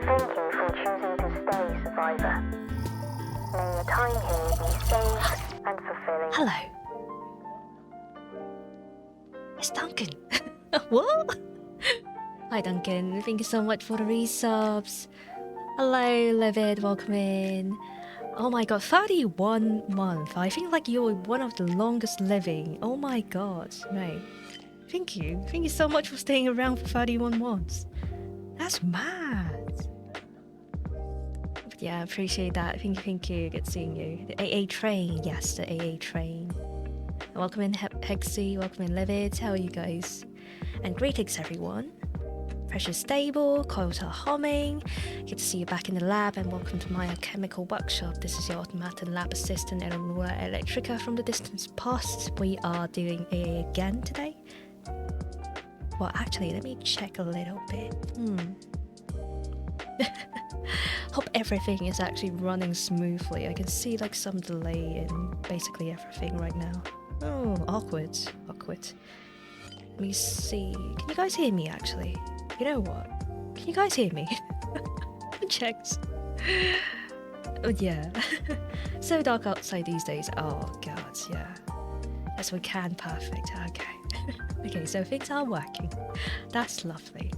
Thank you for choosing to stay, survivor. May your time here be safe and fulfilling. Hello. It's Duncan. What? Hi Duncan, thank you so much for the resubs. Hello Livid, welcome in. Oh my god, 31 months. I think like you're one of the longest living. Oh my god, mate. Thank you. Thank you so much for staying around for 31 months. That's mad. But yeah, I appreciate that. Thank you. Good seeing you. The AA train. Yes, the AA train. Welcome in Hexy, welcome in Livid. How are you guys? And greetings everyone. Precious Stable, coils are humming. Good to see you back in the lab and welcome to my alchemical workshop. This is your automaton lab assistant Eleonora Electrica from the distance past. We are doing AA again today. Well, actually, let me check a little bit. Hope everything is actually running smoothly. I can see like some delay in basically everything right now. Oh, awkward. Let me see. Can you guys hear me actually? You know what? Can you guys hear me? Checks. Oh yeah. So dark outside these days. Oh god, yeah. Yes, we can. Perfect. Okay. Okay, so things are working. That's lovely.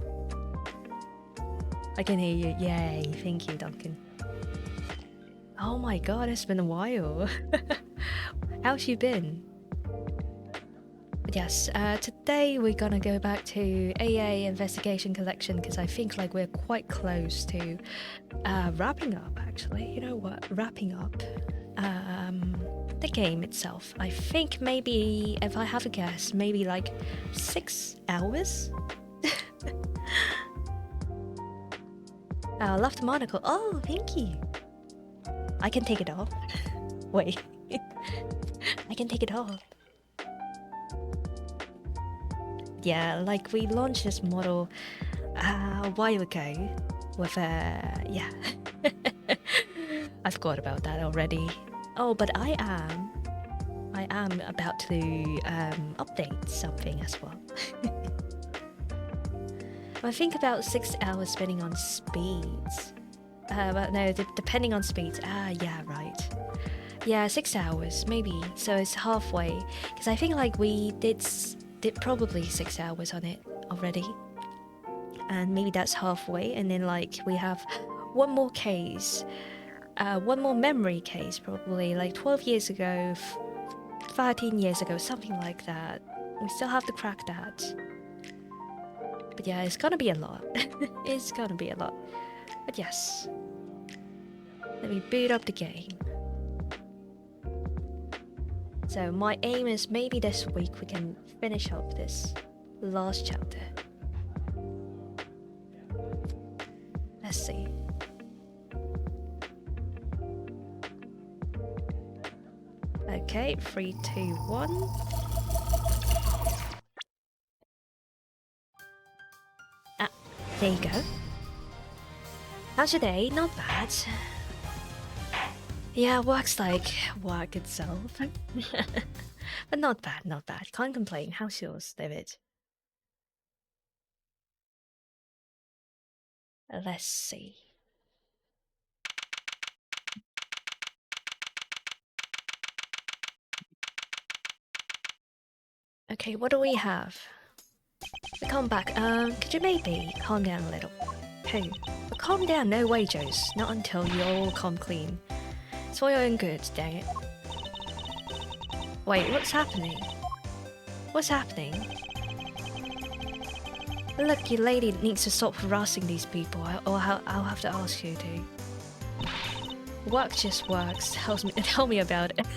I can hear you. Yay. Thank you, Duncan. Oh my god, it's been a while. How's you been? But yes, today we're gonna go back to AA Investigation Collection because I think like we're quite close to wrapping up actually. You know what? Wrapping up the game itself. I think maybe, if I have a guess, maybe like 6 hours? I love the monocle. Oh, thank you. I can take it off. Wait. I can take it off. Yeah, like we launched this model a while ago with yeah. I forgot about that already. Oh, but I am about to update something as well. I think about 6 hours spending on speeds. But no, depending on speeds. Yeah, right. Yeah, 6 hours maybe. So it's halfway. Because I think like we did probably 6 hours on it already. And maybe that's halfway. And then like we have one more case. One more memory case probably like 12 years ago, 13 years ago, something like that. We still have to crack that. But yeah, it's gonna be a lot. It's gonna be a lot. But yes. Let me boot up the game. So my aim is maybe this week we can finish up this last chapter. Let's see. Okay, 3, 2, 1. There you go. How's your day? Not bad. Yeah, work's like work itself. But not bad, not bad. Can't complain. How's yours, David? Let's see. Okay, what do we have? We come back. Could you maybe calm down a little? Hey, but calm down, no way, Joes. Not until you all come clean. It's for your own good, dang it. Wait, what's happening? What's happening? Look, your lady needs to stop harassing these people, or I'll have to ask you to. Work just works. Tell me about it.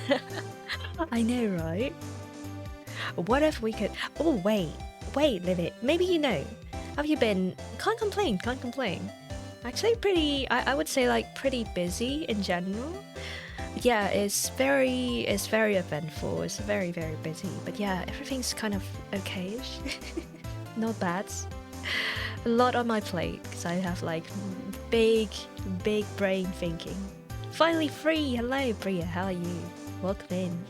I know, right? What if we could... Oh, wait, Livid. Maybe you know. Have you been... Can't complain. Actually pretty... I would say like pretty busy in general. Yeah, it's very eventful. It's very, very busy. But yeah, everything's kind of okay-ish. Not bad. A lot on my plate because I have like big brain thinking. Finally free. Hello, Bria. How are you? Welcome in.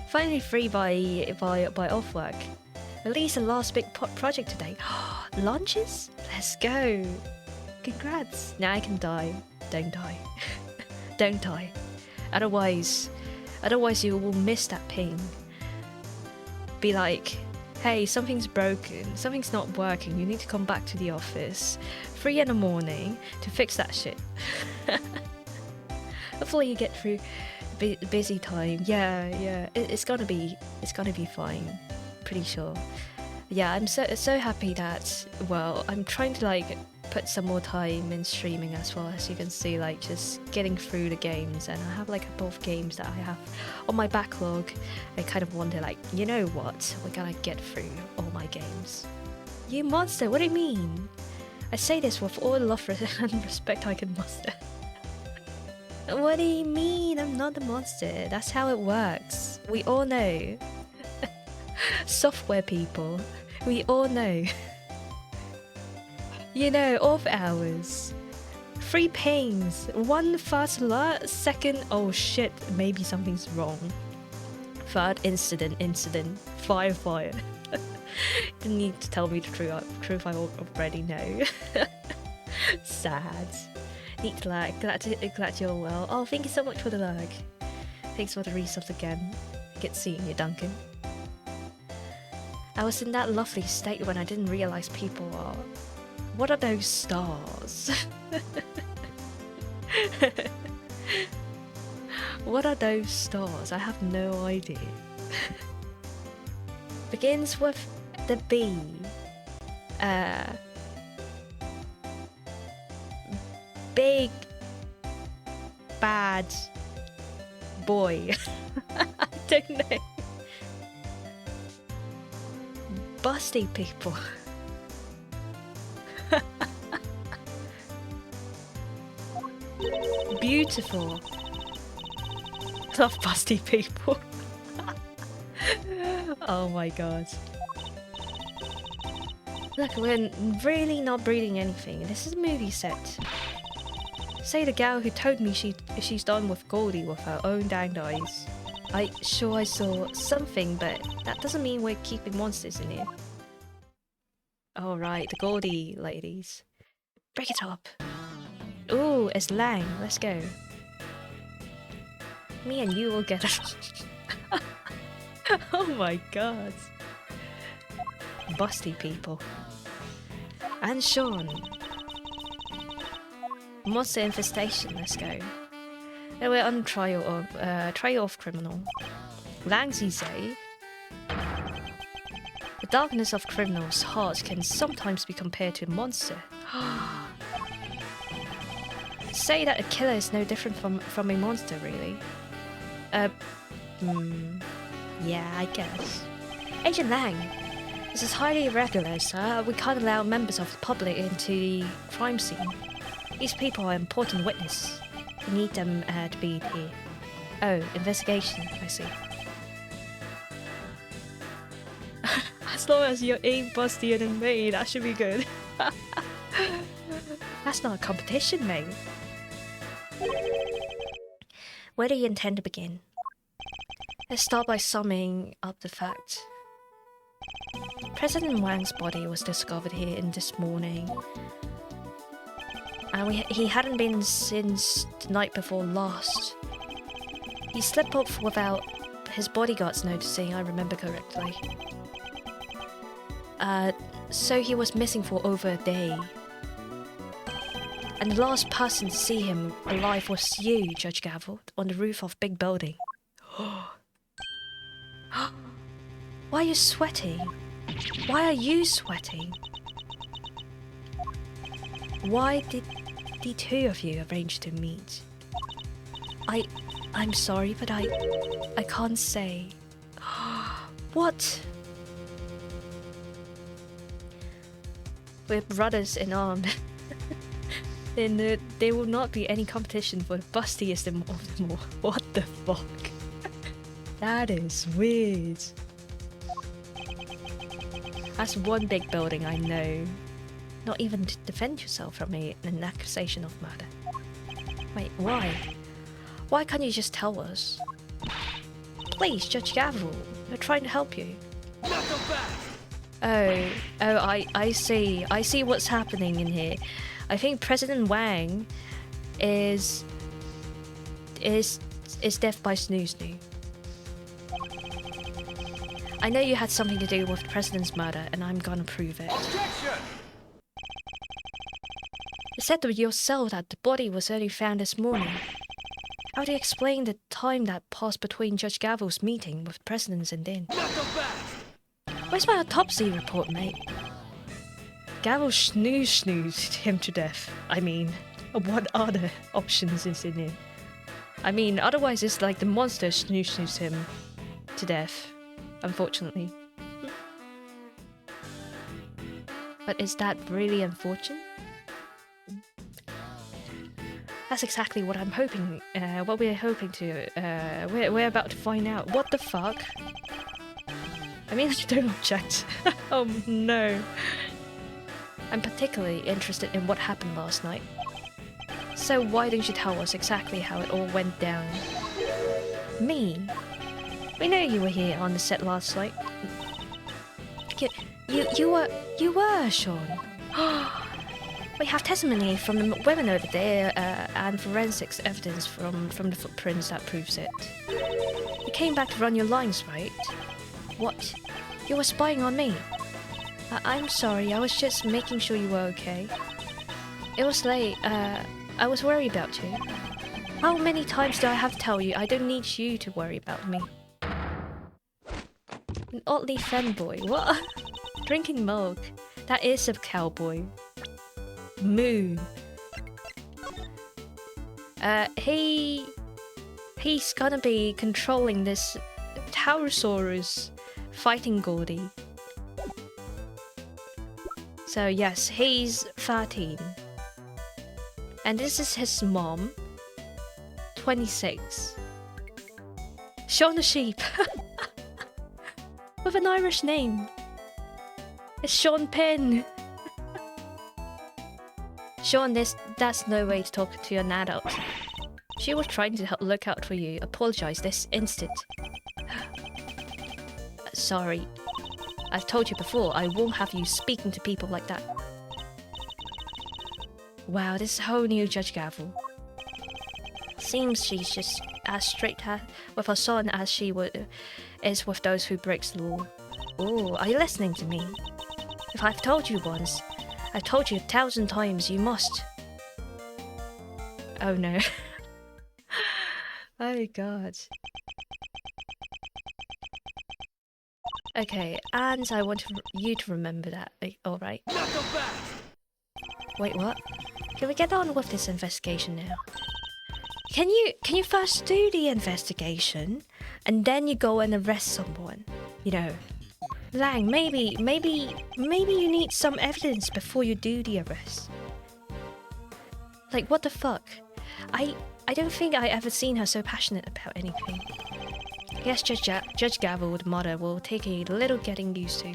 Finally free by off work. Release the last big project today. Launches? Let's go. Congrats. Now I can die. Don't die. Don't die. Otherwise you will miss that pain. Be like, hey, something's broken, something's not working, you need to come back to the office 3 in the morning to fix that shit. Hopefully you get through busy time. Yeah, it's gonna be fine, pretty sure. Yeah, I'm so happy that, well, I'm trying to like put some more time in streaming as well, as you can see, like just getting through the games, and I have like a couple of games that I have on my backlog. I kind of wonder, like, you know what, we're gonna get through all my games. You monster, what do you mean? I say this with all the love and respect I can muster. What do you mean? I'm not the monster. That's how it works. We all know. Software people, we all know. You know, off hours, 3 pains, 1 fast alert, 2nd, oh shit, maybe something's wrong. 3rd, incident, fire. Didn't need to tell me the truth, I already know. Sad. Neat lag, glad you're well. Oh, thank you so much for the lag. Thanks for the resubs again. Good seeing you, Duncan. I was in that lovely state when I didn't realise people are... What are those stars? What are those stars? I have no idea. Begins with the B. Big bad boy. I don't know. Busty people. Beautiful. Love busty people. Oh my god. Look, we're really not breeding anything. This is a movie set. Say the gal who told me she's done with Goldie with her own danged eyes. I saw something, but that doesn't mean we're keeping monsters in here. Alright, the Goldie ladies. Break it up. Ooh, it's Lang. Let's go. Me and you will get it. Oh my god. Busty people. And Shaun. Monster infestation, let's go. Now we're on trial of criminal. Langs, you say? The darkness of criminals' hearts can sometimes be compared to a monster. Say that a killer is no different from a monster, really. Yeah, I guess. Agent Lang, this is highly irregular, sir. We can't allow members of the public into the crime scene. These people are important witnesses. We need them to be here. Oh, investigation, I see. As long as you ain't bustier than me, that should be good. That's not a competition, mate. Where do you intend to begin? Let's start by summing up the facts. President Wang's body was discovered here this morning. And he hadn't been since the night before last. He slipped off without his bodyguards noticing, I remember correctly. So he was missing for over a day. And the last person to see him alive was you, Judge Gavel, on the roof of big building. Why are you sweating? Why are you sweating? Why did the two of you arrange to meet? I'm sorry, but I can't say. What? We're brothers in arms. Then there will not be any competition for the bustiest of them all. What the fuck? That is weird. That's one big building, I know. Not even to defend yourself from an accusation of murder. Wait, why? Why can't you just tell us? Please, Judge Gavel, they're trying to help you. Knock him back! Oh, I see. I see what's happening in here. I think President Wang is death by snooze. I know you had something to do with the president's murder, and I'm gonna prove it. Objection! You said to yourself that the body was only found this morning. How do you explain the time that passed between Judge Gavel's meeting with the president and then? Not so fast! Where's my autopsy report, mate? Gavel snoozed him to death. I mean, what other options is in it? I mean, otherwise it's like the monster snoozed him to death, unfortunately. But is that really unfortunate? That's exactly what I'm hoping, what we're hoping to, we're about to find out. What the fuck? I mean, I don't object. Oh no. I'm particularly interested in what happened last night. So why don't you tell us exactly how it all went down? Me? We know you were here on the set last night. You were, Shaun. We have testimony from the women over there, and forensics evidence from the footprints that proves it. You came back to run your lines, right? What? You were spying on me? I'm sorry, I was just making sure you were okay. It was late, I was worried about you. How many times do I have to tell you I don't need you to worry about me? An oddly fanboy, what? Drinking milk. That is a cowboy. Moo. He's gonna be controlling this Taurosaurus fighting Gordy. So yes, he's 13. And this is his mom, 26. Shaun the Sheep. With an Irish name. It's Sean Penn. Shaun, that's no way to talk to an adult. She was trying to look out for you. Apologize this instant. Sorry. I've told you before, I won't have you speaking to people like that. Wow, this whole new Judge Gavel. Seems she's just as strict with her son as she is with those who breaks the law. Oh, are you listening to me? If I've told you once, I've told you 1,000 times, you must. Oh no. Oh god. Okay, and I want you to remember that. Alright. Not so fast! Wait, what? Can we get on with this investigation now? Can you first do the investigation and then you go and arrest someone? You know, Lang, maybe you need some evidence before you do the arrest. Like, what the fuck? I don't think I ever seen her so passionate about anything. Yes, Judge Gavel, the mother, will take a little getting used to.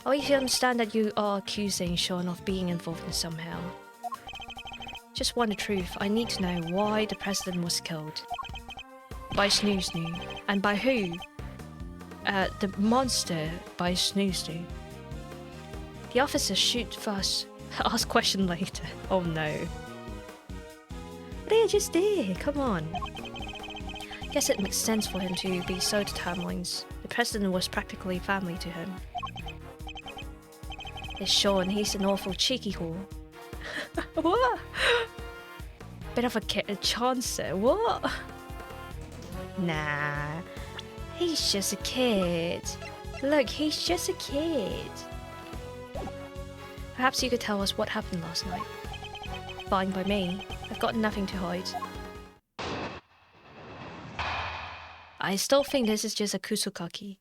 Oh, if you understand that you are accusing Shaun of being involved in somehow. Just want the truth. I need to know why the president was killed. By Snoo. And by who? The monster by Snoo. The officer shoot first, ask question later. Oh no. They just did, come on. Guess it makes sense for him to be so determined. The president was practically family to him. It's Shaun, he's an awful cheeky whore. What? Bit of a chancer, what? Nah, he's just a kid. Look, he's just a kid. Perhaps you could tell us what happened last night. Fine by me, I've got nothing to hide. I still think this is just a kusukaki.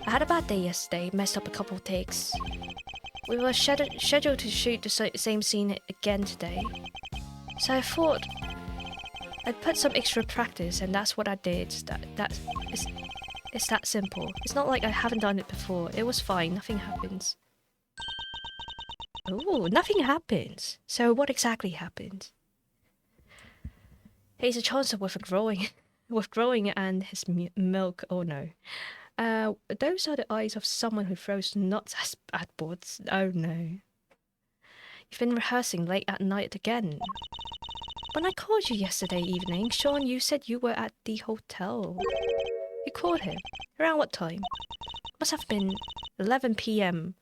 I had a bad day yesterday, messed up a couple of takes. We were scheduled to shoot the same scene again today. So I thought I'd put some extra practice, and that's what I did. It's that simple. It's not like I haven't done it before. It was fine, nothing happens. Oh, nothing happens. So what exactly happened? He's a chancer with growing and his milk. Oh no. Those are the eyes of someone who throws nuts at boards. Oh no. You've been rehearsing late at night again. When I called you yesterday evening, Shaun, you said you were at the hotel. You called him. Around what time? Must have been 11 p.m.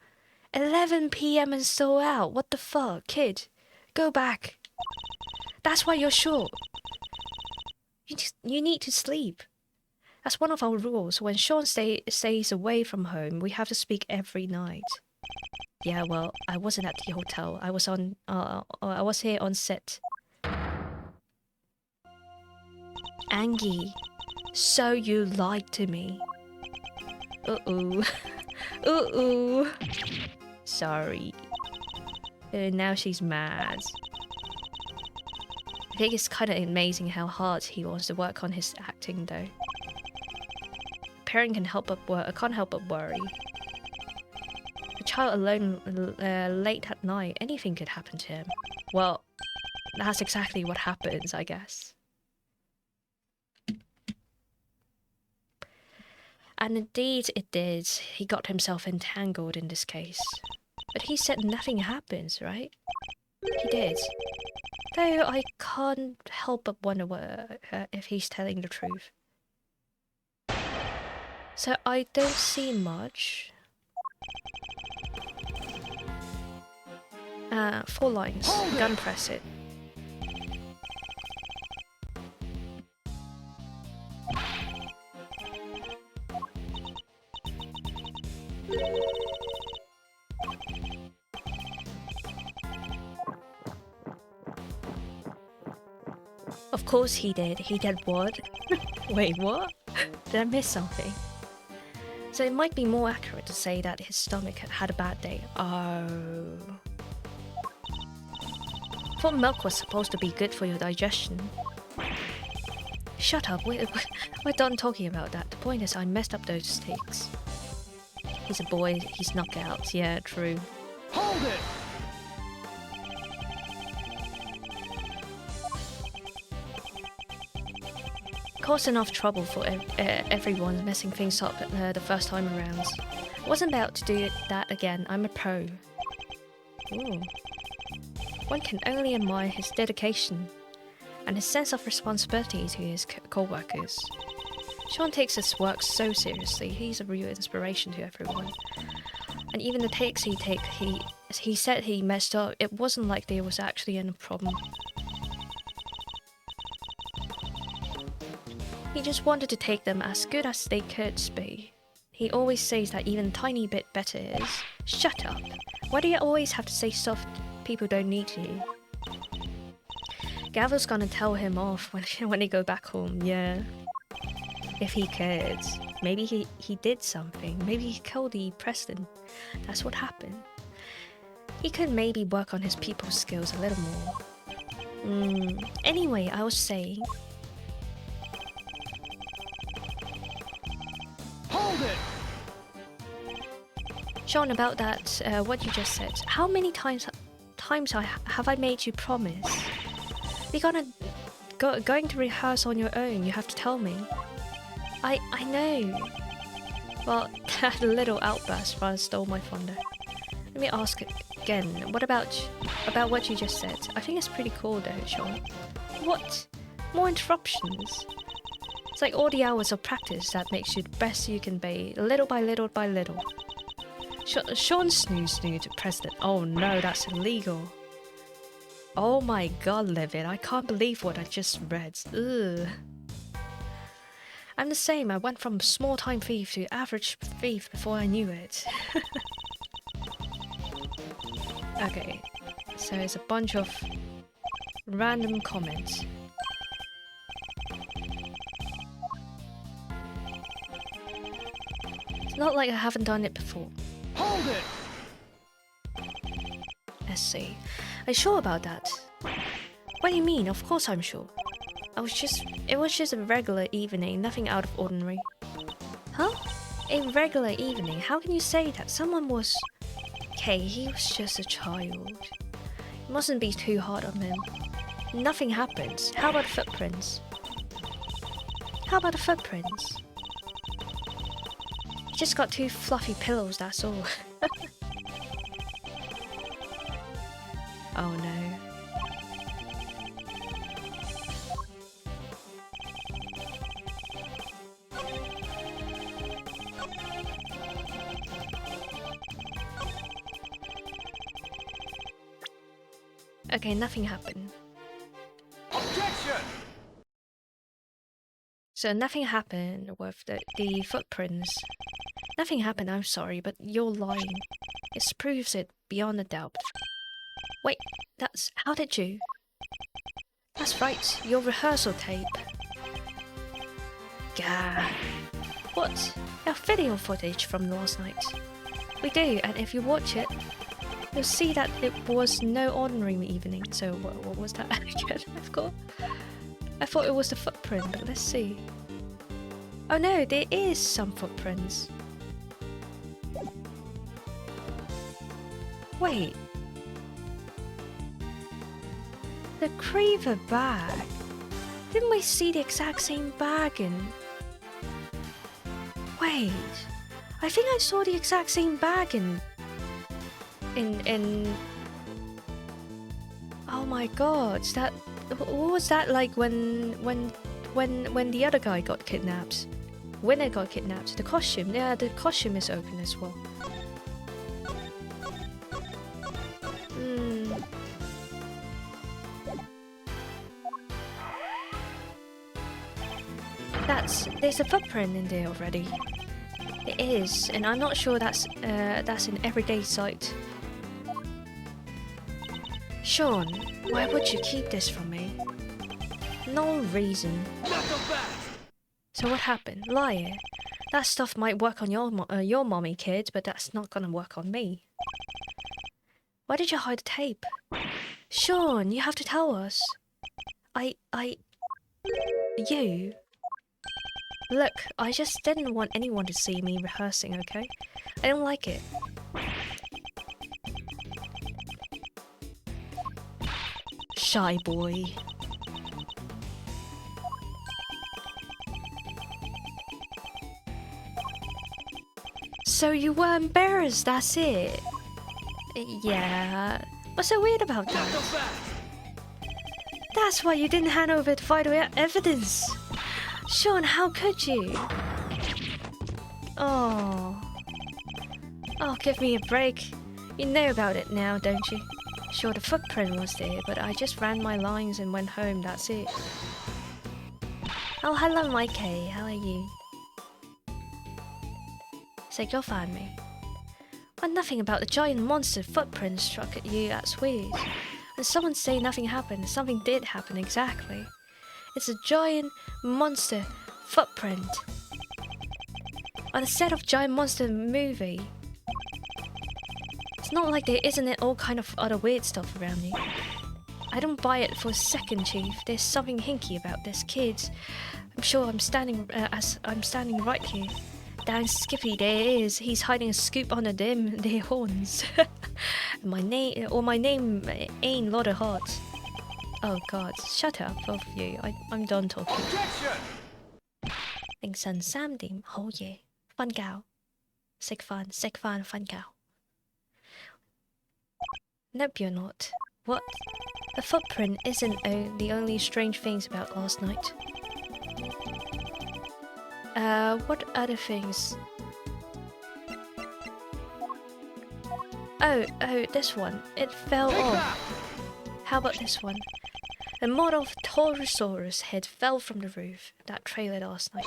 11 p.m. and still out. What the fuck, kid? Go back. That's why you're short. You need to sleep. That's one of our rules. When Shaun stays away from home, we have to speak every night. Yeah, well, I wasn't at the hotel. I was here on set. Angie, so you lied to me. Uh-oh. Uh-oh. Sorry. Now she's mad. I think it's kind of amazing how hard he wants to work on his acting, though. A parent can't help but worry. A child alone late at night, anything could happen to him. Well, that's exactly what happens, I guess. And indeed it did. He got himself entangled in this case. But he said nothing happens, right? He did. Though I can't help but wonder if he's telling the truth. So I don't see much. 4 lines. Gun press it. Of course he did. He did what? Wait, what? Did I miss something? So it might be more accurate to say that his stomach had a bad day. Oh. Thought milk was supposed to be good for your digestion. Shut up. We're done talking about that. The point is I messed up those sticks. He's a boy. He's knockouts. Yeah, true. Hold it! Caused enough trouble for everyone messing things up the first time around. I wasn't about to do that again. I'm a pro. Ooh. One can only admire his dedication and his sense of responsibility to his co-workers. Shaun takes his work so seriously. He's a real inspiration to everyone. And even the takes he said he messed up. It wasn't like there was actually any problem. He just wanted to take them as good as they could be. He always says that even a tiny bit better is. Shut up. Why do you always have to say stuff people don't need to hear? Gavel's gonna tell him off when they go back home, yeah. If he could. Maybe he did something. Maybe he killed the president. That's what happened. He could maybe work on his people skills a little more. Anyway, I was saying... Hold it! Shaun, about that, what you just said. How many times have I made you promise? You're going to rehearse on your own. You have to tell me. I know. Well, that little outburst rather stole my thunder. Let me ask again. What about what you just said? I think it's pretty cool though, Shaun. What? More interruptions? It's like all the hours of practice that makes you the best you can be, little by little by little. Shaun snooze president. Oh no, that's illegal. Oh my god, Livid, I can't believe what I just read. Ugh. I'm the same. I went from small-time thief to average thief before I knew it. Okay, so it's a bunch of random comments. It's not like I haven't done it before. Hold it! Let's see. Are you sure about that? What do you mean? Of course I'm sure. It was just a regular evening, nothing out of ordinary. Huh? A regular evening? How can you say that? Someone was... Okay, he was just a child. You mustn't be too hard on him. Nothing happens. How about footprints? How about the footprints? He just got 2 fluffy pillows, that's all. Oh no. Okay, nothing happened. Objection! So nothing happened with the footprints. Nothing happened, I'm sorry, but you're lying. It proves it beyond a doubt. Wait, that's... how did you? That's right, your rehearsal tape. Gah. What? Our video footage from last night. We do, and if you watch it, you'll see that it was no ordinary evening. So what was that again? I forgot. I thought it was the footprint, but let's see. Oh no, there is some footprints. Wait. The Creeper bag. Didn't we see the exact same bag in... Wait. I think I saw the exact same bag in... Oh my god, that... What was that like when the other guy got kidnapped? Winner got kidnapped. The costume. Yeah, the costume is open as well. There's a footprint in there already. It is, and I'm not sure that's an everyday sight. Shaun, why would you keep this from me? No reason. So what happened? Liar. That stuff might work on your mommy, kid, but that's not gonna work on me. Why did you hide the tape? Shaun, you have to tell us. You. Look, I just didn't want anyone to see me rehearsing, okay? I don't like it. Shy boy. So you were embarrassed, that's it? Yeah. What's so weird about that? That's why you didn't hand over the vital evidence. Shaun, how could you? Oh, give me a break. You know about it now, don't you? Sure, the footprint was there, but I just ran my lines and went home, that's it. Oh, hello, Mikey. How are you? So you'll find me. Well, nothing about the giant monster footprint struck at you, that's weird. And someone say nothing happened, something did happen, exactly. It's a giant monster footprint on a set of giant monster movie. It's not like there isn't all kind of other weird stuff around you. I don't buy it for a second, Chief. There's something hinky about this, kids. I'm sure I'm standing right here. Dang Skippy, there it is. He's hiding a scoop under their horns. my name ain't Lot of Hearts. Oh god, shut up, both of you. I'm done talking. Objection! 凌晨3點，好夜，瞓覺，食飯，瞓覺。Nope, you're not. What? The footprint isn't the only strange things about last night. What other things? Oh, this one. It fell off. How about this one? A model of Taurosaurus head fell from the roof. That trailer last night.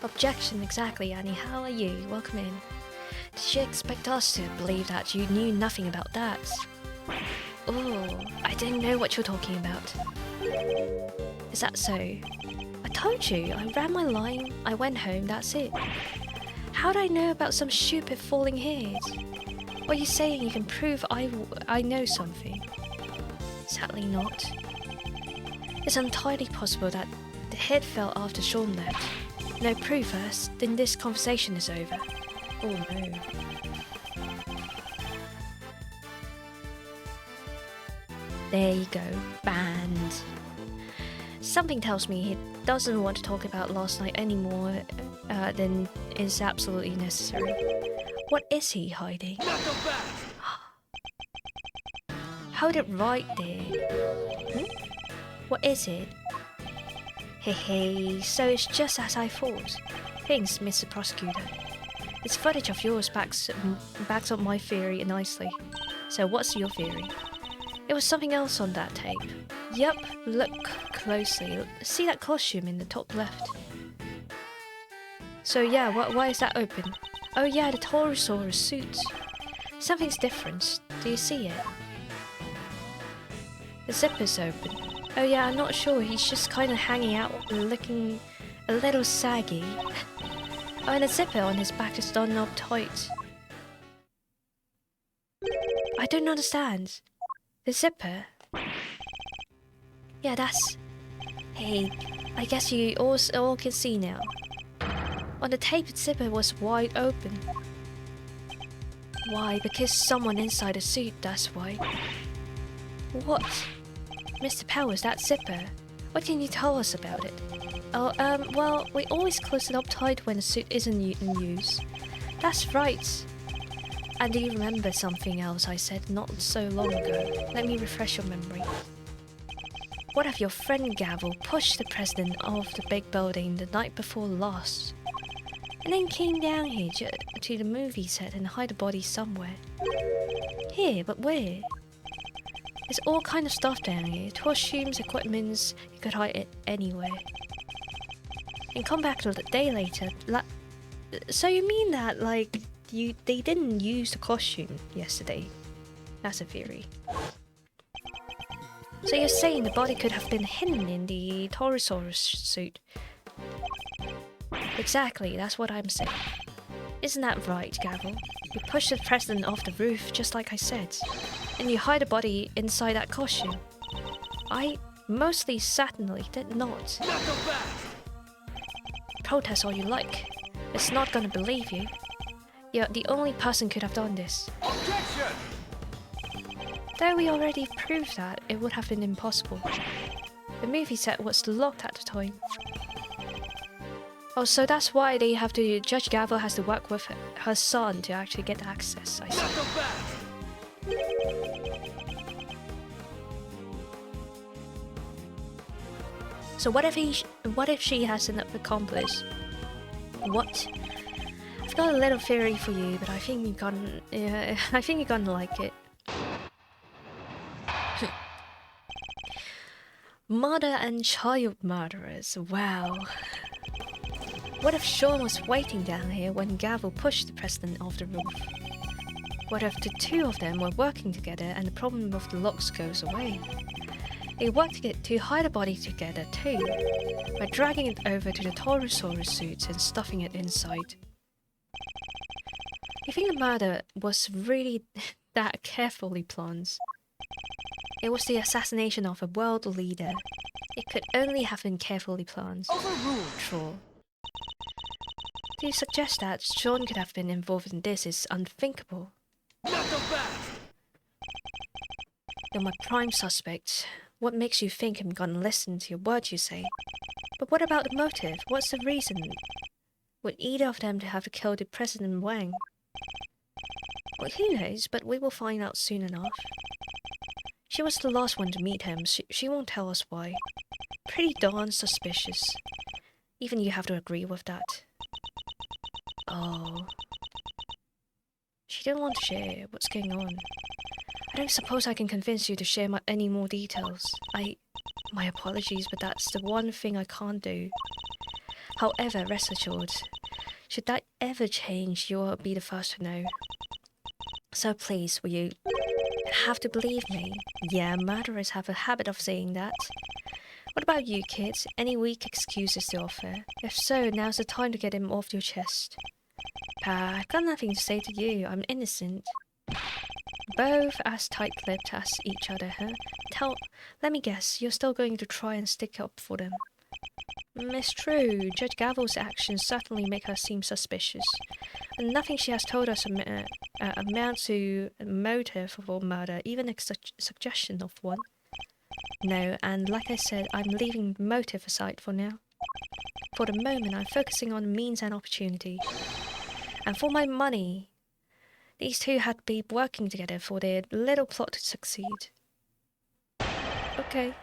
Objection, exactly, Annie. How are you? Welcome in. Did you expect us to believe that you knew nothing about that? Oh, I didn't know what you're talking about. Is that so? I told you, I ran my line, I went home, that's it. How'd I know about some stupid falling head? Or are you saying you can prove I know something? Sadly not. It's entirely possible that the head fell after Shaun left. No proof first, then this conversation is over. Oh no. There you go, banned. Something tells me he doesn't want to talk about last night anymore than is absolutely necessary. What is he hiding? Knock him back! Hold it right there. What is it? Hey, so it's just as I thought. Thanks, Mr. Prosecutor. This footage of yours backs up my theory nicely. So what's your theory? It was something else on that tape. Yup, look closely. See that costume in the top left? So yeah, why is that open? Oh yeah, the Taurosaurus suit. Something's different. Do you see it? The zipper's open. Oh yeah, I'm not sure. He's just kind of hanging out, looking a little saggy. Oh, and the zipper on his back is done up tight. I don't understand. The zipper? Yeah, that's... Hey, I guess you all can see now. On the tape, the zipper was wide open. Why? Because someone inside the suit, that's why. What? Mr. Powers, that zipper. What can you tell us about it? Oh, well, we always close it up tight when the suit isn't in use. That's right. And do you remember something else I said not so long ago? Let me refresh your memory. What if your friend Gavel pushed the president off the big building the night before last? And then came down here to the movie set and hide the body somewhere. Here, but where? There's all kind of stuff down here. Costumes, equipments, you could hide it anywhere. And come back a day later. So you mean that, like, they didn't use the costume yesterday? That's a theory. So you're saying the body could have been hidden in the Taurosaurus suit? Exactly, that's what I'm saying. Isn't that right, Gavel? You pushed the president off the roof, just like I said. And you hide the body inside that costume. I mostly certainly did not. Knock him back! Protest all you like. It's not gonna believe you. You're the only person could have done this. Objection! Though we already proved that, it would have been impossible. The movie set was locked at the time. Oh, so that's why they have to... Judge Gavel has to work with her son to actually get access, I see. Knock him back! So what if she has an accomplice? What? I've got a little theory for you, but I think you're gonna like it. Mother and child murderers. Wow. What if Shaun was waiting down here when Gavel pushed the president off the roof? What if the two of them were working together and the problem of the locks goes away? They worked to hide the body together too, by dragging it over to the Taurosaurus suits and stuffing it inside. You think the murder was really that carefully planned? It was the assassination of a world leader. It could only have been carefully planned. Overruled! Troll. To suggest that Shaun could have been involved in this is unthinkable. Knock him back! You're my prime suspect. What makes you think I'm gonna listen to your words you say? But what about the motive? What's the reason? Would either of them have killed the President Wang? Well, who knows, but we will find out soon enough. She was the last one to meet him. She won't tell us why. Pretty darn suspicious. Even you have to agree with that. Oh. She didn't want to share what's going on. I don't suppose I can convince you to share any more details. My apologies, but that's the one thing I can't do. However, rest assured, should that ever change, you'll be the first to know. So please, will you have to believe me? Yeah, murderers have a habit of saying that. What about you, kids? Any weak excuses to offer? If so, now's the time to get him off your chest. Pa, I've got nothing to say to you. I'm innocent. Both as tight-lipped as each other, huh? Let me guess, you're still going to try and stick up for them. It's true. Judge Gavel's actions certainly make her seem suspicious. And nothing she has told us amounts to a motive for murder, even a suggestion of one. No, and like I said, I'm leaving motive aside for now. For the moment, I'm focusing on means and opportunity. And for my money, these two had to be working together for their little plot to succeed. Okay.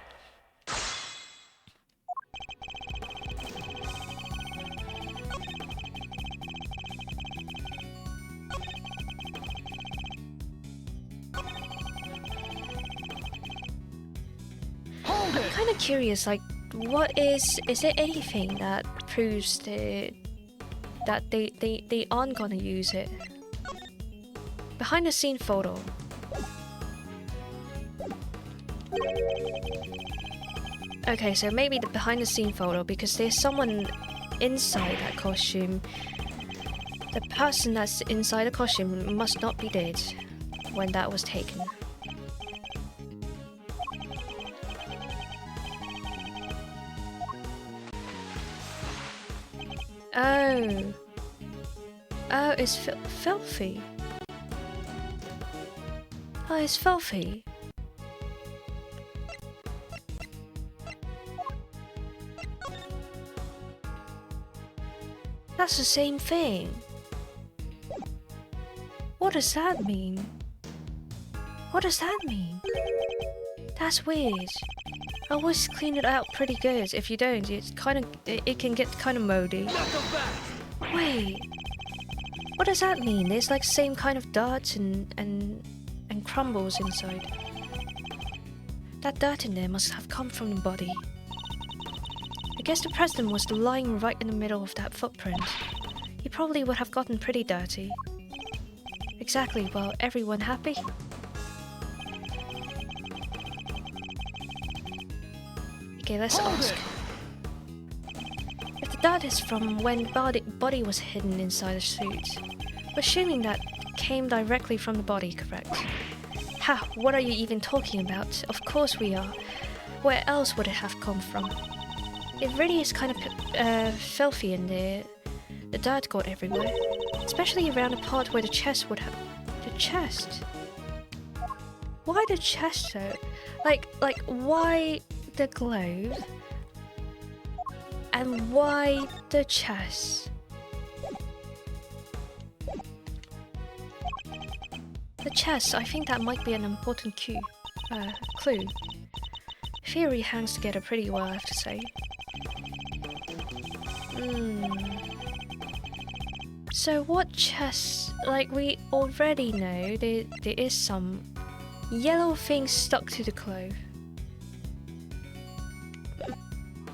I'm kind of curious, like, what is there anything that proves that they aren't gonna use it? Behind the scene photo. Okay, so maybe the behind the scene photo, because there's someone inside that costume. The person that's inside the costume must not be dead when that was taken. Oh. Oh, it's filthy. Oh, it's filthy. That's the same thing. What does that mean? What does that mean? That's weird. I always clean it out pretty good. If you don't, it's it can get kind of moldy. Wait, what does that mean? There's like same kind of dirt and crumbles inside. That dirt in there must have come from the body. I guess the president was lying right in the middle of that footprint. He probably would have gotten pretty dirty. Exactly, well, everyone happy? Okay, let's ask. If the dirt is from when body was hidden inside the suit, we're assuming that came directly from the body, correct? Ha, what are you even talking about? Of course we are. Where else would it have come from? It really is kind of filthy in there. The dirt got everywhere. Especially around the part where the chest would have... The chest? Why the chest though? Like, why the glove? And why the chest? The chest, I think that might be an important clue. Theory hangs together pretty well, I have to say. So what chest? Like, we already know there is some yellow thing stuck to the clove.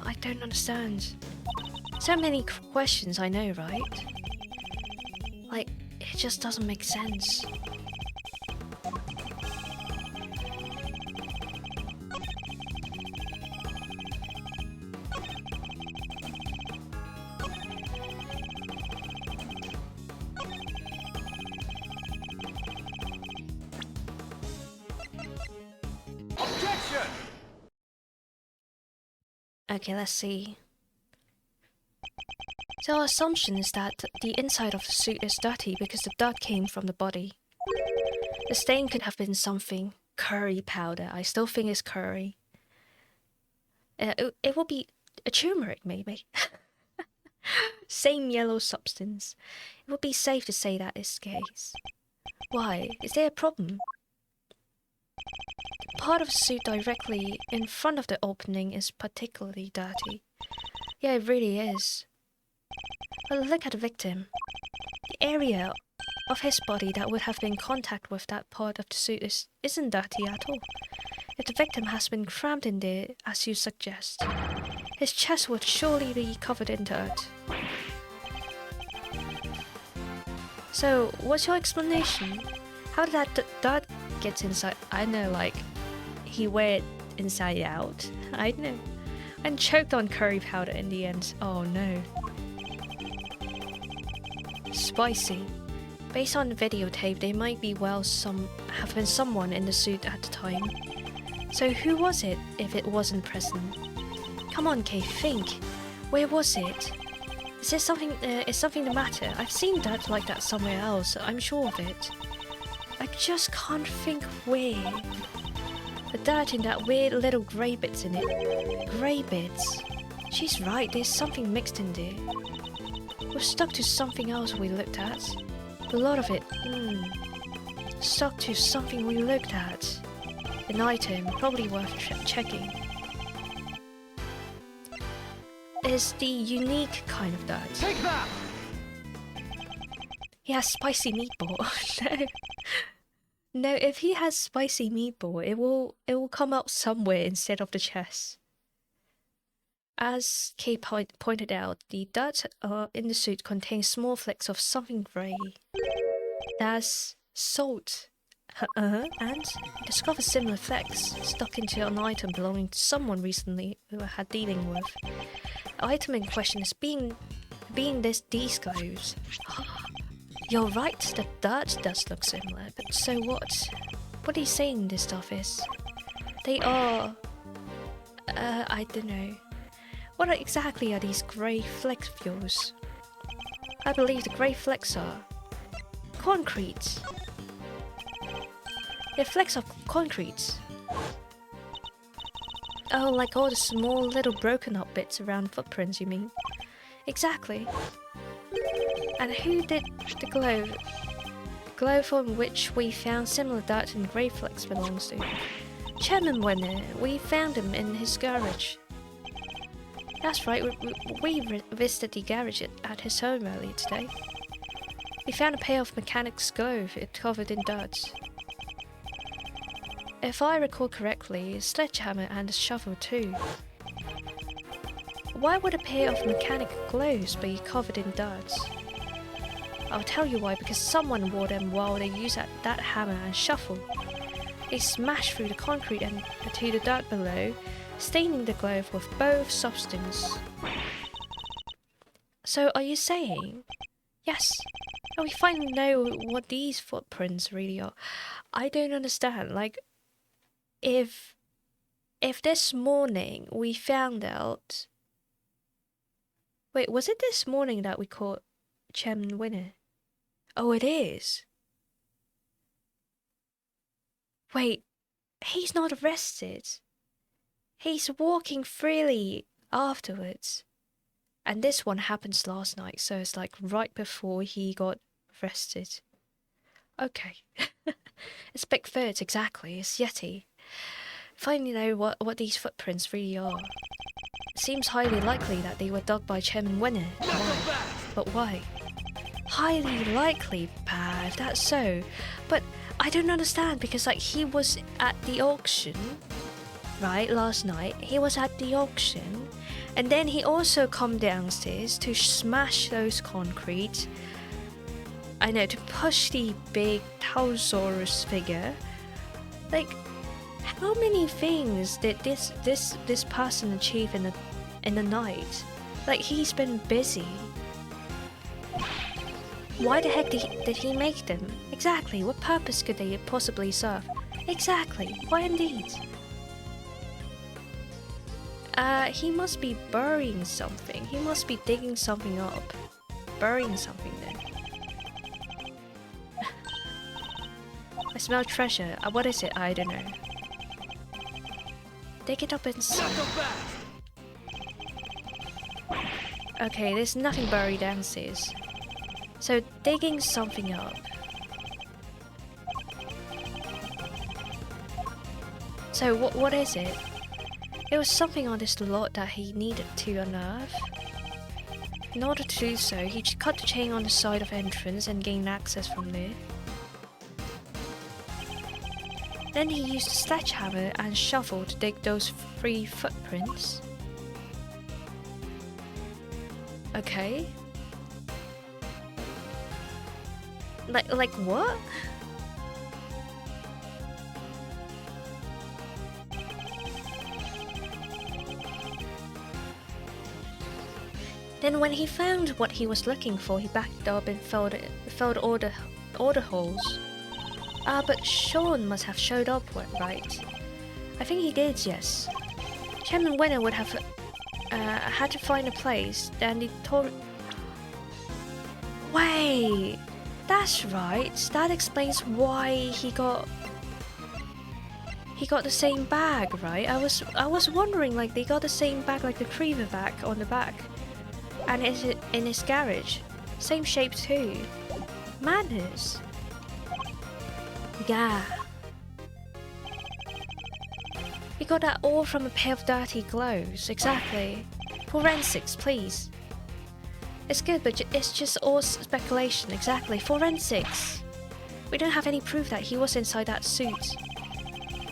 I don't understand. So many questions, I know, right? Like, it just doesn't make sense. Okay, let's see. So our assumption is that the inside of the suit is dirty because the dirt came from the body. The stain could have been something. Curry powder. I still think it's curry. It will be a turmeric, maybe. Same yellow substance. It would be safe to say that is the case. Why? Is there a problem? Part of the suit directly in front of the opening is particularly dirty. Yeah, it really is. But look at the victim. The area of his body that would have been in contact with that part of the suit isn't dirty at all. If the victim has been crammed in there, as you suggest, his chest would surely be covered in dirt. So, what's your explanation? How did that dirt get inside? I know, like, he wear it inside out. I know. And choked on curry powder in the end. Oh no. Spicy. Based on the videotape, there might be have been someone in the suit at the time. So who was it if it wasn't present? Come on, Kay, think. Where was it? Is there something? Is something the matter? I've seen dirt like that somewhere else. I'm sure of it. I just can't think where. The dirt in that weird little grey bits in it. Grey bits? She's right, there's something mixed in there. We're stuck to something else we looked at. A lot of it, stuck to something we looked at. An item, probably worth checking. Is the unique kind of dirt. Take that! He has spicy meatball. No. No, if he has spicy meatball, it will come out somewhere instead of the chest. As Kay pointed out, the dirt in the suit contains small flecks of something grey. That's salt. And he discovered similar flecks stuck into an item belonging to someone recently who I had dealing with. The item in question is being these gloves. You're right, the dirt does look similar, but so what? What are you saying this stuff is? They are... I don't know. What exactly are these grey flecks of yours? I believe the grey flecks are... concrete. They're flecks of concrete. Oh, like all the small little broken up bits around footprints, you mean? Exactly. And who did the glove? Glove from which we found similar dirt and grey flecks belongs to? Chairman Winner. We found him in his garage. That's right, we visited the garage at his home earlier today. We found a pair of mechanic's gloves, it covered in dirt. If I recall correctly, a sledgehammer and a shovel too. Why would a pair of mechanic gloves be covered in dirt? I'll tell you why, because someone wore them while they used that hammer and shovel. They smashed through the concrete and to the dirt below, staining the glove with both substance. So are you saying? Yes. And we finally know what these footprints really are. I don't understand, like, if this morning we found out... Wait, was it this morning that we caught Chairman Winner? Oh, it is. Wait, he's not arrested. He's walking freely afterwards. And this one happens last night, so it's like right before he got arrested. Okay. It's Bigfoot, exactly. It's Yeti. Finally know what these footprints really are. It seems highly likely that they were dug by Chairman Winner. Why? But why? Highly likely, Pa, if that's so. But I don't understand, because like he was at the auction, right, last night. He was at the auction. And then he also come downstairs to smash those concrete. I know, to push the big Tausaurus figure. Like, how many things did this person achieve in the night? Like, he's been busy. Why the heck did he make them? Exactly, what purpose could they possibly serve? Exactly, why indeed? He must be burying something. He must be digging something up. Burying something there. I smell treasure. What is it? I don't know. Dig it up inside. Okay, there's nothing buried downstairs. So, digging something up. So, what is it? It was something on this lot that he needed to unearth. In order to do so, he cut the chain on the side of entrance and gained access from there. Then he used a sledgehammer and shovel to dig those 3 footprints. Okay. Like what? Then when he found what he was looking for, he backed up and filled all the holes. But Shaun must have showed up, right? I think he did, yes. Chairman Winner would have had to find a place, then he told... Wait! That's right, that explains why he he got the same bag, right? I was wondering, like, they got the same bag, like the Creever bag on the back. And it's in his garage. Same shape too. Madness. Yeah. He got that all from a pair of dirty gloves. Exactly. Forensics, please. It's good, but it's just all speculation. Exactly. Forensics. We don't have any proof that he was inside that suit.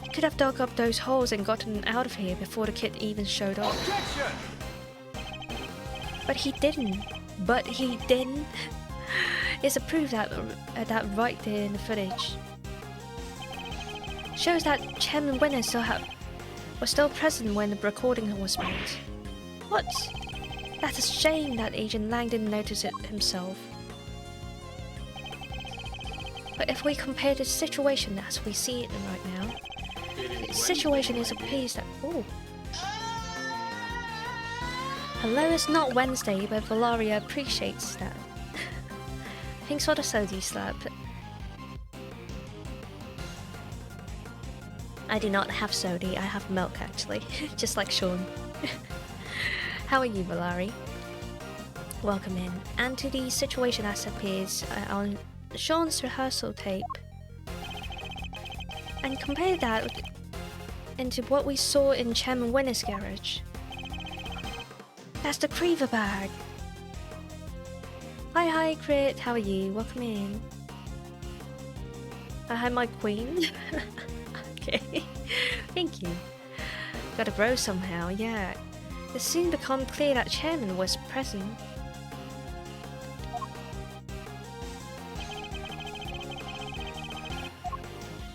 He could have dug up those holes and gotten out of here before the kid even showed up. Objection! But he didn't. But he didn't. It's a proof that right there in the footage. Shows that Chairman Winner was still present when the recording was made. What? That's a shame that Agent Lang didn't notice it himself. But if we compare the situation as we see it right now, the situation is appears that... Oh. Hello, it's not Wednesday, but Valeria appreciates that. Thanks for the sodi slap. I do not have sodi, I have milk actually, just like Shaun. How are you, Valari? Welcome in. And to the situation as appears on Shaun's rehearsal tape. And compare that into what we saw in Chairman Winner's garage. That's the Creever bag. Hi, Crit. How are you? Welcome in. Hi, my queen. Okay. Thank you. Got a bro somehow, yeah. It soon became clear that Chairman was present.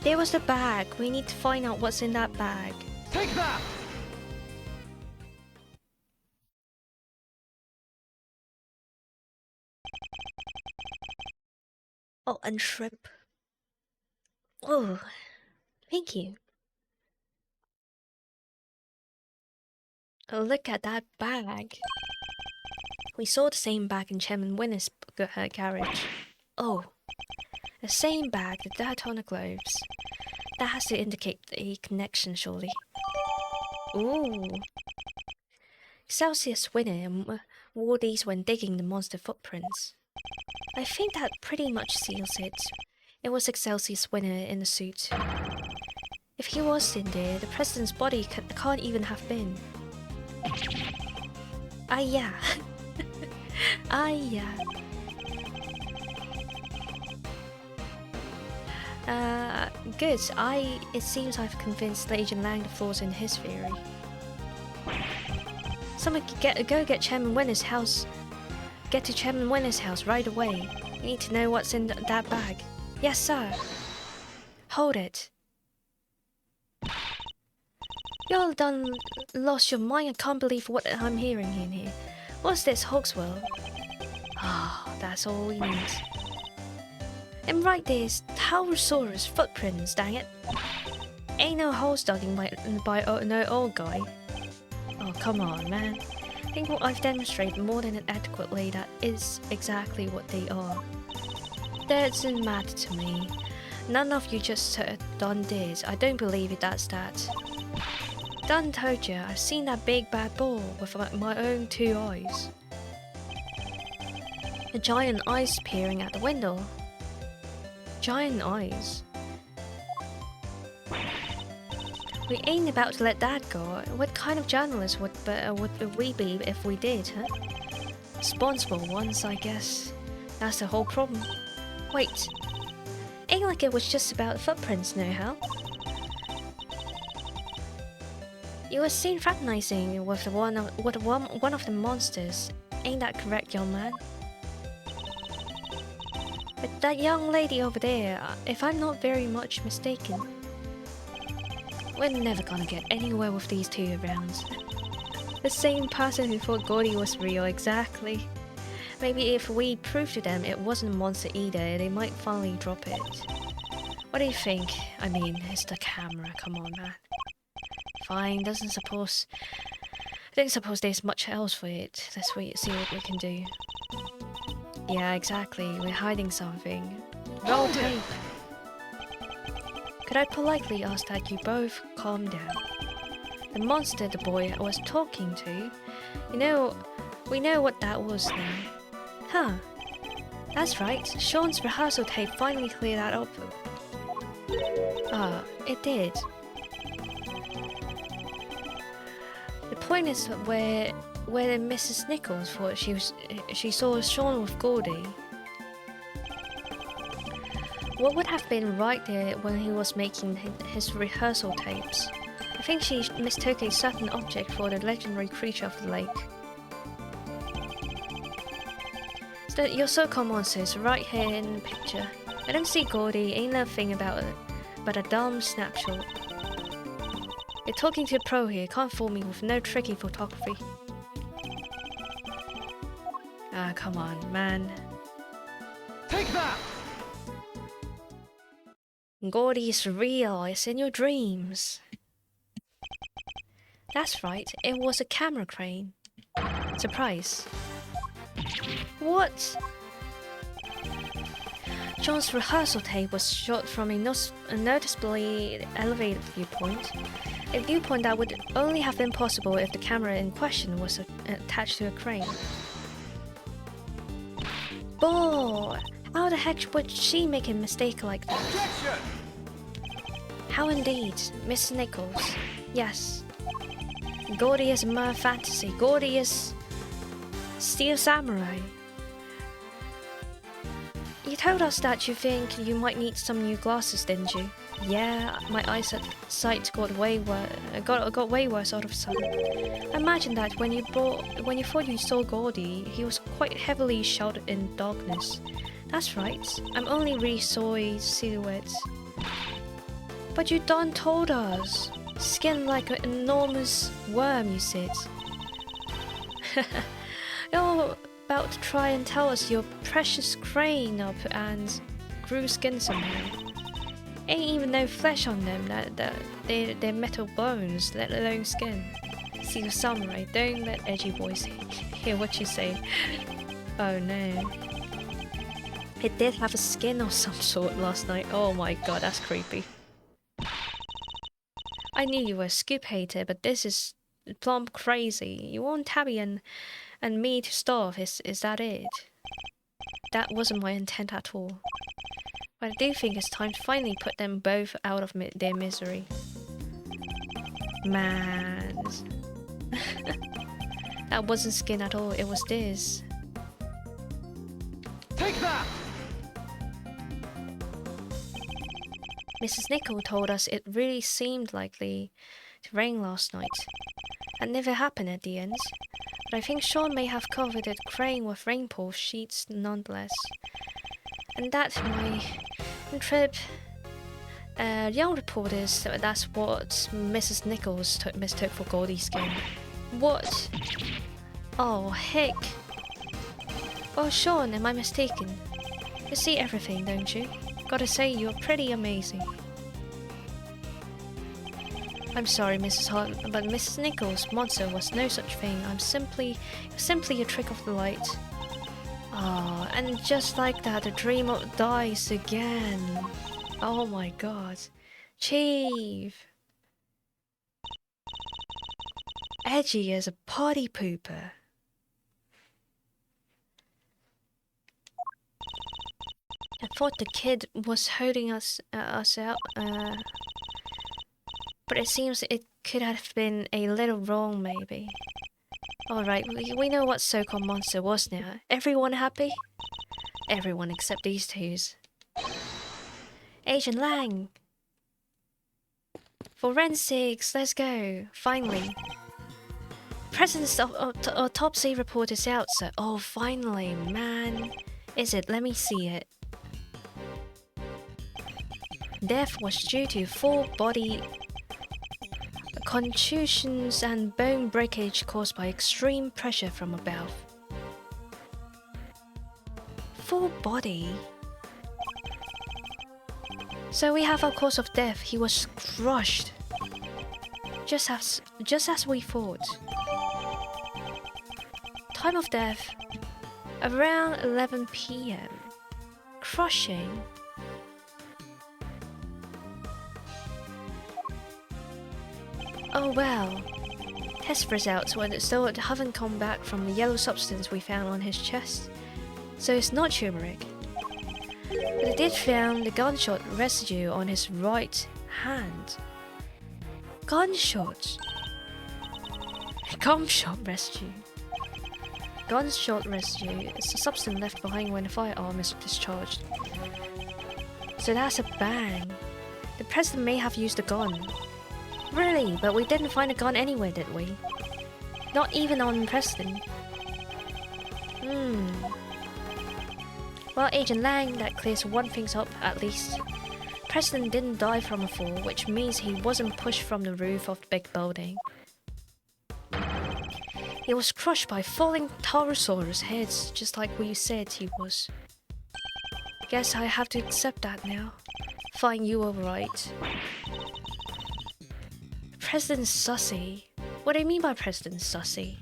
There was the bag. We need to find out what's in that bag. Take that! Oh, and shrimp. Oh, thank you. Oh, look at that bag. We saw the same bag in Chairman Winner's garage. Oh, the same bag, the dirt on the gloves. That has to indicate a connection, surely. Ooh. Celsius Winner wore these when digging the monster footprints. I think that pretty much seals it. It was Excelsius Winner in the suit. If he was in there, the president's body can't even have been. Ah, yeah. Ah, yeah. Good. It seems I've convinced Agent Lang the flaws in his theory. Someone go get Chairman Winner's house. Get to Chairman Winner's house right away. We need to know what's in that bag. Yes, sir. Hold it. Y'all done lost your mind. I can't believe what I'm hearing in here. What's this, Hogswell? Ah, that's all we need. And right there's Taurosaurus footprints, dang it. Ain't no holes dug in by no old guy. Oh, come on, man. I think what I've demonstrated more than adequately that is exactly what they are. That doesn't matter to me. None of you just done this. I don't believe it, that's that. Done told you, I've seen that big bad ball with my own 2 eyes. A giant eyes peering at the window. Giant eyes. We ain't about to let that go. What kind of journalists would we be if we did, huh? Responsible ones, I guess. That's the whole problem. Wait. Ain't like it was just about footprints, no how? You were seen fraternizing with one of the monsters. Ain't that correct, young man? But that young lady over there, if I'm not very much mistaken, we're never gonna get anywhere with these two around. The same person who thought Gordy was real, exactly. Maybe if we prove to them it wasn't a monster either, they might finally drop it. What do you think? I mean, it's the camera, come on, man. Fine, I don't suppose there's much else for it. Let's see what we can do. Yeah, exactly, we're hiding something. Roll tape! Could I politely ask that you both calm down? The monster the boy was talking to, we know what that was now. Huh. That's right, Shaun's rehearsal tape finally cleared that up. It did. The point is where Mrs. Nichols thought she saw Shaun with Gordy. What would have been right there when he was making his rehearsal tapes? I think she mistook a certain object for the legendary creature of the lake. So your so-called monster is right here in the picture. I don't see Gordy, ain't nothing about it, but a dumb snapshot. You're talking to a pro here, can't fool me with no tricky photography. Ah, come on, man. Take that! Gordy is real, it's in your dreams. That's right, it was a camera crane. Surprise. What? John's rehearsal tape was shot from a noticeably elevated viewpoint. A viewpoint that would only have been possible if the camera in question was attached to a crane. Boy, how the heck would she make a mistake like that? Objection! How indeed, Miss Nichols. Yes. Gordy is a mere fantasy. Gordy is Steel Samurai. You told us that you think you might need some new glasses, didn't you? Yeah, my eyesight got way worse all of a sudden. Imagine that when you thought you saw Gordy, he was quite heavily shrouded in darkness. That's right, I'm only really saw his silhouette. But you done told us. Skin like an enormous worm, you said. You're about to try and tell us your precious crane up and grew skin somehow. Ain't even no flesh on them, they're metal bones, let alone skin. Steel Samurai, don't let edgy boys hear what you say. Oh no. It did have a skin of some sort last night. Oh my god, that's creepy. I knew you were a scoop hater, but this is plumb crazy. You want Tabby and me to starve, is that it? That wasn't my intent at all. But I do think it's time to finally put them both out of their misery. Man. That wasn't skin at all, it was this. Take that! Mrs. Nichols told us it really seemed likely to rain last night. That never happened at the end. But I think Shaun may have covered the crane with rainfall sheets nonetheless. And that my trip young reporters, that's what Mrs. Nichols mistook for Gordy's skin. What? Oh, heck. Oh, Shaun, am I mistaken? You see everything, don't you? Gotta say, you're pretty amazing. I'm sorry, Mrs. Hart, but Mrs. Nichols' monster was no such thing. It was simply a trick of the light. Ah, and just like that, the dream dies again. Oh my god. Chief. Edgy as a party pooper. I thought the kid was holding us out, but it seems it could have been a little wrong, maybe. Alright, we know what so-called monster was now. Everyone happy? Everyone except these twos. Agent Lang! Forensics, let's go! Finally. President's autopsy report is out, sir. Oh, finally, man. Is it? Let me see it. Death was due to full body contusions and bone breakage caused by extreme pressure from above. Full body? So we have our cause of death. He was crushed. Just as we thought. Time of death around 11 PM. Crushing. Oh well. Test results still haven't come back from the yellow substance we found on his chest. So it's not turmeric. But it did found the gunshot residue on his right hand. Gunshot residue. Gunshot residue is the substance left behind when a firearm is discharged. So that's a bang. The president may have used a gun. Really? But we didn't find a gun anywhere, did we? Not even on Preston. Well, Agent Lang, that clears one thing up at least. Preston didn't die from a fall, which means he wasn't pushed from the roof of the big building. He was crushed by falling Taurosaurus heads, just like we said he was. Guess I have to accept that now. Fine, you were right. President Sussy. What do you mean by President Sussy?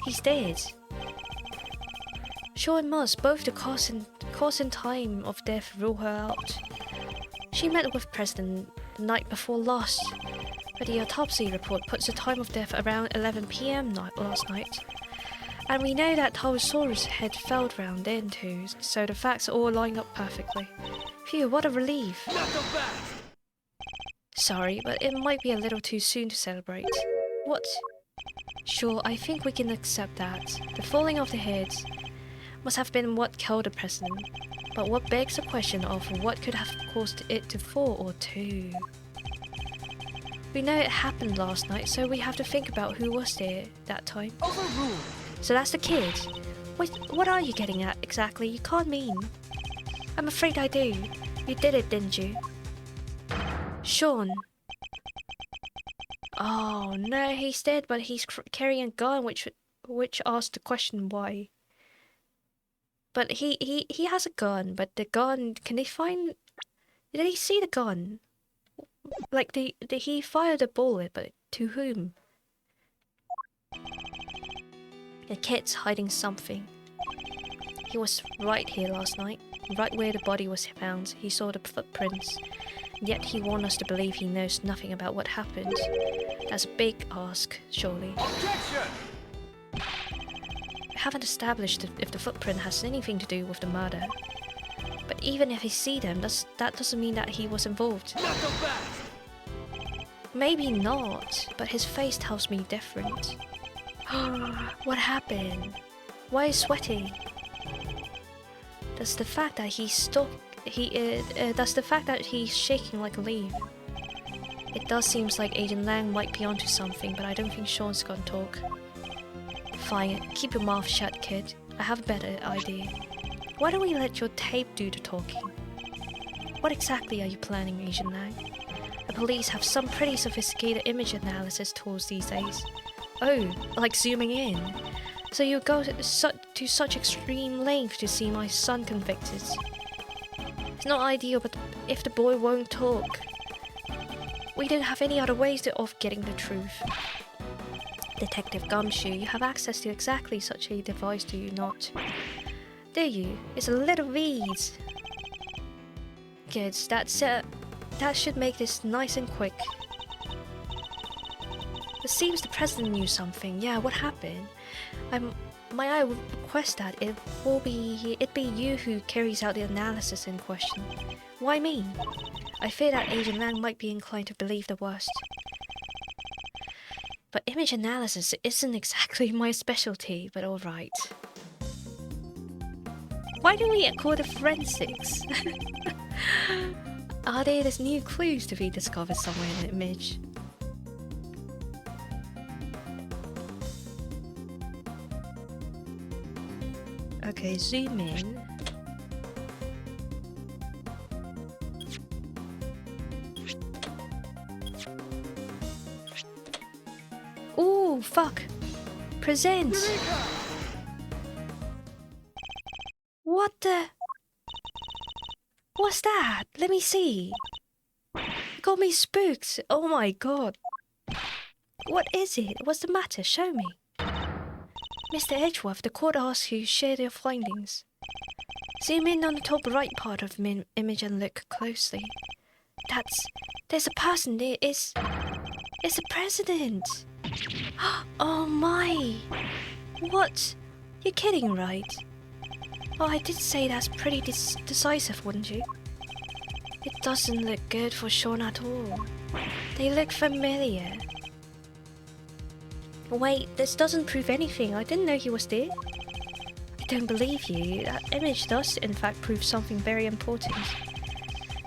He's dead. Shaun must, both the cause and time of death rule her out. She met with President the night before last, but the autopsy report puts the time of death around 11 PM last night. And we know that Taurosaurus head fell round then too, so the facts all line up perfectly. Phew, what a relief. Sorry, but it might be a little too soon to celebrate. What? Sure, I think we can accept that. The falling of the heads must have been what killed the president. But what begs the question of what could have caused it to fall or two? We know it happened last night, so we have to think about who was there that time. Overruled. So that's the kid. Wait, what are you getting at exactly? You can't mean. I'm afraid I do. You did it, didn't you? Shaun. Oh no, he's dead, but he's carrying a gun, which asks the question why. But he has a gun, but the gun, can they find? Did he see the gun? Like he fired a bullet, but to whom? The kid's hiding something. He was right here last night, right where the body was found. He saw the footprints. Yet he wants us to believe he knows nothing about what happened. That's a big ask, surely. Objection! We haven't established if the footprint has anything to do with the murder. But even if he sees them, that doesn't mean that he was involved. Maybe not, but his face tells me different. What happened? Why is sweaty? Does the fact that he's shaking like a leaf? It does seem like Agent Lang might be onto something, but I don't think Shaun's gonna talk. Fine, keep your mouth shut, kid. I have a better idea. Why don't we let your tape do the talking? What exactly are you planning, Agent Lang? The police have some pretty sophisticated image analysis tools these days. Oh, like zooming in. So you go to such extreme length to see my son convicted. It's not ideal, but if the boy won't talk, we don't have any other ways of getting the truth. Detective Gumshoe, you have access to exactly such a device, do you not? Do you? It's a little read. Good, that should make this nice and quick. It seems the president knew something. Yeah, what happened? I would request that it be you who carries out the analysis in question. Why me? I fear that Agent Lang might be inclined to believe the worst. But image analysis isn't exactly my specialty, but alright. Why do we call it forensics? Are there new clues to be discovered somewhere in the image? Okay, zoom in. Ooh, fuck. Present. What the? What's that? Let me see. Got me spooked. Oh my god. What is it? What's the matter? Show me. Mr. Edgeworth, the court asks you to share your findings. Zoom in on the top right part of image and look closely. There's a person there. It's the president! Oh my! What? You're kidding, right? Oh, I did say that's pretty decisive, wouldn't you? It doesn't look good for Shaun at all. They look familiar. Wait, this doesn't prove anything. I didn't know he was there. I don't believe you. That image does, in fact, prove something very important.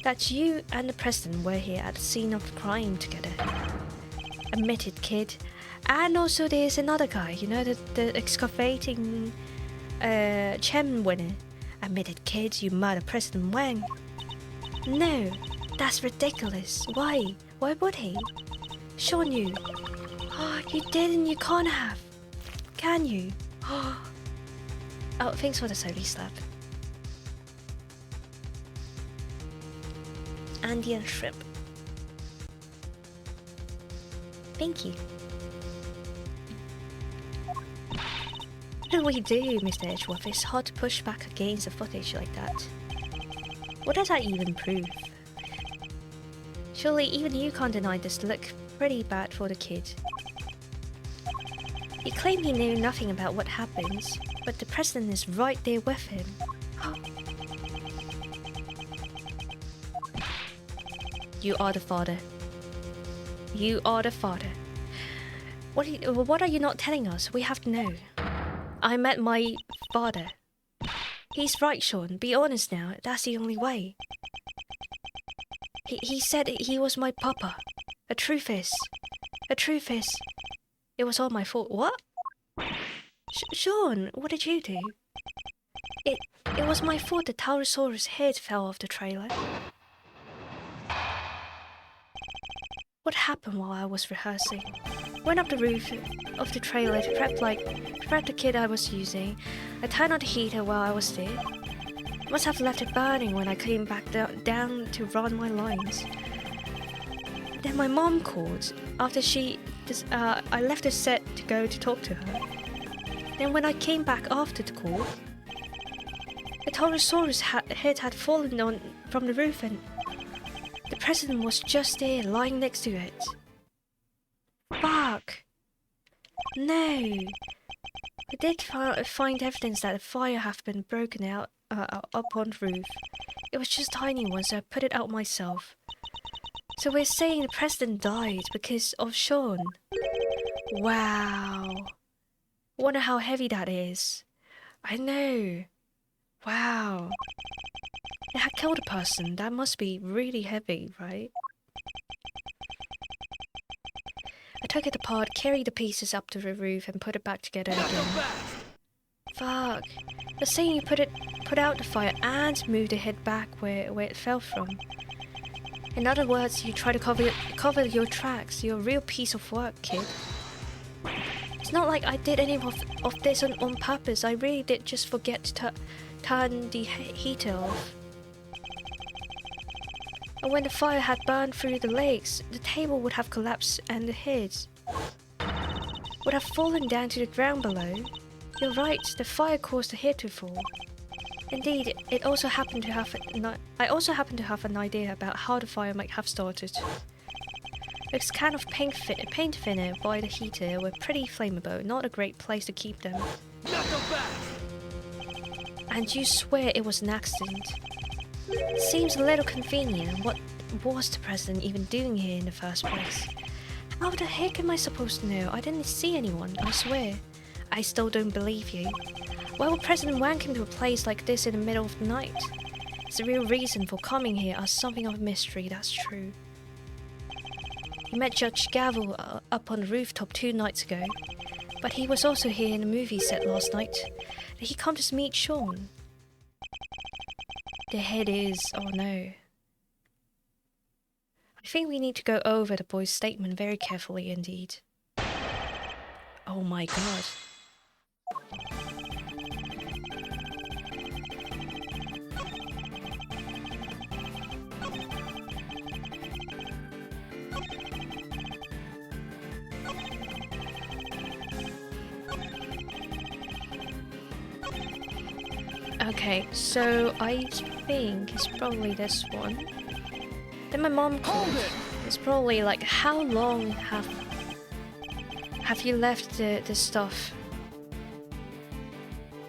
That you and the president were here at the scene of the crime together. Admit it, kid. And also there's another guy, you know, the excavating Chen winner. Admit it, kid, you murdered President Wang. No, that's ridiculous. Why? Why would he? Shaun, you. Oh, you didn't. You can't have. Can you? Oh, thanks for the soapy slap. Andean shrimp. Thank you. What do we do, Mr. Edgeworth? It's hard to push back against a footage like that. What does that even prove? Surely even you can't deny this look pretty bad for the kid. He claimed he knew nothing about what happened, but the president is right there with him. You are the father. You are the father. What are you not telling us? We have to know. I met my father. He's right, Shaun. Be honest now. That's the only way. He said he was my papa. The truth is, it was all my fault. What? Shaun, what did you do? It was my fault the Taurosaurus head fell off the trailer. What happened while I was rehearsing? Went up the roof of the trailer to prep the kit I was using. I turned on the heater while I was there. Must have left it burning when I came back down to run my lines. Then my mom called after I left the set to go to talk to her. Then when I came back after the call, the Taurosaurus head had fallen from the roof and the president was just there lying next to it. Fuck! No! I did find evidence that a fire had been broken out up on the roof. It was just a tiny one, so I put it out myself. So we're saying the president died because of Shaun. Wow. Wonder how heavy that is. I know. Wow. It had killed a person. That must be really heavy, right? I took it apart, carried the pieces up to the roof and put it back together again. Fuck. You're saying you put out the fire and moved the head back where it fell from. In other words, you try to cover your tracks. You're a real piece of work, kid. It's not like I did any of this on purpose. I really did just forget to turn the heater off. And when the fire had burned through the legs, the table would have collapsed and the head would have fallen down to the ground below. You're right, the fire caused the head to fall. Indeed, I also happen to have an idea about how the fire might have started. This kind of paint thinner by the heater were pretty flammable, not a great place to keep them. And you swear it was an accident? Seems a little convenient. What was the president even doing here in the first place? How the heck am I supposed to know? I didn't see anyone, I swear. I still don't believe you. Why would President Wang come to a place like this in the middle of the night? The real reason for coming here is something of a mystery, that's true. He met Judge Gavel up on the rooftop 2 nights ago, but he was also here in the movie set last night. Did he come to meet Shaun? The head is... oh no. I think we need to go over the boy's statement very carefully indeed. Oh my god. Okay, so I think it's probably this one. Then my mom called. It's probably like, how long have you left the stuff?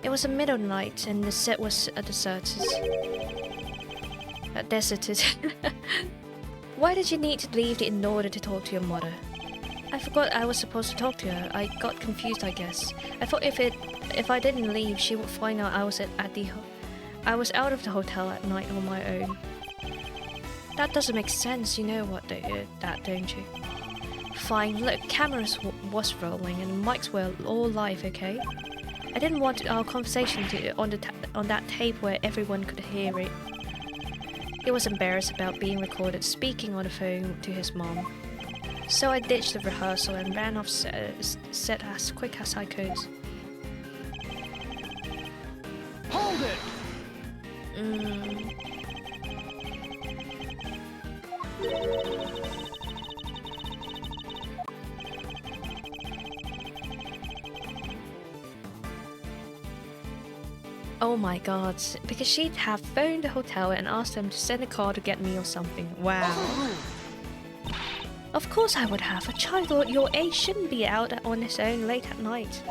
It was a middle night and the set was deserted. Deserted. Why did you need to leave it in order to talk to your mother? I forgot I was supposed to talk to her. I got confused, I guess. I thought if I didn't leave, she would find out I was I was out of the hotel at night on my own. That doesn't make sense. You know what that, don't you? Fine. Look, cameras was rolling and mics were all live. Okay. I didn't want our conversation to on that tape where everyone could hear it. He was embarrassed about being recorded speaking on the phone to his mom. So I ditched the rehearsal and ran off set as quick as I could. Hold it! Oh my god, because she'd have phoned the hotel and asked them to send a car to get me or something. Wow. Of course I would have. A child your age shouldn't be out on his own late at night.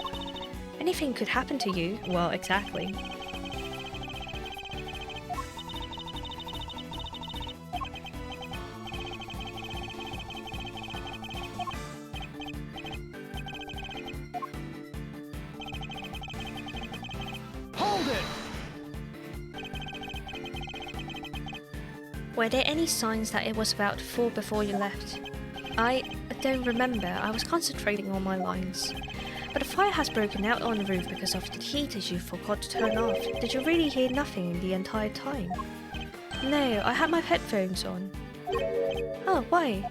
Anything could happen to you. Well, exactly. Hold it! Were there any signs that it was about 4 before you left? I don't remember. I was concentrating on my lines. But the fire has broken out on the roof because of the heaters you forgot to turn off. Did you really hear nothing the entire time? No, I had my headphones on. Oh, why?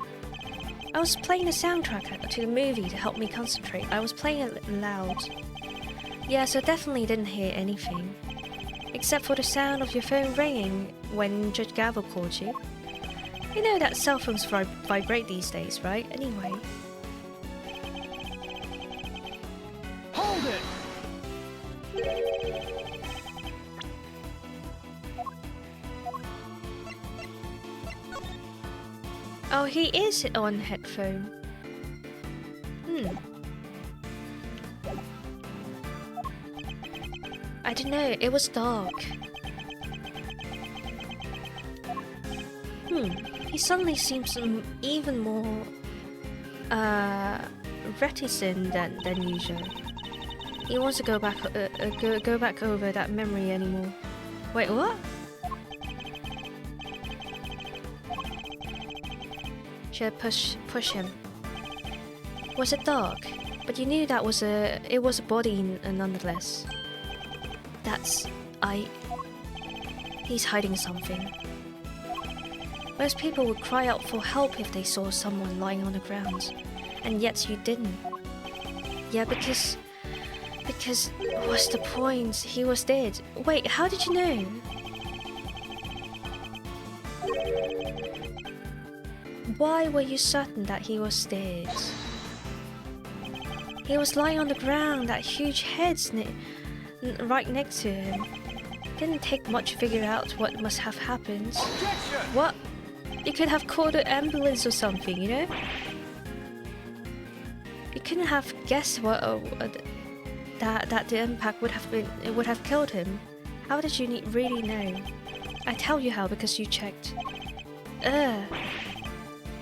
I was playing the soundtrack to the movie to help me concentrate. I was playing it loud. Yeah, so definitely didn't hear anything. Except for the sound of your phone ringing when Judge Gavel called you. You know that cell phones vibrate these days, right? Anyway. Hold it! Oh, he is on headphone. I don't know, it was dark. He suddenly seems even more reticent than usual. He wants to go back over that memory anymore. Wait, what? Should I push him? Was it dark? But you knew that it was a body nonetheless. He's hiding something. Most people would cry out for help if they saw someone lying on the ground, and yet you didn't. Yeah, because what's the point? He was dead. Wait, how did you know? Why were you certain that he was dead? He was lying on the ground, that huge head's right next to him. Didn't take much to figure out what must have happened. Objection! What? You could have called an ambulance or something, you know? You couldn't have guessed what that the impact would have been. It would have killed him. How did you really know? I tell you how, because you checked.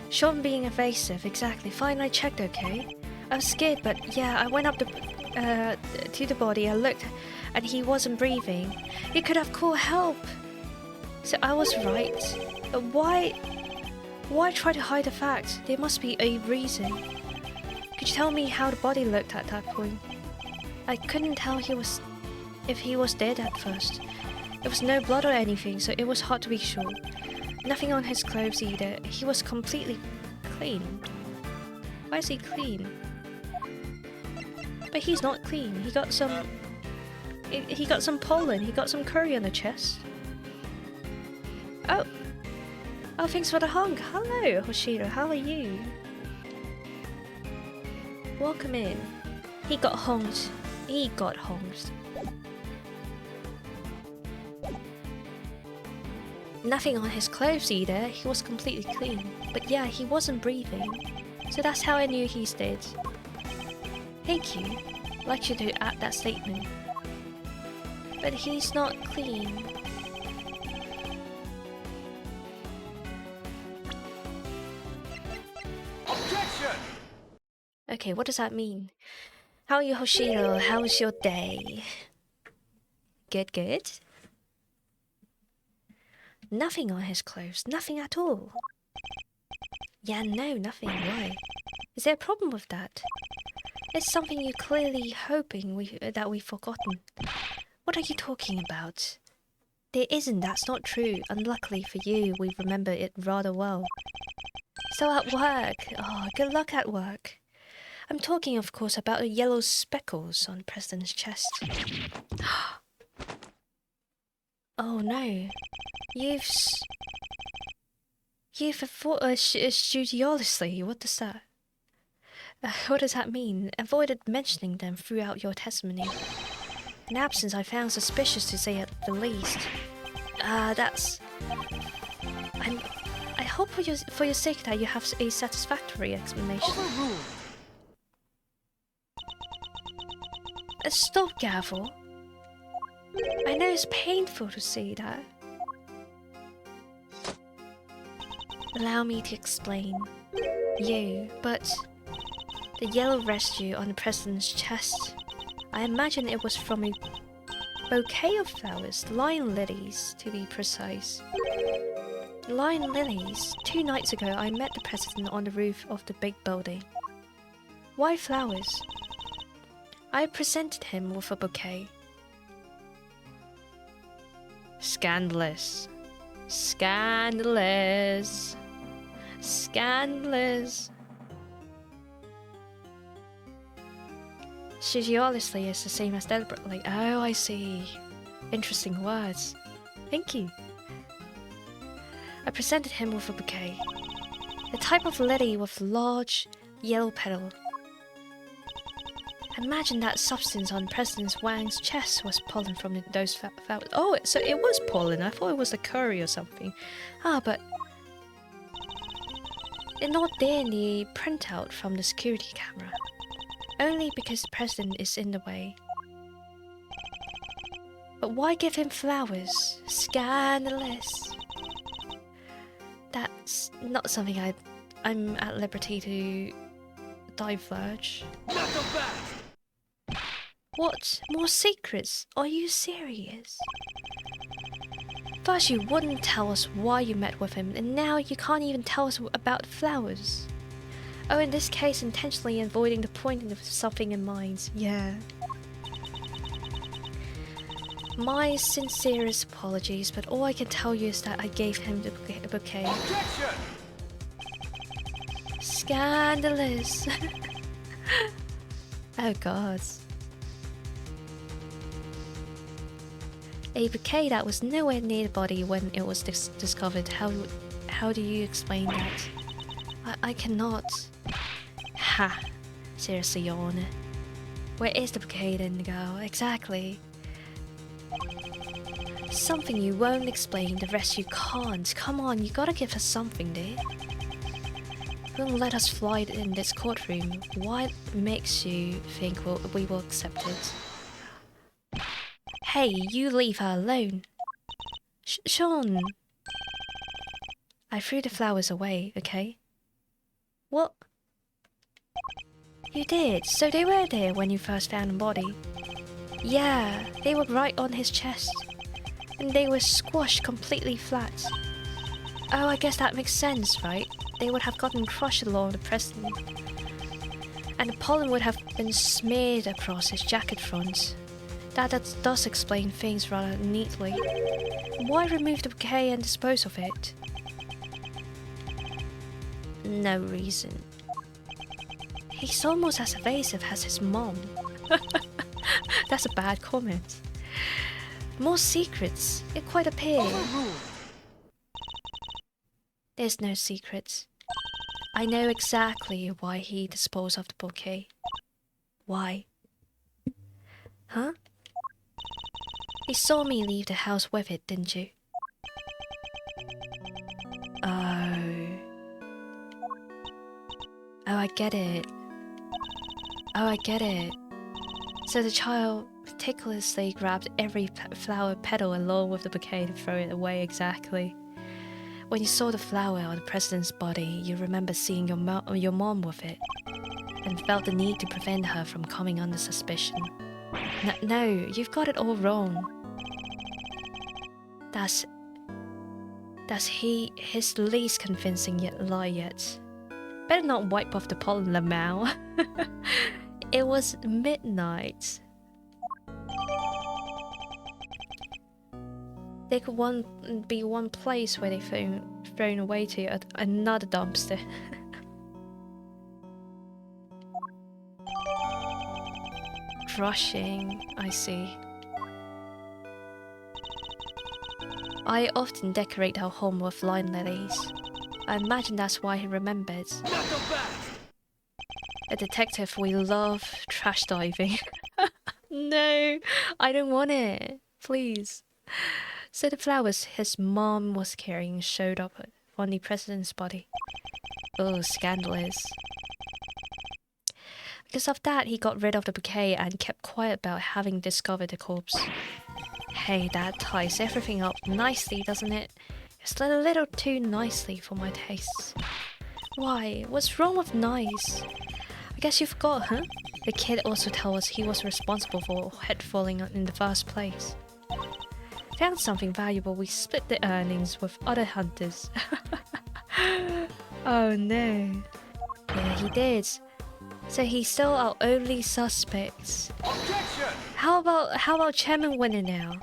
Shaun being evasive, exactly. Fine, I checked, okay? I was scared, but yeah, I went up to the body. I looked, and he wasn't breathing. He could have called help. So I was right. But why try to hide the fact? There must be a reason. Could you tell me how the body looked at that point? I couldn't tell if he was dead at first. There was no blood or anything, so it was hard to be sure. Nothing on his clothes either. He was completely clean. Why is he clean? But he's not clean. He got some pollen. He got some curry on the chest. Oh, thanks for the hug. Hello, Hoshiro. How are you? Welcome in. He got honked. He got honked. Nothing on his clothes either, he was completely clean. But yeah, he wasn't breathing. So that's how I knew he's dead. Thank you. I'd like you to add that statement. But he's not clean. Objection! Okay, what does that mean? How are you, Hoshiro? How was your day? Good, good. Nothing on his clothes. Nothing at all. Yeah, no, nothing. Why? Is there a problem with that? It's something you're clearly hoping that we've forgotten. What are you talking about? There isn't, that's not true. Unluckily for you, we remember it rather well. So at work. Oh, good luck at work. I'm talking, of course, about the yellow speckles on President's chest. Oh no. You've studiously. What does that? What does that mean? Avoided mentioning them throughout your testimony. An absence I found suspicious to say at the least. That's... I hope for your sake that you have a satisfactory explanation. Overruled. Stop, Gavel. I know it's painful to say that. Allow me to explain. But the yellow residue on the President's chest, I imagine it was from a bouquet of flowers, lion lilies to be precise. Lion lilies. 2 nights ago I met the President on the roof of the big building. Why flowers? I presented him with a bouquet. Scandalous. Scandalous. Scandalous. Studiously is the same as deliberately. Oh, I see. Interesting words. Thank you. I presented him with a bouquet. A type of lily with large yellow petal. Imagine that substance on President Wang's chest was pollen from those flowers. Oh, so it was pollen. I thought it was the curry or something. But they're not there in the printout from the security camera. Only because the President is in the way. But why give him flowers? Scandalous. That's not something I'm at liberty to diverge. Not so fast! What? More secrets? Are you serious? First you wouldn't tell us why you met with him, and now you can't even tell us about flowers. Oh, in this case, intentionally avoiding the point with something in mind. Yeah. My sincerest apologies, but all I can tell you is that I gave him the bouquet. Objection! Scandalous. Oh god. A bouquet that was nowhere near the body when it was discovered. How do you explain that? I cannot. Ha! Seriously, Shaun. Where is the bouquet then, girl? Exactly. Something you won't explain, the rest you can't. Come on, you gotta give us something, dear. You won't let us fly in this courtroom. What makes you think we will accept it? Hey, you leave her alone. Shaun! I threw the flowers away, okay? What? You did? So they were there when you first found the body? Yeah, they were right on his chest. And they were squashed completely flat. Oh, I guess that makes sense, right? They would have gotten crushed along the President. And the pollen would have been smeared across his jacket front. That does explain things rather neatly. Why remove the bouquet and dispose of it? No reason. He's almost as evasive as his mom. That's a bad comment. More secrets, it quite appears. Overruled. There's no secrets. I know exactly why he disposed of the bouquet. Why? Huh? You saw me leave the house with it, didn't you? Oh, I get it. Oh, I get it. So the child meticulously grabbed every flower petal along with the bouquet to throw it away exactly. When you saw the flower on the president's body, you remember seeing your mom with it, and felt the need to prevent her from coming under suspicion. No, you've got it all wrong. That's his least convincing lie yet. Better not wipe off the pollen, Lamau. It was midnight. There could be one place where they thrown away to another dumpster. Crushing, I see. I often decorate our home with line lilies. I imagine that's why he remembered. A detective, we love trash diving. No, I don't want it. Please. So the flowers his mom was carrying showed up on the president's body. Oh, scandalous. Because of that, he got rid of the bouquet and kept quiet about having discovered the corpse. Hey, that ties everything up nicely, doesn't it? It's a little too nicely for my tastes. Why? What's wrong with nice? I guess you forgot, huh? The kid also told us he was responsible for head falling in the first place. Found something valuable, we split the earnings with other hunters. Oh no. Yeah, he did. So he's still our only suspect. Objection! How about Chairman Winner now?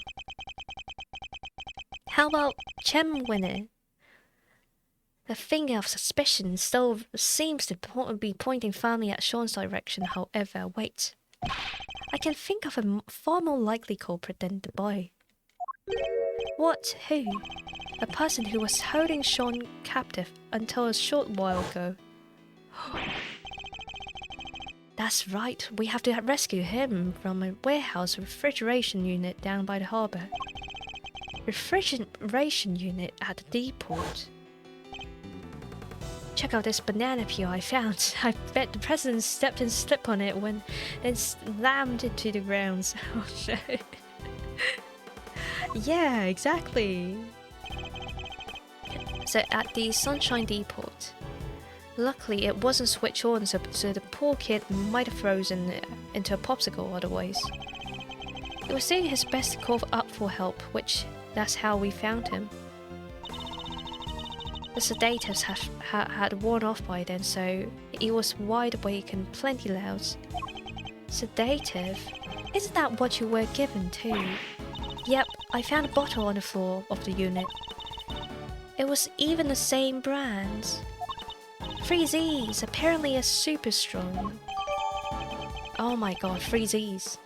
How about Chairman Winner? The finger of suspicion still seems to be pointing firmly at Shaun's direction, however, wait. I can think of a far more likely culprit than the boy. What? Who? A person who was holding Shaun captive until a short while ago. That's right, we have to rescue him from a warehouse refrigeration unit down by the harbour. Refrigeration unit at the depot. Check out this banana peel I found. I bet the president stepped and slipped on it when it slammed into the grounds. Oh no. Yeah, exactly. So at the Sunshine Depot. Luckily, it wasn't switched on, so the poor kid might have frozen into a popsicle otherwise. He was doing his best to call up for help, which that's how we found him. The sedatives had worn off by then, so he was wide awake and plenty loud. Sedative? Isn't that what you were given too? Yep, I found a bottle on the floor of the unit. It was even the same brand. 3Z's apparently is super strong. Oh my god, 3Z's.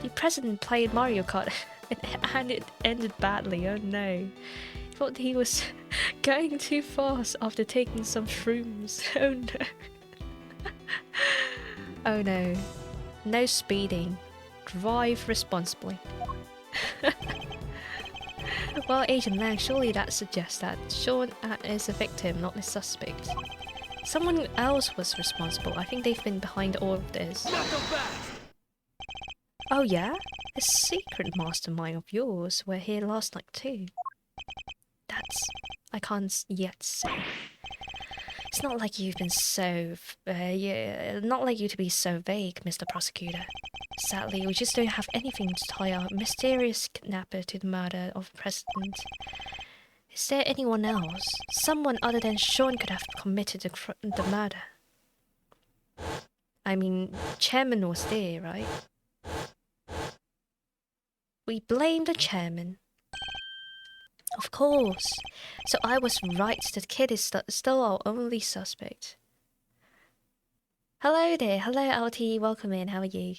The president played Mario Kart and it ended badly, oh no. Thought he was going too fast after taking some shrooms. Oh no. Oh no. No speeding. Drive responsibly. Well, Agent Lang, surely that suggests that Shaun is a victim, not the suspect. Someone else was responsible. I think they've been behind all of this. Oh yeah? A secret mastermind of yours were here last night too. That's... I can't yet say. It's not like you've been so... not like you to be so vague, Mr. Prosecutor. Sadly, we just don't have anything to tie our mysterious kidnapper to the murder of the president. Is there anyone else? Someone other than Shaun could have committed the murder. I mean, Chairman was there, right? We blame the Chairman. Of course. So I was right, the kid is still our only suspect. Hello there, hello LT, welcome in, how are you?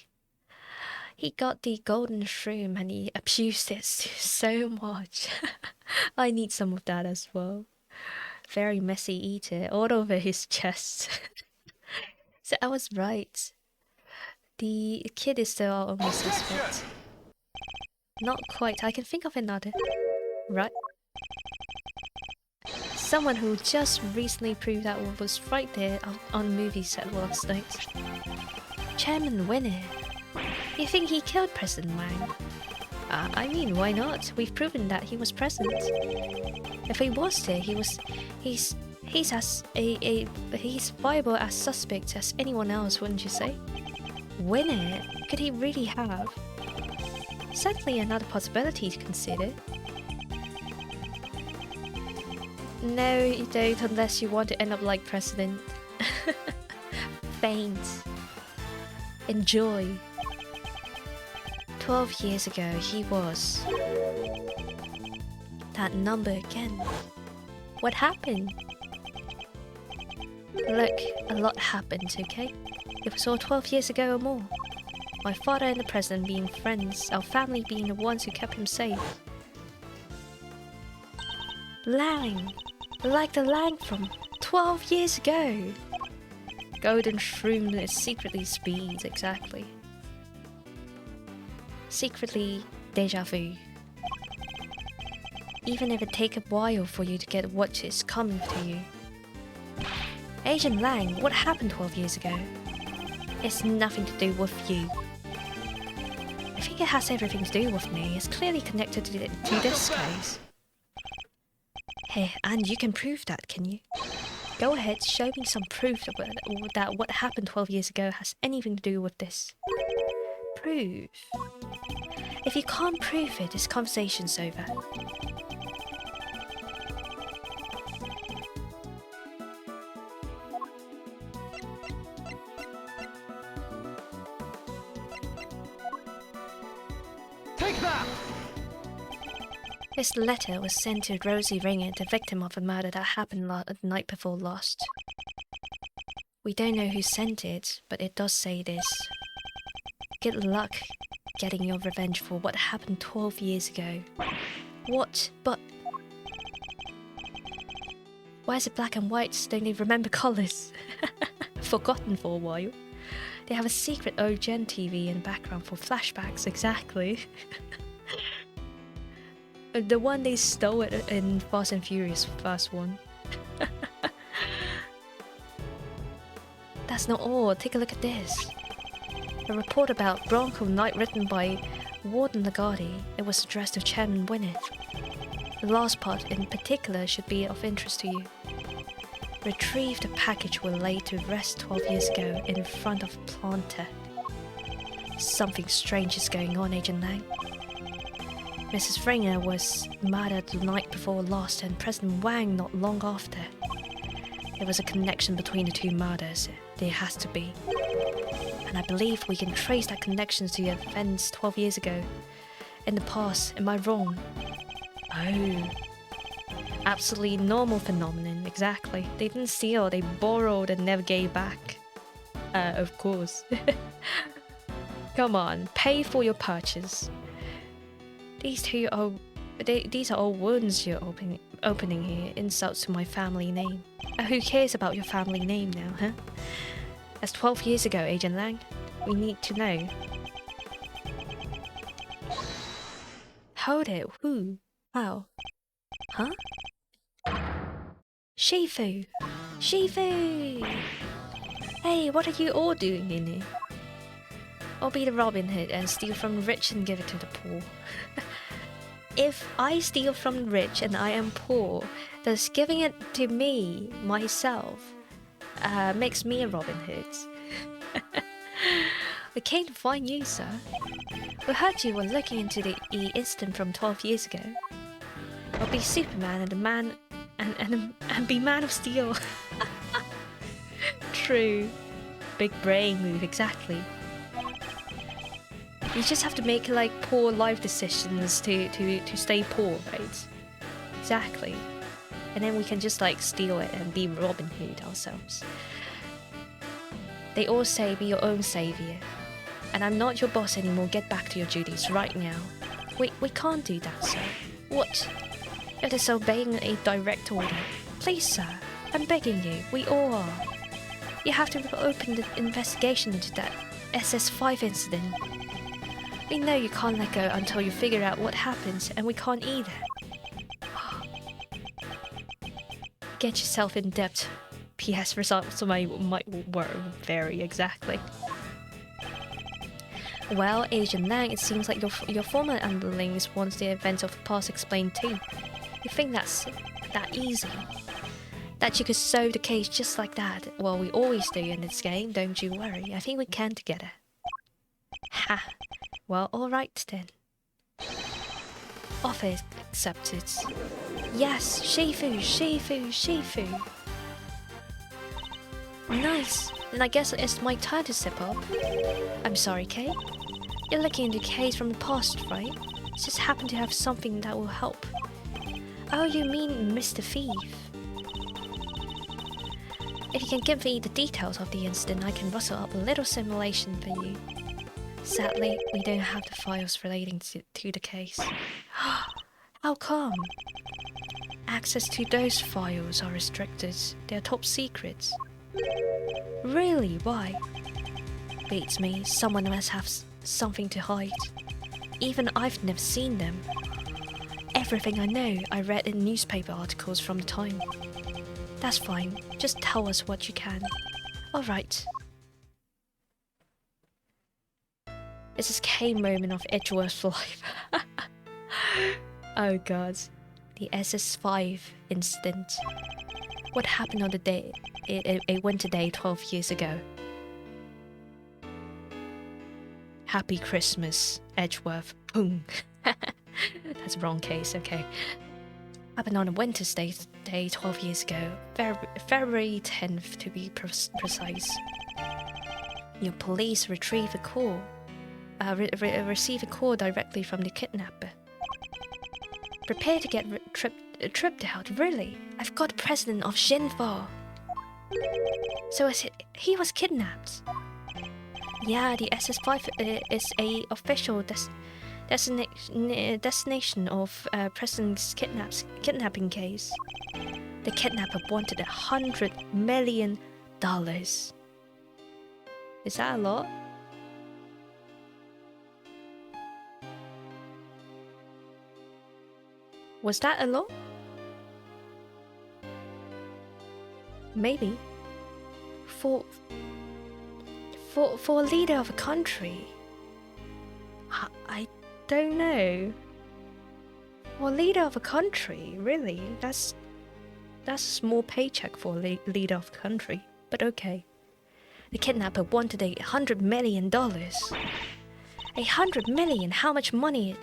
He got the golden shroom and he abused it so much. I need some of that as well. Very messy eater, all over his chest. So I was right. The kid is still our only suspect. Not quite, I can think of another. Right. someone who just recently proved that what was right there on the movie set last night. Chairman Winner. You think he killed President Wang? I mean, why not? We've proven that he was present. If he was there, he's viable as suspect as anyone else, wouldn't you say? Winner? Could he really have? Certainly another possibility to consider. No, you don't, unless you want to end up like President. Faint. Enjoy. 12 years ago, he was... That number again. What happened? Look, a lot happened, okay? It was all 12 years ago or more. My father and the president being friends, our family being the ones who kept him safe. Lang! Like the Lang from 12 years ago! Golden shroom is secretly speed, exactly. Secretly deja vu. Even if it take a while for you to get what is coming to you. Agent Lang, what happened 12 years ago? It's nothing to do with you. I think it has everything to do with me. It's clearly connected to this case. Hey, and you can prove that, can you? Go ahead, show me some proof that what happened 12 years ago has anything to do with this. Proof? If you can't prove it, this conversation's over. Take that! This letter was sent to Rosie Ringer, the victim of a murder that happened the night before last. We don't know who sent it, but it does say this. Good luck getting your revenge for what happened 12 years ago. What? But... Why is it black and white? Don't they remember colours? Forgotten for a while. They have a secret OGen TV in the background for flashbacks, exactly. The one they stole it in Fast and Furious first one. That's not all, take a look at this. A report about Bronco Night written by Warden Lagarde. It was addressed to Chairman Winner. The last part in particular should be of interest to you. Retrieved a package were laid to rest 12 years ago in front of Planter. Something strange is going on, Agent Lang. Mrs. Ringer was murdered the night before last and President Wang not long after. There was a connection between the two murders. There has to be. And I believe we can trace that connection to the events 12 years ago. In the past, am I wrong? Oh. Absolutely normal phenomenon, exactly. They didn't steal, they borrowed and never gave back. Of course. Come on, pay for your purchase. These are all wounds you're opening here, insults to my family name. Who cares about your family name now, huh? That's 12 years ago, Agent Lang. We need to know. Hold it, who? How? Huh? Shifu! Shifu! Hey, what are you all doing in here? I'll be the Robin Hood and steal from the rich and give it to the poor. If I steal from the rich and I am poor, thus giving it to me, myself, makes me a Robin Hood. We came to find you, sir. We heard you were looking into the incident from 12 years ago. I'll be Superman and be Man of Steel. True. Big brain move, exactly. You just have to make like poor life decisions to stay poor, right? Exactly. And then we can just like steal it and be Robin Hood ourselves. They all say be your own savior. And I'm not your boss anymore, get back to your duties right now. We can't do that, sir. What? You're disobeying a direct order. Please, sir, I'm begging you, we all are. You have to open the investigation into that SS5 incident. We know you can't let go until you figure out what happened, and we can't either. get yourself in debt. PS results might vary exactly. Well, Agent Lang, it seems like your former underlings wants the events of the past explained too. You think that's that easy? That you could solve the case just like that? Well, we always do in this game, don't you worry. I think we can together. Ha! Well, alright then. Offer accepted. Yes, Shifu. Nice. Then I guess it's my turn to step up. I'm sorry, Kay. You're looking into the case from the past, right? Just happen to have something that will help. Oh, you mean Mr. Thief? If you can give me the details of the incident, I can rustle up a little simulation for you. Sadly, we don't have the files relating to the case. How come? Access to those files are restricted. They're top secrets. Really? Why? Beats me. Someone must have something to hide. Even I've never seen them. Everything I know, I read in newspaper articles from the time. That's fine. Just tell us what you can. Alright. This is K moment of Edgeworth's life. Oh god. The SS5 incident. What happened on the day, a winter day 12 years ago? Happy Christmas, Edgeworth. Boom. That's the wrong case, okay. Happened on a winter's day 12 years ago. February 10th to be precise. Your police retrieve a call. Receive a call directly from the kidnapper. Prepare to get tripped out, really? I've got the president of Shinfa. So he was kidnapped? Yeah, the SS5 is a official destination of President's kidnapping case. The kidnapper wanted $100 million. Is that a lot? Was that a lot? Maybe. For a leader of a country. I don't know. For a leader of a country, really? That's a small paycheck for a leader of a country. But okay. The kidnapper wanted $100 million. $100 million? How much money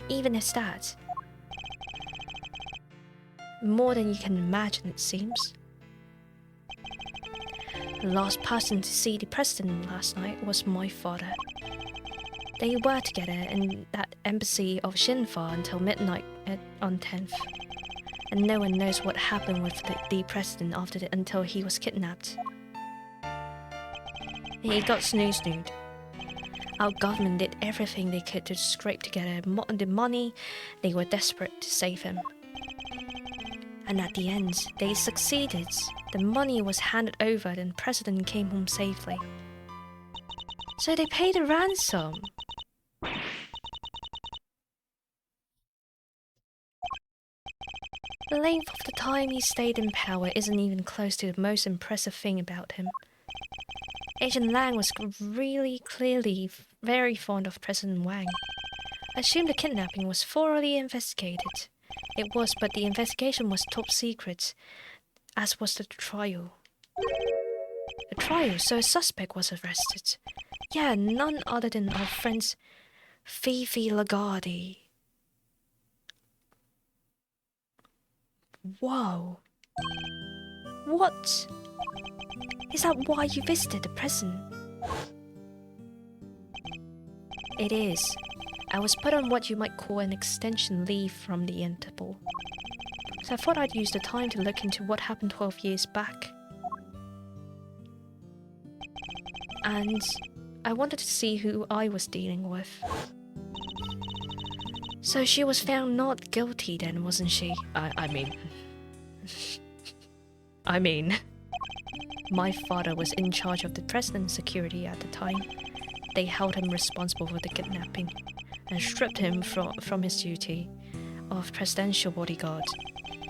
even is that? More than you can imagine, it seems. The last person to see the president last night was my father. They were together in that embassy of Shinfa until midnight on 10th. And no one knows what happened with the president until he was kidnapped. He got snoo-snooed. Our government did everything they could to scrape together the money. They were desperate to save him. And at the end, they succeeded. The money was handed over and the president came home safely. So they paid a ransom. The length of the time he stayed in power isn't even close to the most impressive thing about him. Agent Lang was really clearly very fond of President Wang. I assumed the kidnapping was thoroughly investigated. It was, but the investigation was top secret, as was the trial. A trial, so a suspect was arrested. Yeah, none other than our friends Fifi Lagarde. Whoa. What? Is that why you visited the prison? It is. I was put on what you might call an extension leave from the Interpol. So I thought I'd use the time to look into what happened 12 years back. And I wanted to see who I was dealing with. So she was found not guilty then, wasn't she? I mean... My father was in charge of the president's security at the time. They held him responsible for the kidnapping and stripped him from his duty of presidential bodyguard.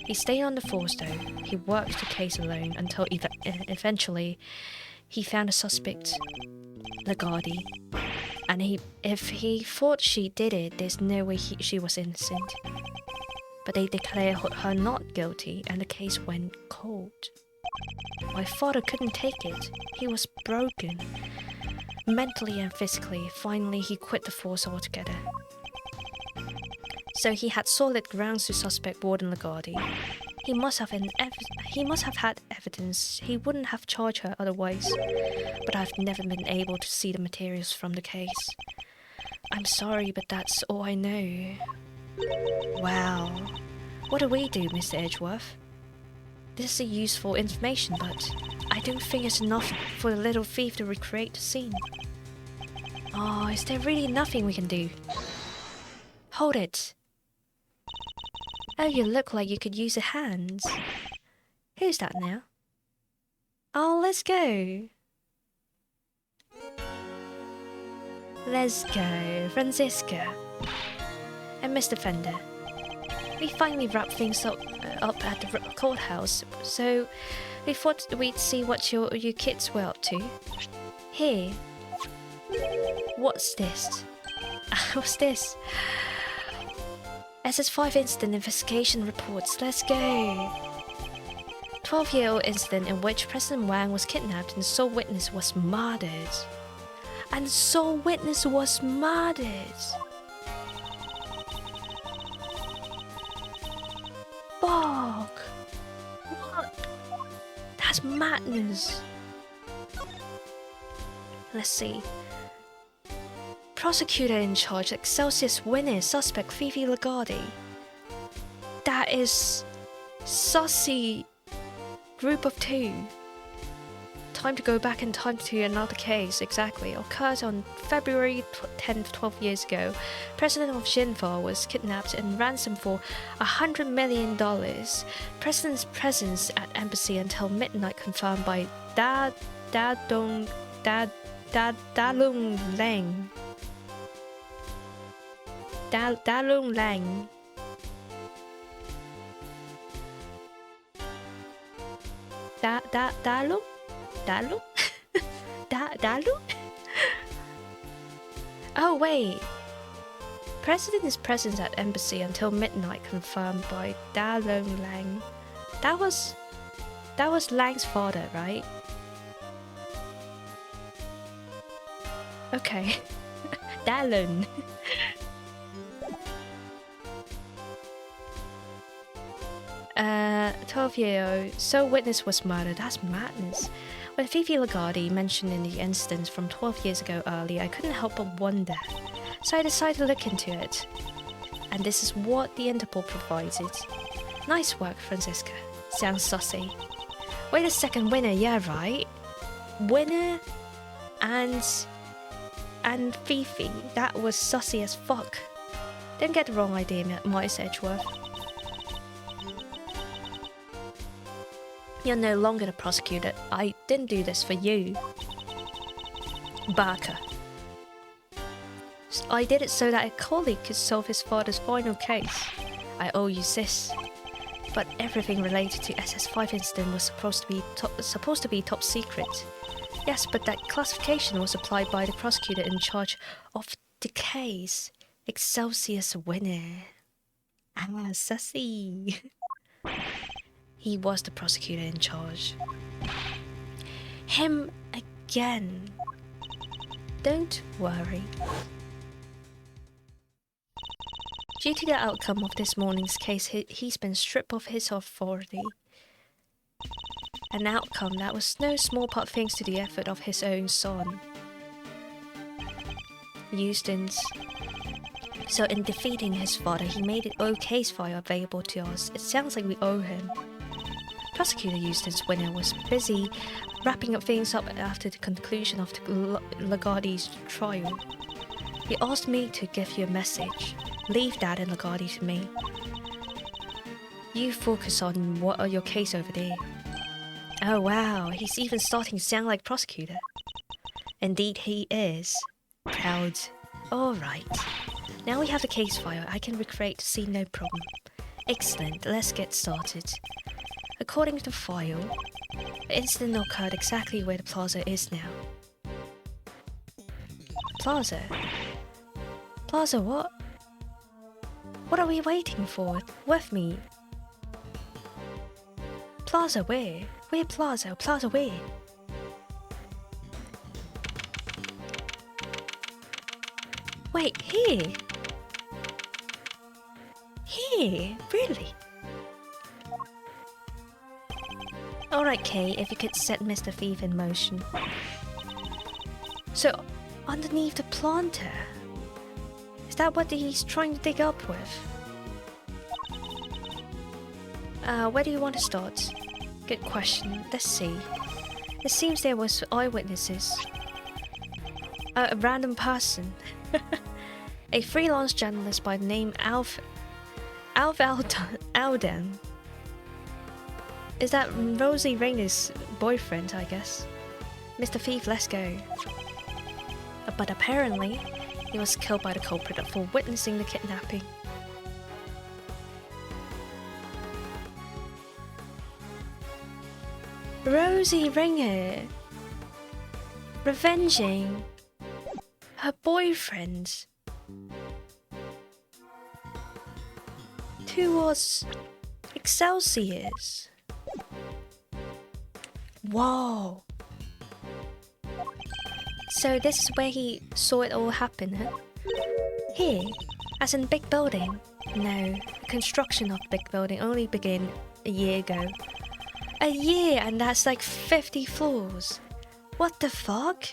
He stayed on the force though. He worked the case alone until eventually he found a suspect, Lagarde. And if he thought she did it, there's no way she was innocent. But they declared her not guilty and the case went cold. My father couldn't take it. He was broken. Mentally and physically. Finally, he quit the force altogether. So he had solid grounds to suspect Warden Lagarde. He must have had evidence. He wouldn't have charged her otherwise. But I've never been able to see the materials from the case. I'm sorry, but that's all I know. Wow. What do we do, Mr. Edgeworth? This is useful information, but I don't think it's enough for the little thief to recreate the scene. Oh, is there really nothing we can do? Hold it. Oh, you look like you could use your hands. Who's that now? Oh, let's go. Let's go, Franziska. And Mr. Fender. We finally wrapped things up at the courthouse, so we thought we'd see what your kids were up to. Here. What's this? What's this? SS5 incident investigation reports. Let's go. 12-year-old incident in which President Wang was kidnapped and sole witness was murdered. And sole witness was murdered. Fuck. What? That's madness. Let's see. Prosecutor in charge, Excelsius winner, suspect Fifi Lagarde. That is sussy. Group of 2. Time to go back in time to another case, exactly. Occurred on February 10th, 12 years ago. President of Xinfa was kidnapped and ransomed for $100 million. President's presence at embassy until midnight confirmed by Dalong Lang. Dalong Lang. Dalong? Dalong? Dalong? Oh wait. President's presence at embassy until midnight confirmed by Dalong Lang. That was Lang's father, right? Okay. Dalong. 12-year-old sole witness was murdered. That's madness. When Fifi Lagarde mentioned in the incident from 12 years ago earlier, I couldn't help but wonder. So I decided to look into it. And this is what the Interpol provided. Nice work, Franziska. Sounds sussy. Wait a second, winner, yeah right? Winner and Fifi. That was sussy as fuck. Don't get the wrong idea, Mice Edgeworth. You're no longer the prosecutor. I didn't do this for you. Baka. I did it so that a colleague could solve his father's final case. I owe you this. But everything related to SS5 incident was supposed to be top secret. Yes, but that classification was applied by the prosecutor in charge of the case. Excelsius winner. Ah, sussy. He was the prosecutor in charge. Him again. Don't worry. Due to the outcome of this morning's case, he's been stripped of his authority. An outcome that was no small part thanks to the effort of his own son, Eustace. So in defeating his father, he made an old case file available to us. It sounds like we owe him. Prosecutor Eustace Winner was busy wrapping up things up after the conclusion of the Lagarde's trial. He asked me to give you a message. Leave Dad and Lagarde to me. You focus on what are your case over there. Oh wow, he's even starting to sound like prosecutor. Indeed he is. Proud. Alright. Now we have the case file. I can recreate the scene no problem. Excellent, let's get started. According to the file, the incident occurred exactly where the plaza is now. Plaza? Plaza what? What are we waiting for? With me. Plaza where? Where plaza? Plaza where? Wait, here? Here? Really? Alright, Kay, if you could set Mr. Thief in motion. So, underneath the planter? Is that what he's trying to dig up with? Where do you want to start? Good question. Let's see. It seems there was eyewitnesses. A random person. A freelance journalist by the name Alf Alden. Is that Rosie Rainer's boyfriend, I guess? Mr. Thief, let's go. But apparently, he was killed by the culprit for witnessing the kidnapping. Rosie Ringer revenging her boyfriend towards Excelsiors. Whoa. So this is where he saw it all happen, huh? Here, as in big building. No, the construction of the big building only began a year ago. A year, and that's like 50 floors. What the fuck?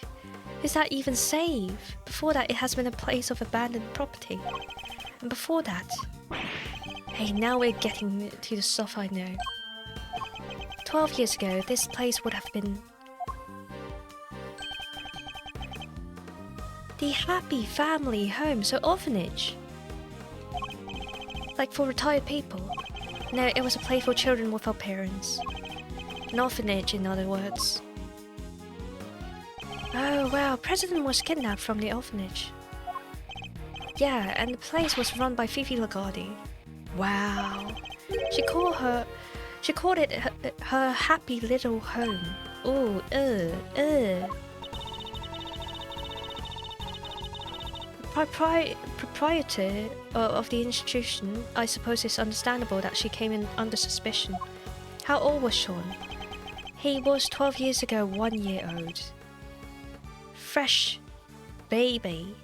Is that even safe? Before that, it has been a place of abandoned property. And before that... Hey, now we're getting to the stuff I know. 12 years ago, this place would have been... the happy family home, so orphanage. Like for retired people. No, it was a place for children without parents. An orphanage, in other words. Oh wow, President was kidnapped from the orphanage. Yeah, and the place was run by Fifi Lagarde. Wow. She called it her happy little home. Ooh, Proprietor of the institution, I suppose it's understandable that she came in under suspicion. How old was Shaun? He was 12 years ago, 1 year old. Fresh baby.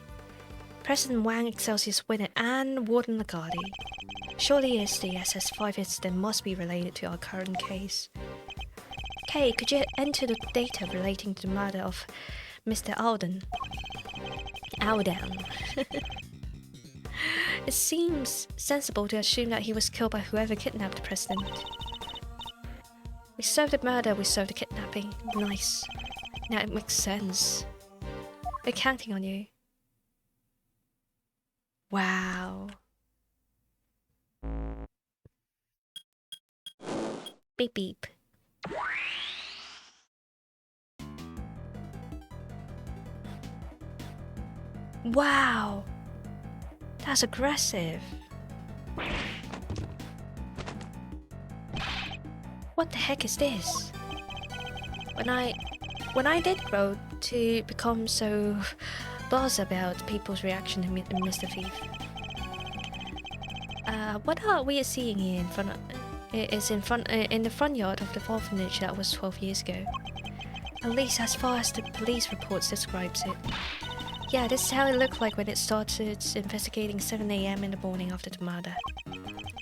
President Wang, Excelsius winner, and Warden Lagarde. Surely yes, the SS5 incident must be related to our current case. Kay, could you enter the data relating to the murder of Mr. Alden? Alden. It seems sensible to assume that he was killed by whoever kidnapped the president. We solved the murder, we solved the kidnapping. Nice. Now it makes sense. We're counting on you. Wow. Beep beep. Wow. That's aggressive. What the heck is this? When I did grow to become so buzz about people's reaction to Mr. Thief. What are we seeing here in front? In the front yard of the orphanage that was 12 years ago. At least as far as the police reports describes it. Yeah, this is how it looked like when it started investigating 7 AM in the morning after the murder.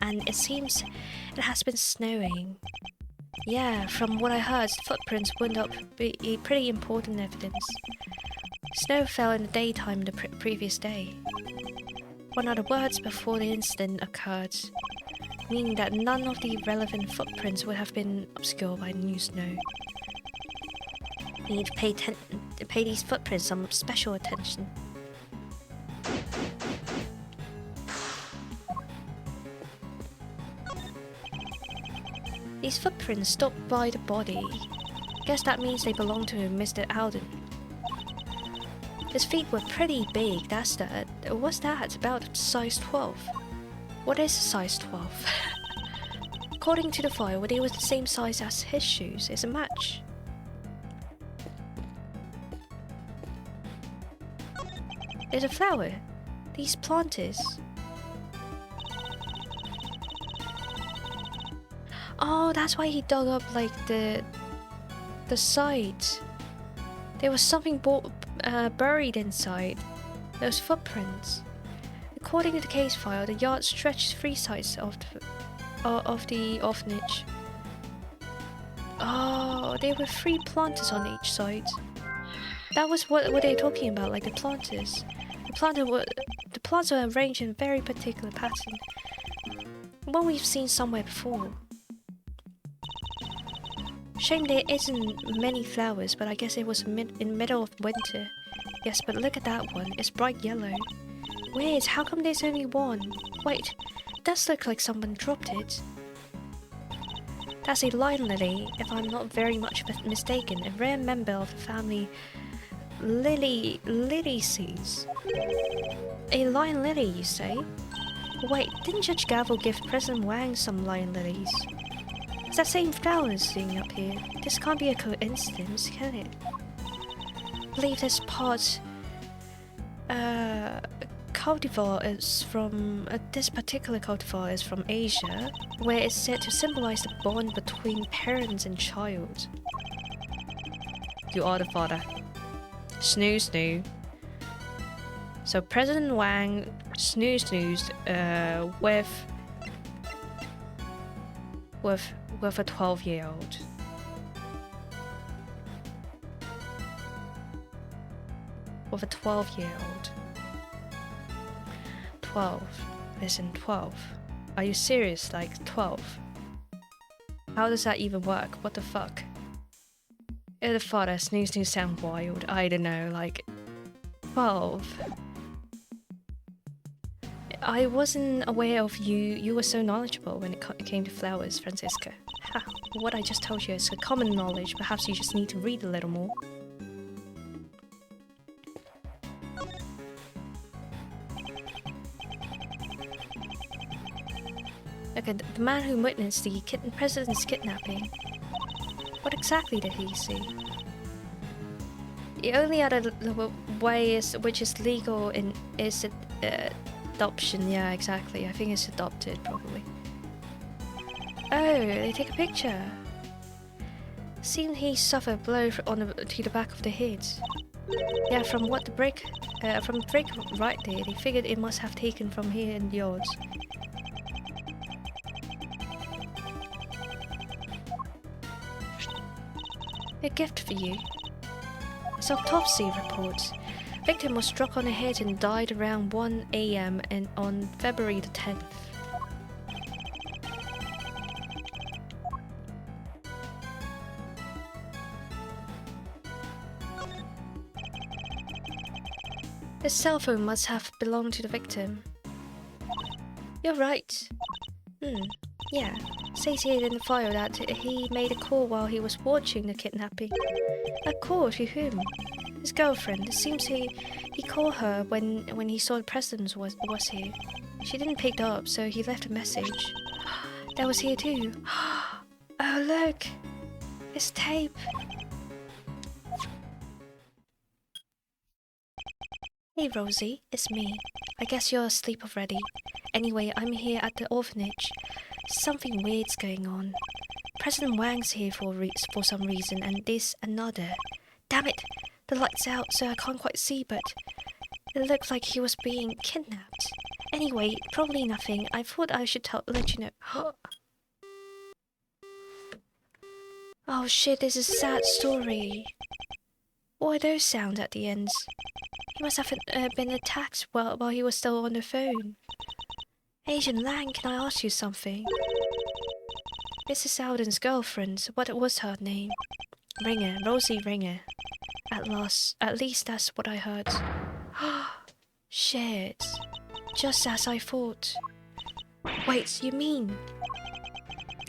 And it seems it has been snowing. Yeah, from what I heard, footprints would up be pretty important evidence. Snow fell in the daytime the previous day. 1 other words before the incident occurred, meaning that none of the relevant footprints would have been obscured by new snow. We need to pay these footprints some special attention. These footprints stopped by the body. Guess that means they belong to Mr. Alden. His feet were pretty big, what's that? About size 12. What is a size 12? According to the file, they were the same size as his shoes. It's a match. There's a flower. These planters. Oh, that's why he dug up like the side. There was something buried inside. Those footprints. According to the case file, the yard stretched 3 sides of the orphanage. Oh, there were 3 planters on each side. That was what they were talking about, like the planters. The plants were arranged in a very particular pattern. One we've seen somewhere before. Shame there isn't many flowers, but I guess it was in the middle of winter. Yes, but look at that one. It's bright yellow. Weird, how come there's only one? Wait, it does look like someone dropped it. That's a lion lily, if I'm not very much mistaken. A rare member of the family Liliaceae. A lion lily, you say? Wait, didn't Judge Gavel give President Wang some lion lilies? It's that same flower sitting up here. This can't be a coincidence, can it? I believe this part cultivar is from this particular cultivar is from Asia, where it's said to symbolize the bond between parents and child. You are the father. Snoo snoo. So President Wang snoozed with a 12-year-old. With a 12-year-old. 12. Listen, 12. Are you serious? Like 12? How does that even work? What the fuck? The father, snooze sound wild. I don't know, like 12. I wasn't aware of you. You were so knowledgeable when it came to flowers, Francisca. Ha, what I just told you is a common knowledge. Perhaps you just need to read a little more. Look at the man who witnessed the president's kidnapping. What exactly did he see? The only other way which is legal is adoption. Yeah, exactly. I think it's adopted, probably. Oh, they take a picture. Seemed he suffered a blow to the back of the head. Yeah, from the break right there, they figured it must have taken from here in the yards. A gift for you. It's autopsy report. Victim was struck on the head and died around 1 AM and on February the 10th. His cell phone must have belonged to the victim. You're right. Yeah. Says here in the file that he made a call while he was watching the kidnapping. A call to whom? His girlfriend. It seems he called her when he saw the president was here. She didn't pick up, so he left a message. That was here too. Oh look! It's tape. Hey Rosie, it's me. I guess you're asleep already. Anyway, I'm here at the orphanage. Something weird's going on. President Wang's here for some reason, and this another. Damn it! The light's out, so I can't quite see, but it looks like he was being kidnapped. Anyway, probably nothing. I thought I should let you know. Oh shit, this is a sad story. What are those sounds at the ends? He must have been attacked while he was still on the phone. Agent Lang, can I ask you something? Mrs. Alden's girlfriend, what was her name? Ringer, Rosie Ringer. At least that's what I heard. Shit. Just as I thought. Wait, you mean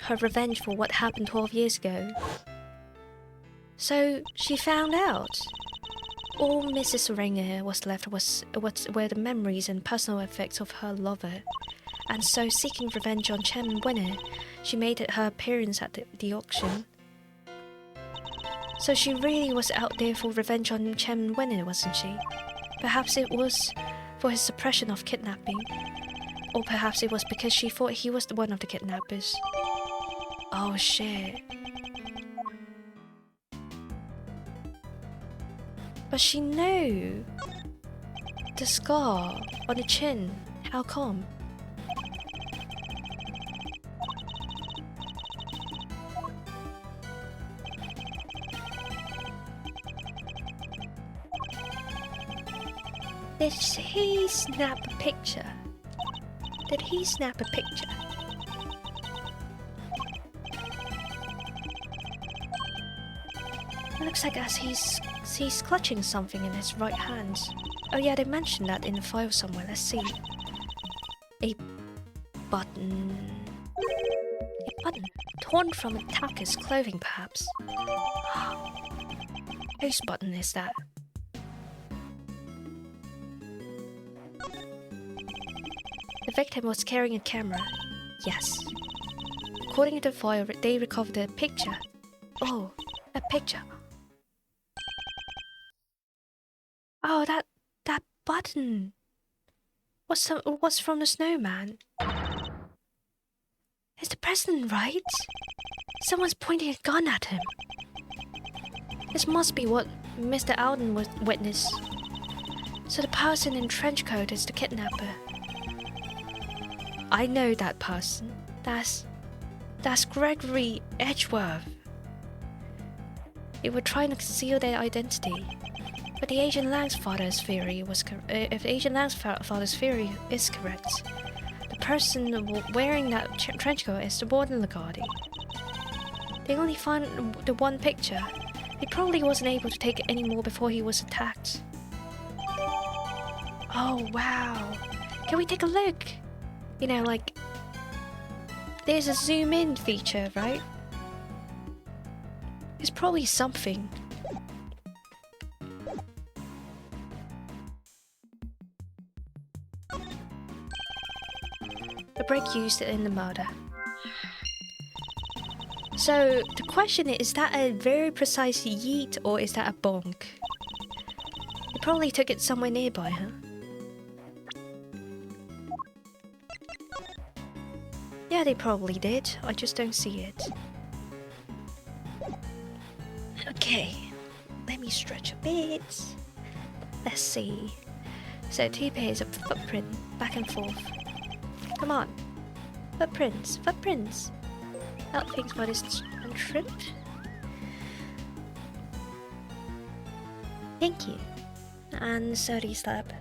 her revenge for what happened 12 years ago? So, she found out? All Mrs. Ringer was left were the memories and personal effects of her lover. And so, seeking revenge on Chen Winner, she made her appearance at the auction. So she really was out there for revenge on Chen Winner, wasn't she? Perhaps it was for his suppression of kidnapping. Or perhaps it was because she thought he was one of the kidnappers. Oh shit. But she knew the scar on the chin. How come? Did he snap a picture? Did he snap a picture? It looks like as he's clutching something in his right hand. Oh yeah, they mentioned that in the file somewhere. Let's see. A button. A button torn from attacker's clothing, perhaps. Whose button is that? The victim was carrying a camera. Yes. According to the file, they recovered a picture. Oh, a picture. Oh, that button. What's from the snowman? It's the president, right? Someone's pointing a gun at him. This must be what Mr. Alden witnessed. So the person in trench coat is the kidnapper. I know that person. That's Gregory Edgeworth. They were trying to conceal their identity. But the Agent Lang's father's theory was if Agent Lang's father's theory is correct, the person wearing that trench coat is the border guard. They only found the one picture. He probably wasn't able to take any more before he was attacked. Oh wow! Can we take a look? You know, like there's a zoom in feature, right? It's probably something. The brake used in the murder. So the question is that a very precise yeet or is that a bonk? They probably took it somewhere nearby, huh? Yeah, they probably did. I just don't see it. Okay, let me stretch a bit. Let's see. So 2 pairs of footprint back and forth. Come on. Footprints, footprints. Helping for this trip. Thank you. And sody slab.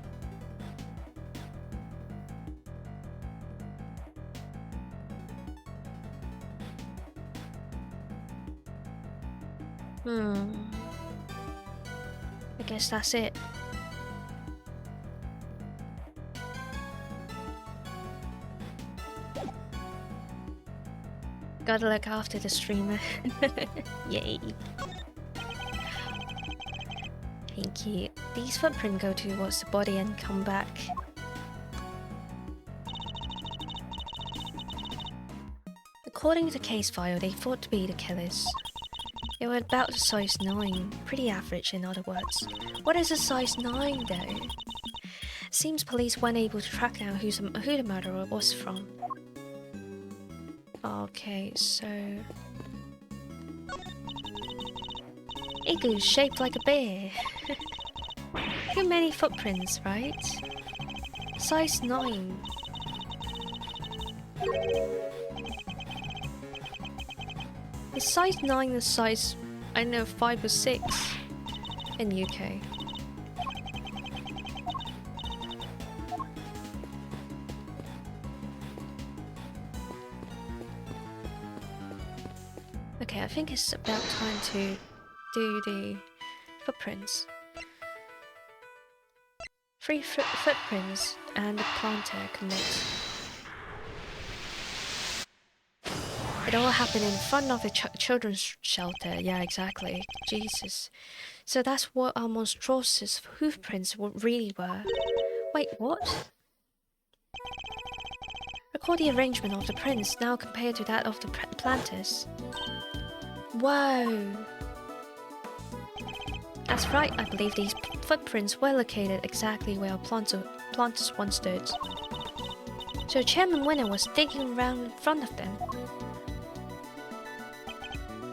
I guess that's it. Gotta look after the streamer. Yay. Thank you. These footprints go towards the body and come back. According to the case file, they thought to be the killers. They were about the size 9, pretty average in other words. What is a size 9 though? Seems police weren't able to track down who the murderer was from. Okay, so... Igloo shaped like a bear. Too many footprints, right? Size 9. Is size 9 the size, I don't know, 5 or 6 in UK? Okay, I think it's about time to do the footprints. 3 footprints and the planter connect. It all happened in front of the children's shelter. Yeah, exactly. Jesus. So that's what our monstrous hoof prints really were. Wait, what? Record the arrangement of the prints now compared to that of the planters. Whoa! That's right, I believe these footprints were located exactly where our planters once stood. So Chairman Winner was digging around in front of them.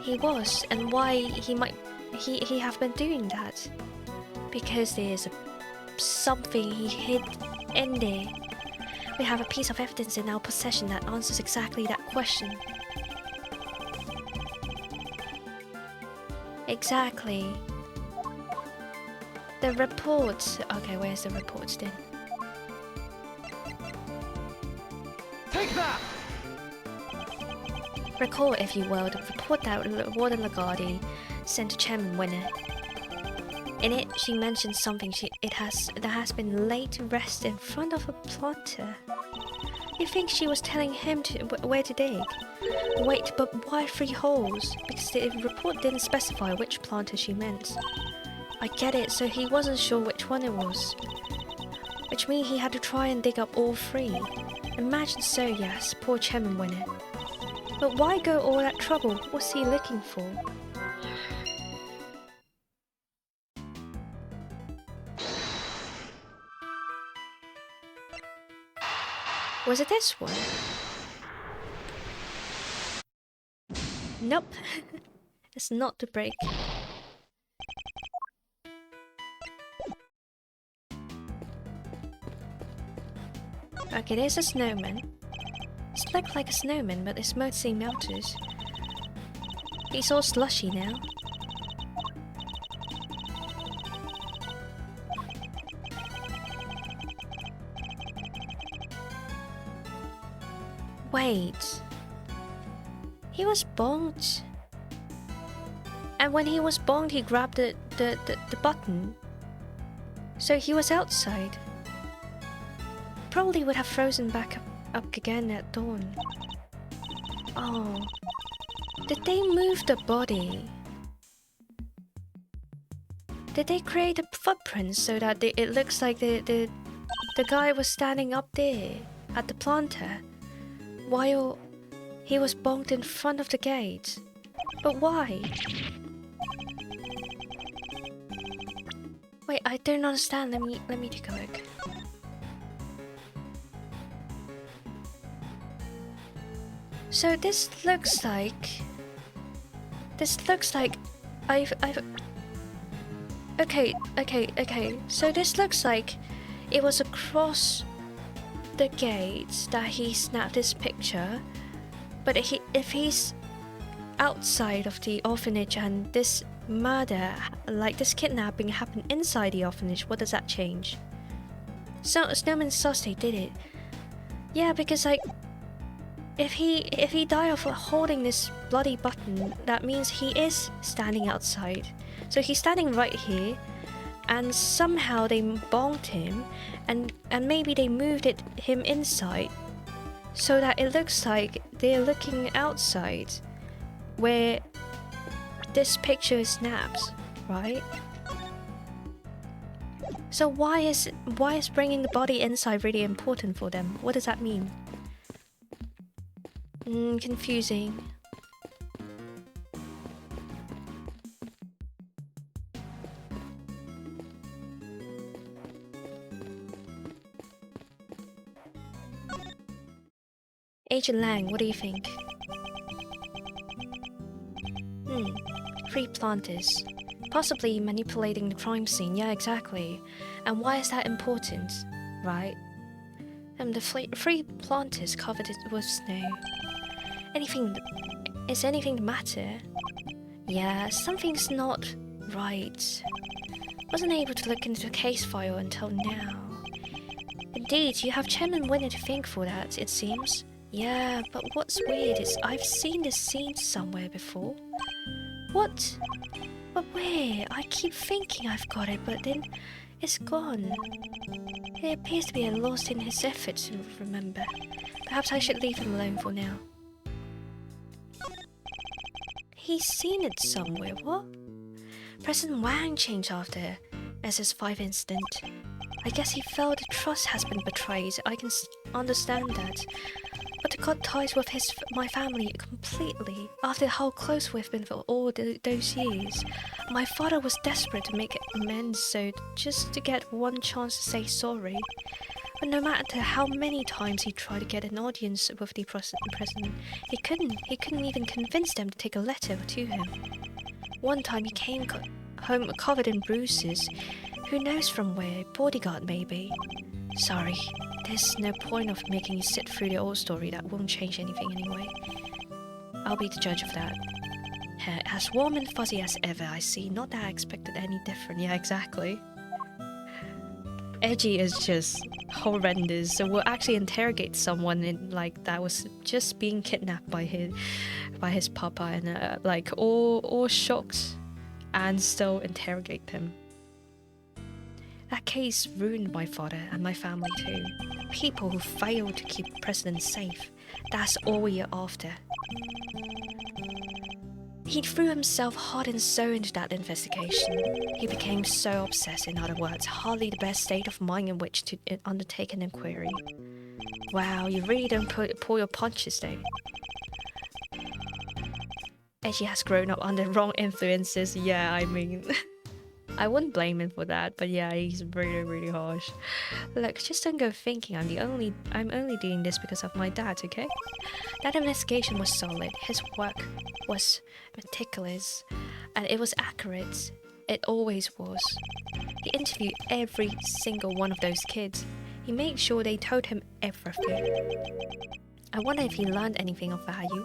He was, and why he have been doing that? Because there's something he hid in there. We have a piece of evidence in our possession that answers exactly that question. Exactly. The report. Okay, where's the report then? Take that! Recall, if you will, the report that Warden Lagarde sent to Chairman Winner. In it, she mentioned something that has been laid to rest in front of a planter. You think she was telling him where to dig? Wait, but why 3 holes? Because the report didn't specify which planter she meant. I get it, so he wasn't sure which one it was. Which means he had to try and dig up all 3. Imagine so, yes, poor Chairman Winner. But why go all that trouble? What's he looking for? Was it this one? Nope. It's not the break. Okay, there's a snowman. It looks like a snowman, but it's mostly melted. He's all slushy now. Wait. He was bonked. And when he was bonked, he grabbed the button. So he was outside. Probably would have frozen back up again at dawn. Oh. Did they move the body? Did they create a footprint so that it looks like the guy was standing up there at the planter while he was bonked in front of the gate? But why? Wait, I don't understand. Let me take a look. So this looks like I've okay. So this looks like it was across the gate that he snapped this picture, but if he's outside of the orphanage and this murder, like this kidnapping, happened inside the orphanage, what does that change? So Snowman Sausage did it. Yeah, because like if he died of holding this bloody button, that means he is standing outside. So he's standing right here, and somehow they bonked him, and maybe they moved him inside, so that it looks like they're looking outside, where this picture is snapped, right? So why is bringing the body inside really important for them? What does that mean? Confusing. Agent Lang, what do you think? 3 planters. Possibly manipulating the crime scene, yeah, exactly. And why is that important, right? The 3 planters covered it with snow. Is anything the matter? Yeah, something's not right. Wasn't able to look into the case file until now. Indeed, you have Chairman Winner to thank for that, it seems. Yeah, but what's weird is I've seen this scene somewhere before. What? But where? I keep thinking I've got it, but then it's gone. It appears to be lost in his effort to remember. Perhaps I should leave him alone for now. He's seen it somewhere, what? President Wang changed after SS5 incident. I guess he felt the trust has been betrayed. I can understand that. But to cut ties with my family completely, after how close we've been for all those years, my father was desperate to make amends, so just to get one chance to say sorry. But no matter how many times he tried to get an audience with the president, he couldn't even convince them to take a letter to him. One time he came home covered in bruises. Who knows from where? Bodyguard maybe. Sorry, there's no point of making you sit through the old story. That won't change anything anyway. I'll be the judge of that. Hair as warm and fuzzy as ever, I see. Not that I expected any different. Yeah, exactly. Edgy is just horrendous. So we'll actually interrogate someone in, like, that was just being kidnapped by his papa, and like all shocked, and still interrogate him. That case ruined my father and my family too. People who fail to keep presidents safe. That's all we're after. He threw himself heart and soul into that investigation. He became so obsessed, in other words, hardly the best state of mind in which to undertake an inquiry. Wow, you really don't pull your punches though. Edgy has grown up under wrong influences. Yeah, I mean, I wouldn't blame him for that, but yeah, he's really, really harsh. Look, just don't go thinking I'm only doing this because of my dad, okay? That investigation was solid. His work was meticulous, and it was accurate. It always was. He interviewed every single one of those kids. He made sure they told him everything. I wonder if he learned anything of value.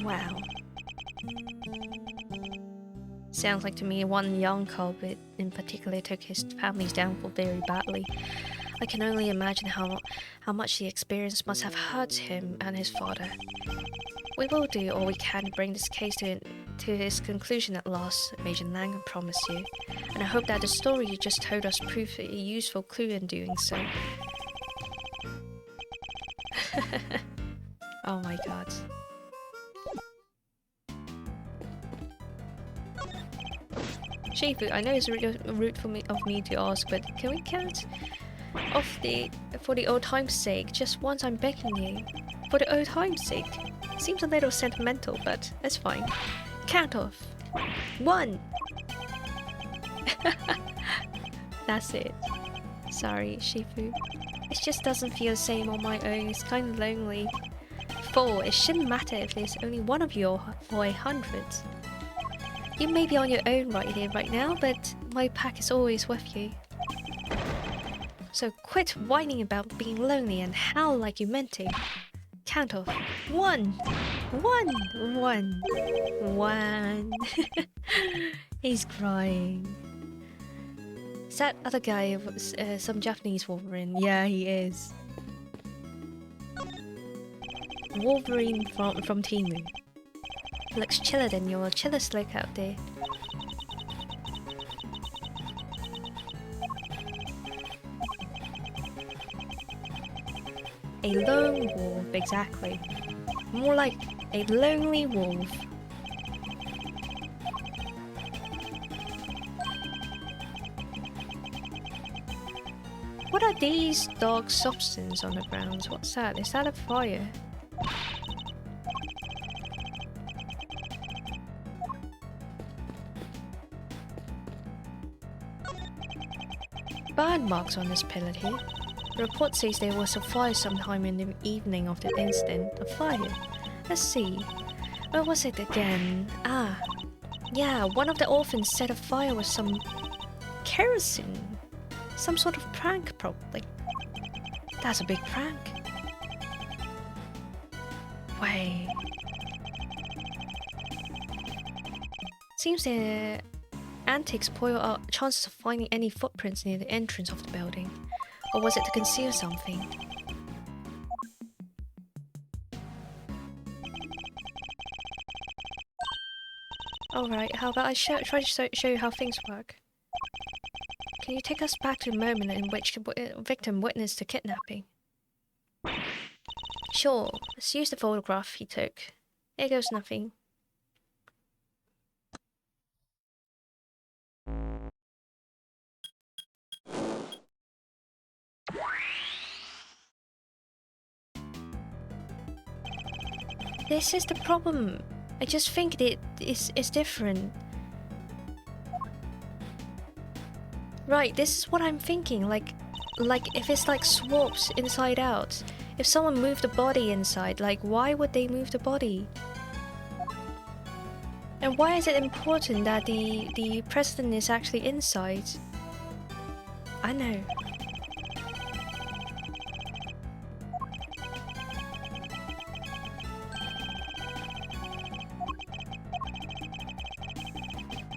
Wow. Sounds like to me one young culprit in particular took his family's downfall very badly. I can only imagine how much the experience must have hurt him and his father. We will do all we can to bring this case to his conclusion at last, Major Lang, I promise you. And I hope that the story you just told us proved a useful clue in doing so. Oh my god. Shifu, I know it's rude of me to ask, but can we count for the old time's sake? Just once, I'm begging you. For the old time's sake. Seems a little sentimental, but that's fine. Count off. 1! That's it. Sorry, Shifu. It just doesn't feel the same on my own. It's kind of lonely. 4. It shouldn't matter if there's only one of you for 100. You may be on your own right here, right now, but my pack is always with you. So quit whining about being lonely and howl like you meant to. Count off. 1! 1! 1! 1! He's crying. Is that other guy some Japanese Wolverine? Yeah, he is. Wolverine from Timu. Looks chiller than your chillest look out there. A lone wolf, exactly. More like a lonely wolf. What are these dark substances on the ground? What's that? Is that a fire? Burn marks on this pillar here. The report says there was a fire sometime in the evening of the incident. A fire? Let's see. Where was it again? Ah. Yeah, one of the orphans set a fire with some kerosene. Some sort of prank, probably. That's a big prank. way. Seems the antiques spoil our chances of finding any footprints near the entrance of the building. Or was it to conceal something? Alright, how about I try to show you how things work? Can you take us back to the moment in which the victim witnessed the kidnapping? Sure, let's use the photograph he took. Here goes nothing. This is the problem. I just think it's different. Right, this is what I'm thinking. Like if it's like swaps inside out. If someone moved the body inside, like why would they move the body? And why is it important that the president is actually inside? I know.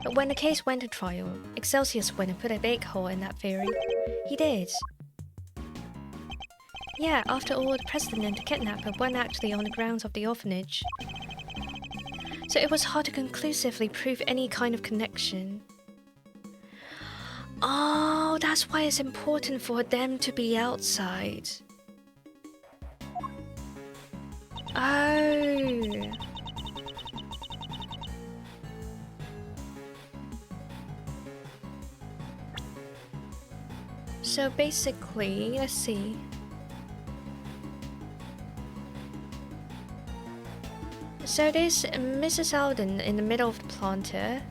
But when the case went to trial, Excelsior's winner put a big hole in that theory. He did. Yeah, after all, the president and the kidnapper weren't actually on the grounds of the orphanage. So it was hard to conclusively prove any kind of connection. Oh, that's why it's important for them to be outside. Oh. So basically, let's see. So there's Mrs. Alden in the middle of the planter,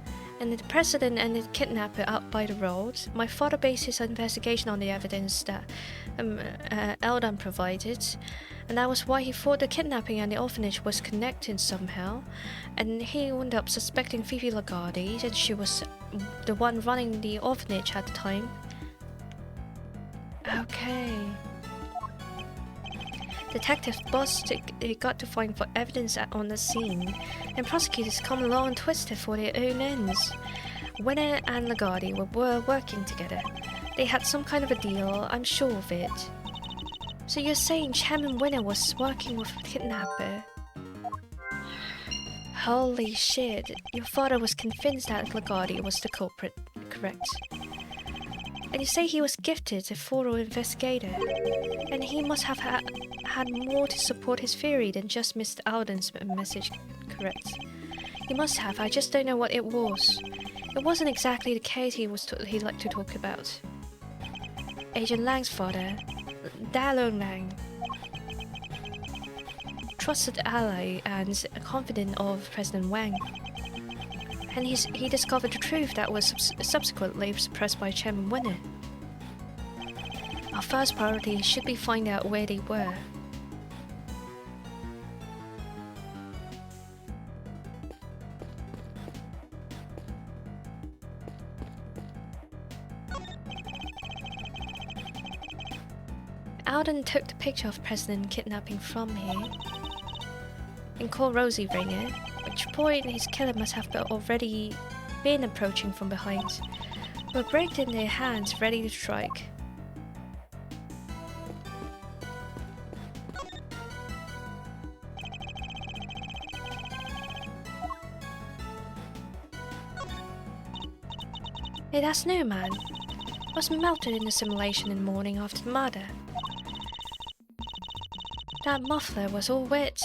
and the president and the kidnapper out by the road. My father based his investigation on the evidence that Alden provided, and that was why he thought the kidnapping and the orphanage was connected somehow. And he ended up suspecting Fifi Lagarde, that she was the one running the orphanage at the time. Okay. Detective Boss got to find for evidence on the scene, and prosecutors come along and twist it for their own ends. Winner and Lagarde were working together. They had some kind of a deal, I'm sure of it. So you're saying Chairman Winner was working with a kidnapper? Holy shit, your father was convinced that Lagarde was the culprit, correct? And you say he was gifted a thorough investigator, and he must have had more to support his theory than just Mr. Alden's message, correct? He must have, I just don't know what it was. It wasn't exactly the case he liked to talk about. Agent Lang's father, Dalong Lang, trusted ally and a confidant of President Wang. And he discovered the truth that was subsequently suppressed by Chairman Winner. Our first priority should be find out where they were. Alden took the picture of President kidnapping from here and called Rosie Ringer, at which point his killer must have already been approaching from behind, with bricked in their hands ready to strike. Hey, that snowman was melted in the simulation in the morning after the murder. That muffler was all wet.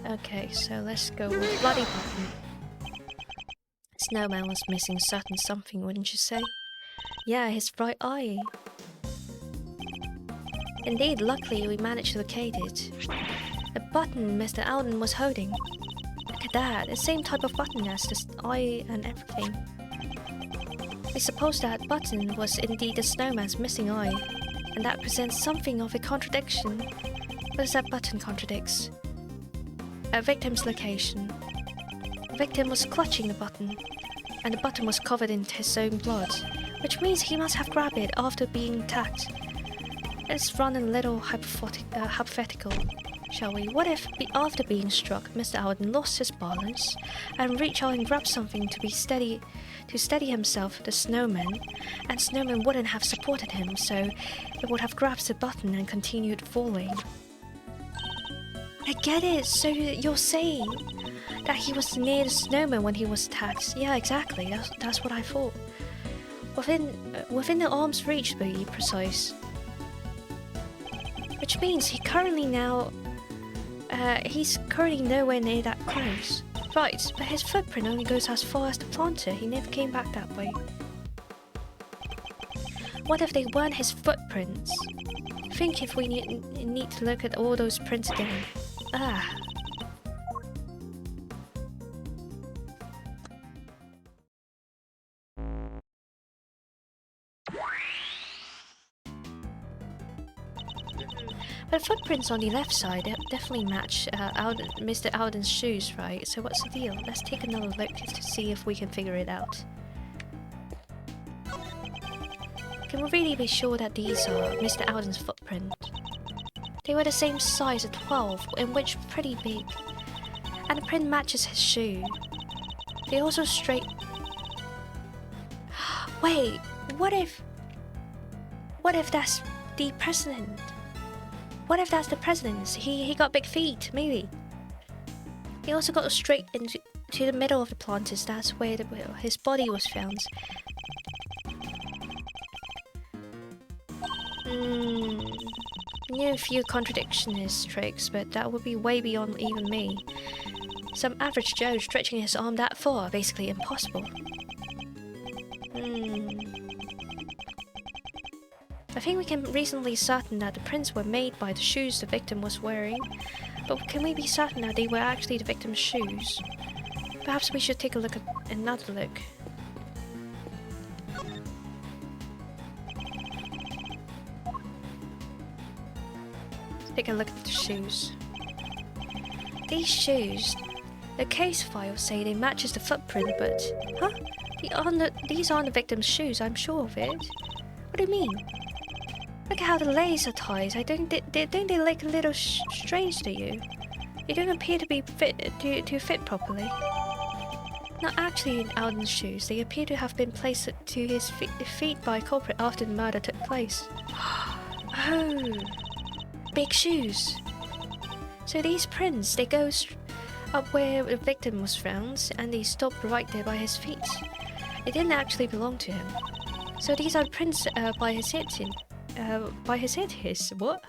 Okay, so let's go with Bloody Button. Snowman was missing certain something, wouldn't you say? Yeah, his right eye. Indeed, luckily we managed to locate it. The button Mr. Alden was holding. Look at that, the same type of button as this eye and everything. We suppose that button was indeed the snowman's missing eye, and that presents something of a contradiction. What is that button contradicts? A victim's location. The victim was clutching the button, and the button was covered in his own blood, which means he must have grabbed it after being attacked. Let's run a little hypothetical, shall we? What if, after being struck, Mr. Alden lost his balance and reached out and grabbed something to steady himself, the snowman, and snowman wouldn't have supported him, so it would have grabbed the button and continued falling. I get it. So you're saying that he was near the snowman when he was attacked? Yeah, exactly. That's what I thought. Within the arm's reach, to be precise. Which means he's currently nowhere near that close. Right, but his footprint only goes as far as the planter. He never came back that way. What if they weren't his footprints? Think if we need to look at all those prints again. Ah. But footprints on the left side definitely match Mr. Alden's shoes, right? So what's the deal? Let's take another look to see if we can figure it out. Can we really be sure that these are Mr. Alden's footprint? They were the same size at 12, in which pretty big. And the print matches his shoe. They also straight... Wait, what if that's the president? What if that's the president's? He got big feet, maybe. He also got straight into the middle of the planters. That's where his body was found. Knew a few contradictionist tricks, but that would be way beyond even me. Some average Joe stretching his arm that far, basically impossible. I think we can reasonably certain that the prints were made by the shoes the victim was wearing, but can we be certain that they were actually the victim's shoes? Perhaps we should take a look at another look. Take a look at the shoes. These shoes, the case files say they matches the footprint, but these aren't the victim's shoes. I'm sure of it. What do you mean? Look at how the laces are tied. Don't they look a little strange to you? They don't appear to be fit properly. Not actually in Alden's shoes. They appear to have been placed to his feet by a culprit after the murder took place. Oh, big shoes. So these prints, they go up where the victim was found, and they stop right there by his feet. It didn't actually belong to him. So these are prints by his head. What?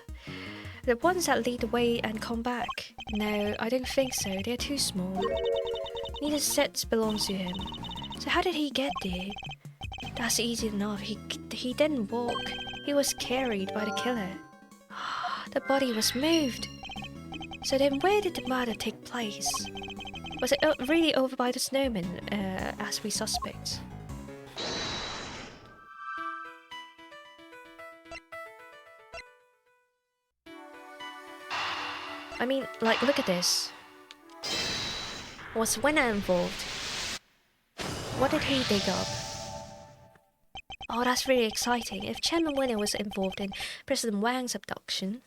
The ones that lead away and come back. No, I don't think so. They're too small. Neither set belongs to him. So how did he get there? That's easy enough. He didn't walk. He was carried by the killer. The body was moved. So then where did the murder take place? Was it really over by the snowman, as we suspect? I mean, like, look at this. Was Winner involved? What did he dig up? Oh, that's really exciting. If Chairman Winner was involved in President Wang's abduction,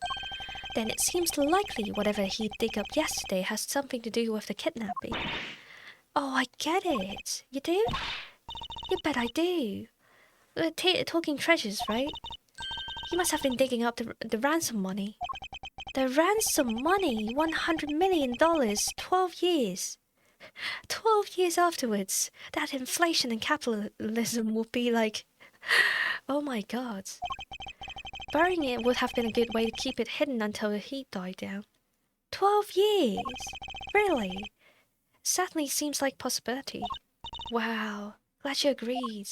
then it seems likely whatever he dig up yesterday has something to do with the kidnapping. Oh, I get it. You do? You bet I do. Talking treasures, right? He must have been digging up the ransom money. The ransom money! $100 million! 12 years! 12 years afterwards! That inflation and capitalism will be like... Oh my god. Burying it would have been a good way to keep it hidden until the heat died down. 12 years! Really? Certainly seems like possibility. Wow. Glad you agreed.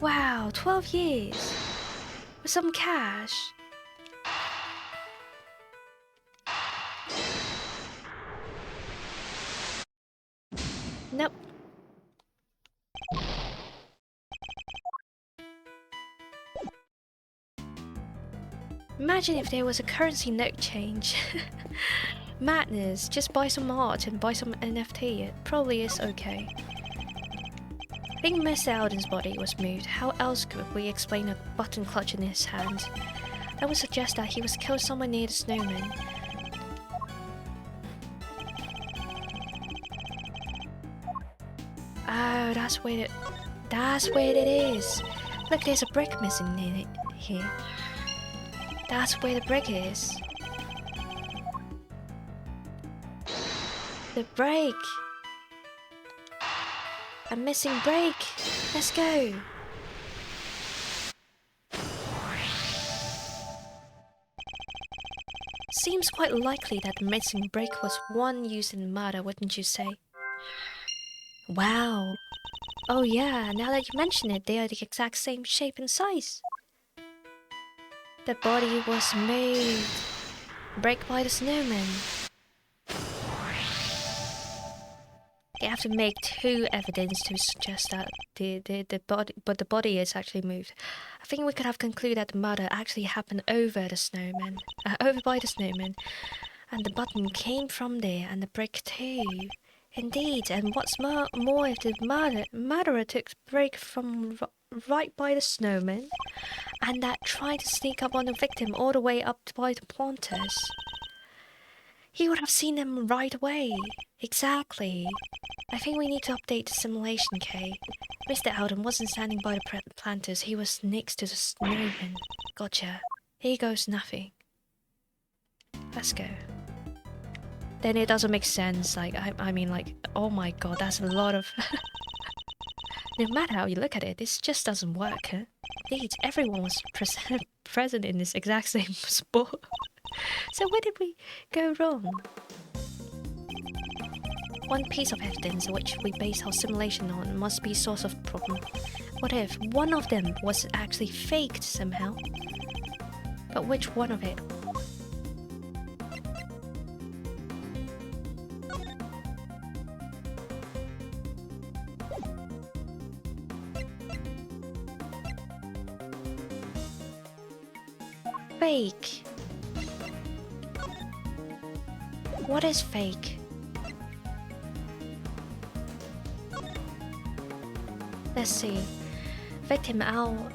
Wow, 12 years. With some cash. Nope. Imagine if there was a currency note change. Madness. Just buy some art and buy some NFT. It probably is okay. I think Mr. Alden's body was moved. How else could we explain a button clutch in his hand? That would suggest that he was killed somewhere near the snowman. Oh, that's where it is. Look, there's a brick missing in it here. That's where the brick is. The brake. A missing brake. Let's go. Seems quite likely that the missing brake was one used in the murder, wouldn't you say? Wow. Oh yeah, now that you mention it, they are the exact same shape and size. The body was made. Brake by the snowman. They have to make two evidence to suggest that the body is actually moved. I think we could have concluded that the murder actually happened over the snowman, over by the snowman, and the button came from there, and the brick too. Indeed, and what's more, if the murderer took the brick from right by the snowman, and that tried to sneak up on the victim all the way up by the planters. He would have seen them right away. Exactly. I think we need to update the simulation, Kay. Mr. Alden wasn't standing by the planters, he was next to the snowman. Gotcha. Here goes nothing. Let's go. Then it doesn't make sense, like, I mean, like, oh my god, that's a lot of... No matter how you look at it, this just doesn't work, huh? Indeed, everyone was present in this exact same spot. So where did we go wrong? One piece of evidence which we base our simulation on must be source of problem. What if one of them was actually faked somehow? But which one of it? Fake. What is fake? Let's see. Victim Alden,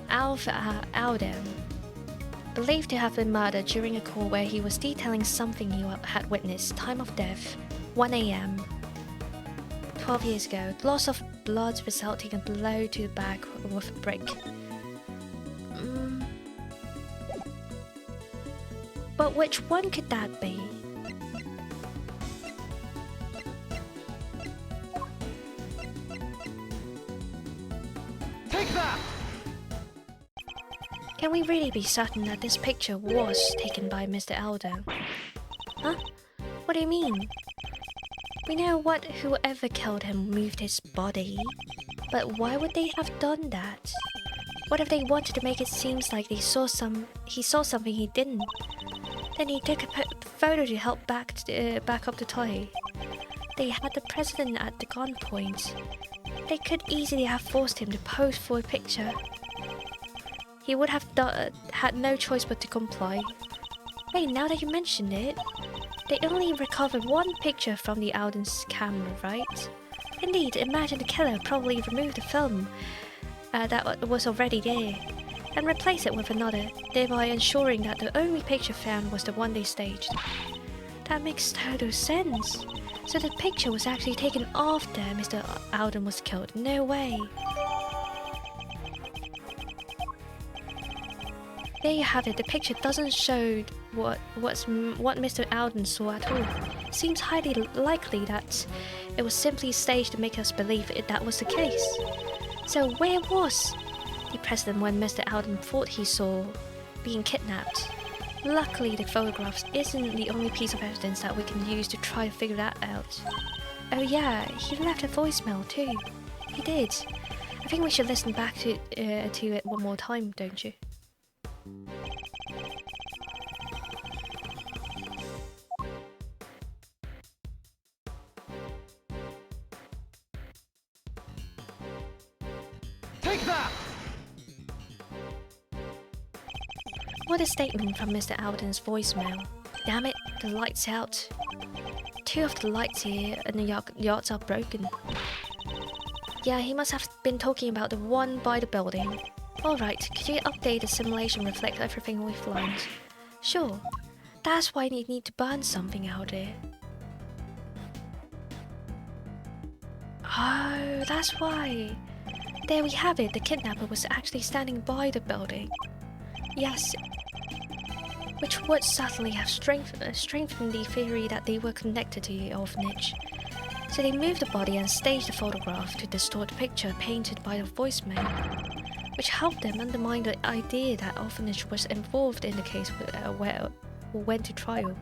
believed to have been murdered during a call where he was detailing something he had witnessed. Time of death, 1 AM. 12 years ago. Loss of blood resulting in a blow to the back with a brick. But which one could that be? Take that! Can we really be certain that this picture was taken by Mr. Alden? Huh? What do you mean? We know what whoever killed him moved his body, but why would they have done that? What if they wanted to make it seem like he saw something he didn't? Then he took a photo to help back up the toy. They had the president at the gunpoint. They could easily have forced him to pose for a picture. He would have had no choice but to comply. Hey, now that you mentioned it, they only recovered one picture from the Alden's camera, right? Indeed, imagine the killer probably removed the film that was already there and replaced it with another, thereby ensuring that the only picture found was the one they staged. That makes total sense. So the picture was actually taken after Mr. Alden was killed. No way. There you have it. The picture doesn't show what Mr. Alden saw at all. Seems highly likely that it was simply staged to make us believe that was the case. So where was the president when Mr. Alden thought he saw being kidnapped? Luckily, the photographs isn't the only piece of evidence that we can use to try to figure that out. Oh yeah, he left a voicemail too. He did. I think we should listen back to it one more time, don't you? Take that! What a statement from Mr. Alden's voicemail. Damn it, the light's out. 2 of the lights here and the yachts are broken. Yeah, he must have been talking about the one by the building. Alright, could you update the simulation reflect everything we've learned? Sure. That's why you need to burn something out there. Oh, that's why. There we have it, the kidnapper was actually standing by the building. Yes, which would certainly have strengthened the theory that they were connected to the orphanage. So they moved the body and staged the photograph to distort the picture painted by the voicemail, which helped them undermine the idea that orphanage was involved in the case where went to trial.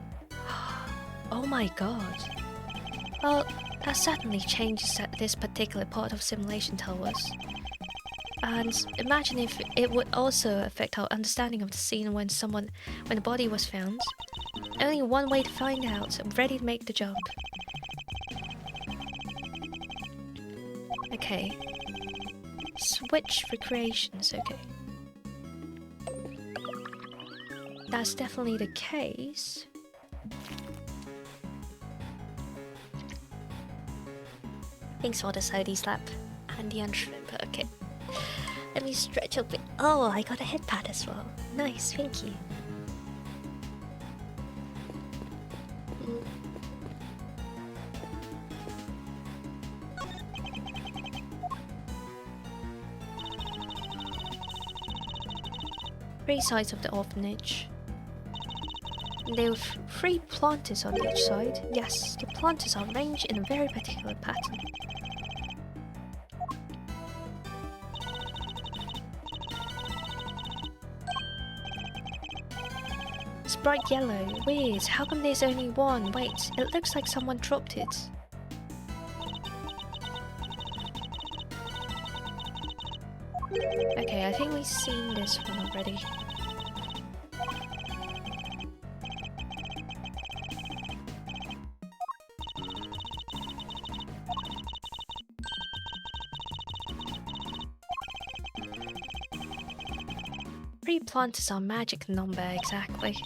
Oh my god. Well, that certainly changes this particular part of simulation, tell us. And imagine if it would also affect our understanding of the scene when the body was found. Only one way to find out. I'm ready to make the jump. Okay. Switch recreations, okay. That's definitely the case. Thanks for the sody slap and the unshrimp, okay. Let me stretch a bit. Oh, I got a head pad as well. Nice, thank you. Three sides of the orphanage. There were 3 planters on each side. Yes, the planters are arranged in a very particular pattern. It's bright yellow. Weird. How come there's only one? Wait, it looks like someone dropped it. Okay, I think we've seen this one already. Three planters are magic number, exactly.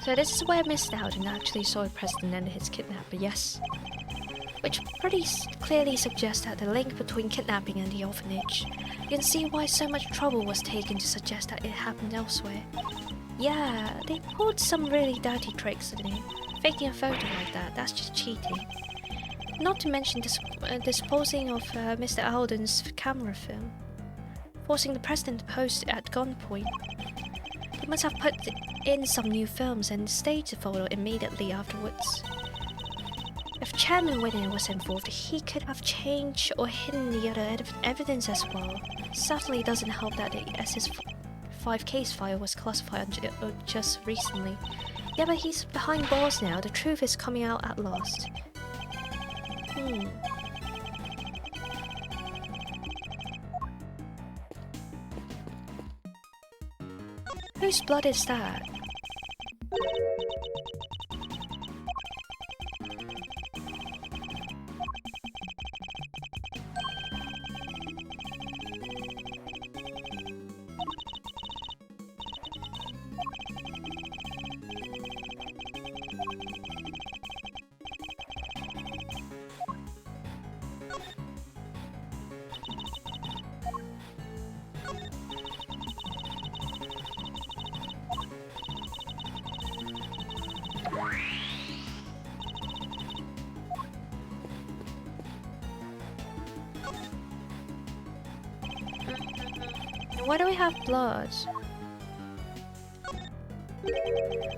So this is where I missed out and actually saw the president and his kidnapper, yes. Which pretty clearly suggests that the link between kidnapping and the orphanage. You can see why so much trouble was taken to suggest that it happened elsewhere. Yeah, they pulled some really dirty tricks in it. Faking a photo like that, that's just cheating. Not to mention disposing of Mr. Alden's camera film. Forcing the president to pose at gunpoint. They must have put in some new films and staged the photo immediately afterwards. If Chairman Winner was involved, he could have changed or hidden the other evidence as well. Certainly doesn't help that the SS5 case file was classified just recently. Yeah, but he's behind bars now. The truth is coming out at last. Whose blood is that? Why do we have blood?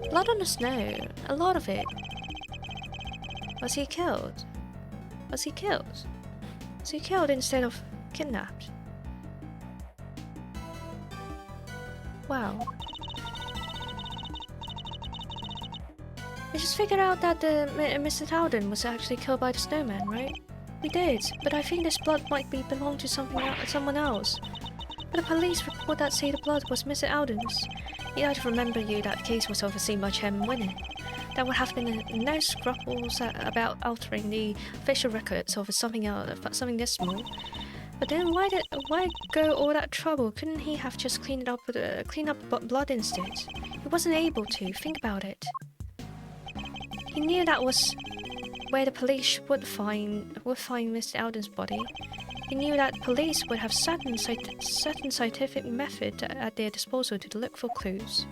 Blood on the snow. A lot of it. Was he killed? Was he killed? Was he killed instead of kidnapped? Wow. We just figured out that Mr. Alden was actually killed by the snowman, right? We did, but I think this blood might belong to someone else. But the police report that say the blood was Mr. Alden's. I'd remember you that case was overseen by Chairman Winner. There would have been no scruples about altering the official records over something this small. But then why go all that trouble? Couldn't he have just cleaned up blood instead? He wasn't able to. Think about it. He knew that was where the police would find Mr. Alden's body. He knew that police would have certain scientific method at their disposal to look for clues.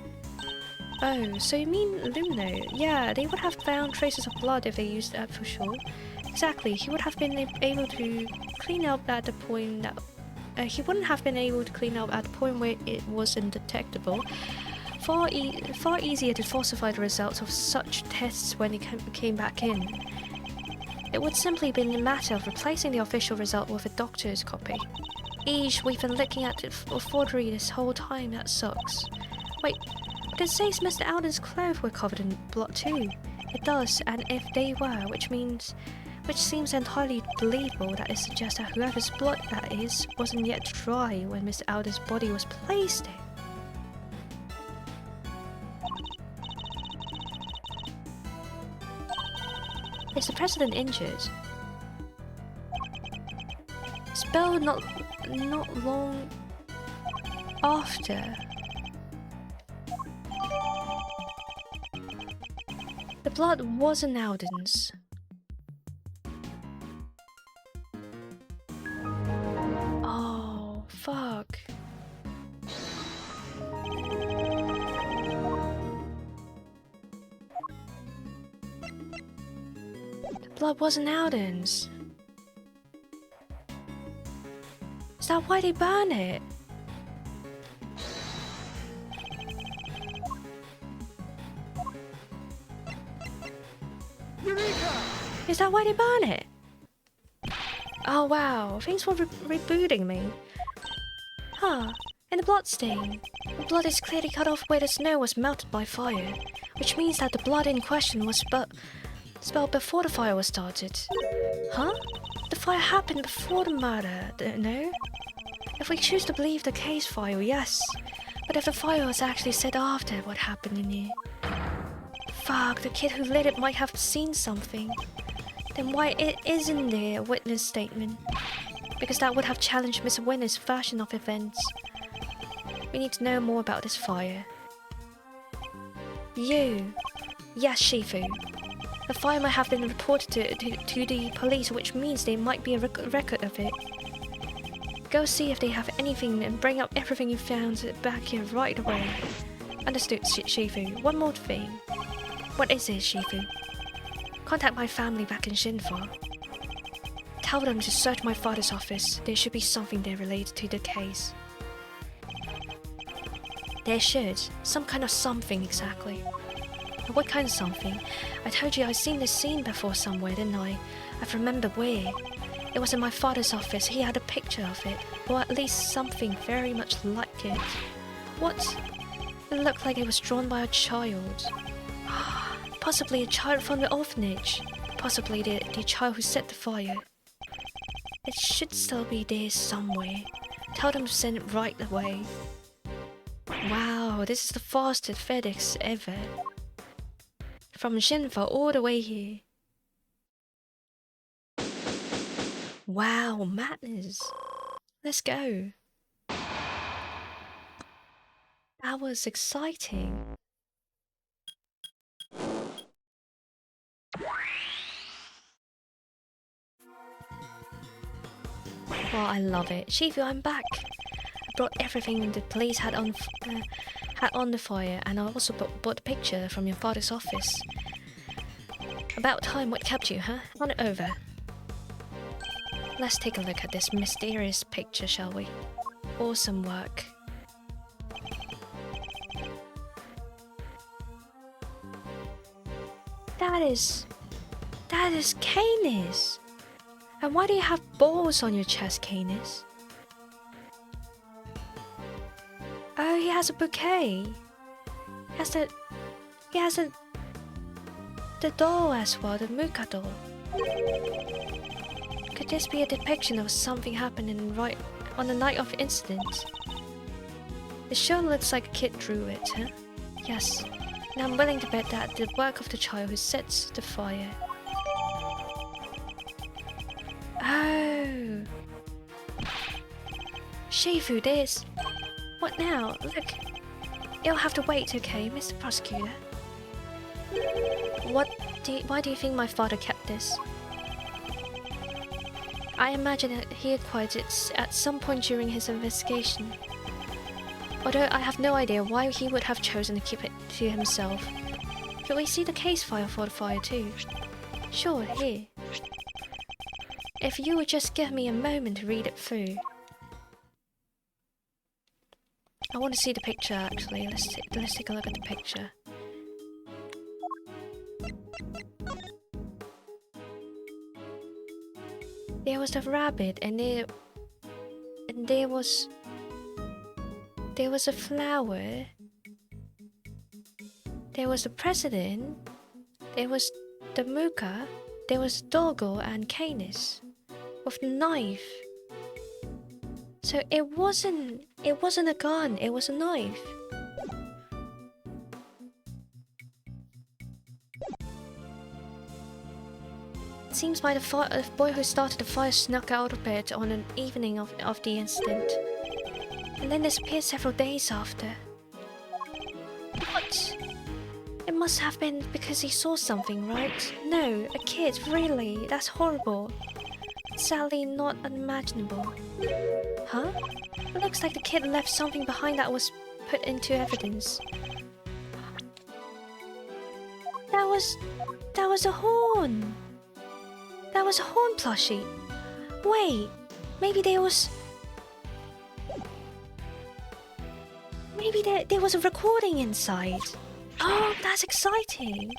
Oh, so you mean Lumino? Yeah, they would have found traces of blood if they used that for sure. Exactly, he would have been able to clean up at the point that... he wouldn't have been able to clean up at the point where it was undetectable. Far easier to falsify the results of such tests when it came back in. It would simply be a matter of replacing the official result with a doctor's copy. Eesh, we've been looking at it for forgery this whole time, that sucks. Wait, but it says Mr. Alden's clothes were covered in blood too. It does, and if they were, which seems entirely believable, that it suggests that whoever's blood that is wasn't yet dry when Mr. Alden's body was placed there. Is the president injured? Spelled not long after. The blood wasn't Alden's. Oh, fuck. Blood wasn't Alden's. Is that why they burn it? Eureka! Is that why they burn it? Oh wow, thanks for rebooting me. Huh, and the blood stain. The blood is clearly cut off where the snow was melted by fire, which means that the blood in question was spelled before the fire was started. Huh? The fire happened before the murder, no? If we choose to believe the case file, yes. But if the fire was actually set after what happened in here... Fuck, the kid who lit it might have seen something. Then why isn't there a witness statement? Because that would have challenged Mr. Winner's version of events. We need to know more about this fire. You. Yes, Shifu. The fire might have been reported to the police, which means there might be a record of it. Go see if they have anything and bring up everything you found back here right away. Understood, Shifu. One more thing. What is it, Shifu? Contact my family back in Shinfa. Tell them to search my father's office. There should be something there related to the case. There should. Some kind of something, exactly. But what kind of something? I told you I'd seen this scene before somewhere, didn't I? I remember where. It was in my father's office. He had a picture of it. Or at least something very much like it. What? It looked like it was drawn by a child. Possibly a child from the orphanage. Possibly the child who set the fire. It should still be there somewhere. Tell them to send it right away. Wow, this is the fastest FedEx ever. From Shinfa all the way here. Wow, madness. Let's go. That was exciting. Well, I love it. Shifu, I'm back. I brought everything the police had on the fire, and I also bought a picture from your father's office. About time. What kept you, huh? On it over. Let's take a look at this mysterious picture, shall we? Awesome work. That is Canis. And why do you have balls on your chest, Canis? Oh, he has a bouquet. He has the doll as well, the Muka doll. Could this be a depiction of something happening right on the night of the incident? The show looks like a kid drew it, huh? Yes. And I'm willing to bet that the work of the child who sets the fire. Oh. Shifu, this. What now? Look. You'll have to wait, okay, Mr. Prosecutor? Why do you think my father kept this? I imagine that he acquired it at some point during his investigation. Although I have no idea why he would have chosen to keep it to himself. Could we see the case file for the fire too? Sure, here. If you would just give me a moment to read it through. I want to see the picture actually. Let's take a look at the picture. There was the rabbit and there was a flower. There was the president. There was the Muka. There was Doggo and Canis with the knife. So it wasn't a gun, it was a knife. It seems like the boy who started the fire snuck out of bed on an evening of the incident. And then disappeared several days after. What? It must have been because he saw something, right? No, a kid, really? That's horrible. Sadly not unimaginable. Huh? It looks like the kid left something behind that was put into evidence. That was a horn! That was a horn plushie! Wait, maybe there was a recording inside. Oh, that's exciting!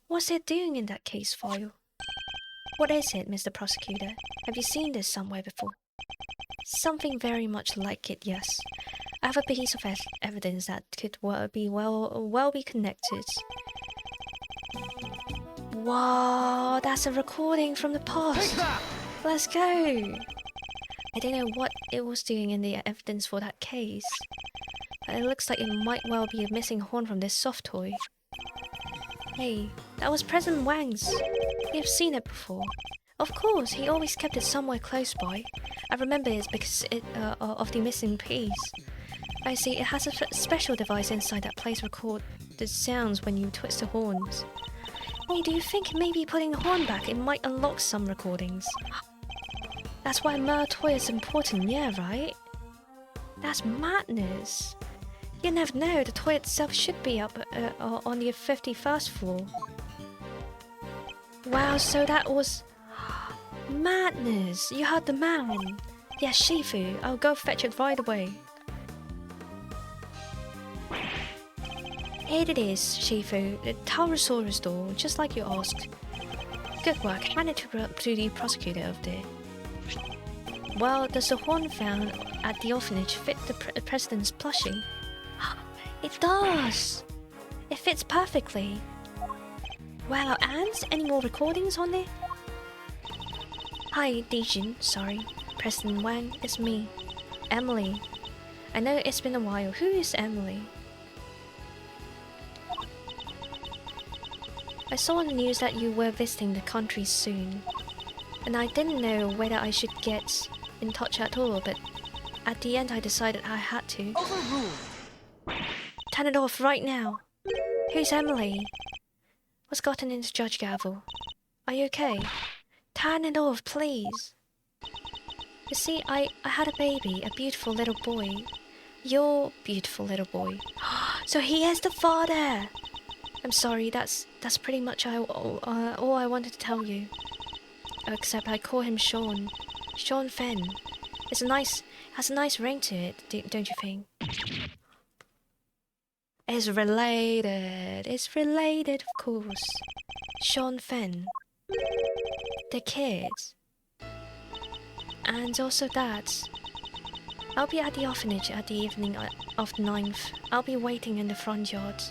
What's it doing in that case file? What is it, Mr. Prosecutor? Have you seen this somewhere before? Something very much like it, yes. I have a piece of evidence that could be connected. Wow, that's a recording from the past. Let's go. I don't know what it was doing in the evidence for that case, but it looks like it might well be a missing horn from this soft toy. Hey, that was President Wang's. You've seen it before. Of course, he always kept it somewhere close by. I remember it because of the missing piece. I see, it has a special device inside that plays record the sounds when you twist the horns. Hey, do you think maybe putting the horn back, it might unlock some recordings? That's why a toy is important, yeah, right? That's madness. You never know, the toy itself should be up on the 51st floor. Wow, so that was... madness! You heard the man! Yes, Shifu, I'll go fetch it right away. Here it is, Shifu, the Tyrannosaurus doll, just like you asked. Good work, hand it to the prosecutor over there. Well, does the horn found at the orphanage fit the president's plushie? It does! It fits perfectly. Wow, and any more recordings on there? Hi, Dijin, sorry. President Wang, it's me. Emily. I know it's been a while. Who is Emily? I saw on the news that you were visiting the country soon. And I didn't know whether I should get in touch at all, but at the end I decided I had to. Overruled. Turn it off right now. Who's Emily? What's gotten into Judge Gavel? Are you okay? Turn it off, please. You see, I had a baby, a beautiful little boy. Your beautiful little boy. So he is the father! I'm sorry, that's pretty much all I wanted to tell you. Except I call him Shaun. Shaun Fen. Has a nice ring to it, don't you think? It's related, of course. Shaun Fen. The kids. And also that. I'll be at the orphanage at the evening of the 9th. I'll be waiting in the front yard.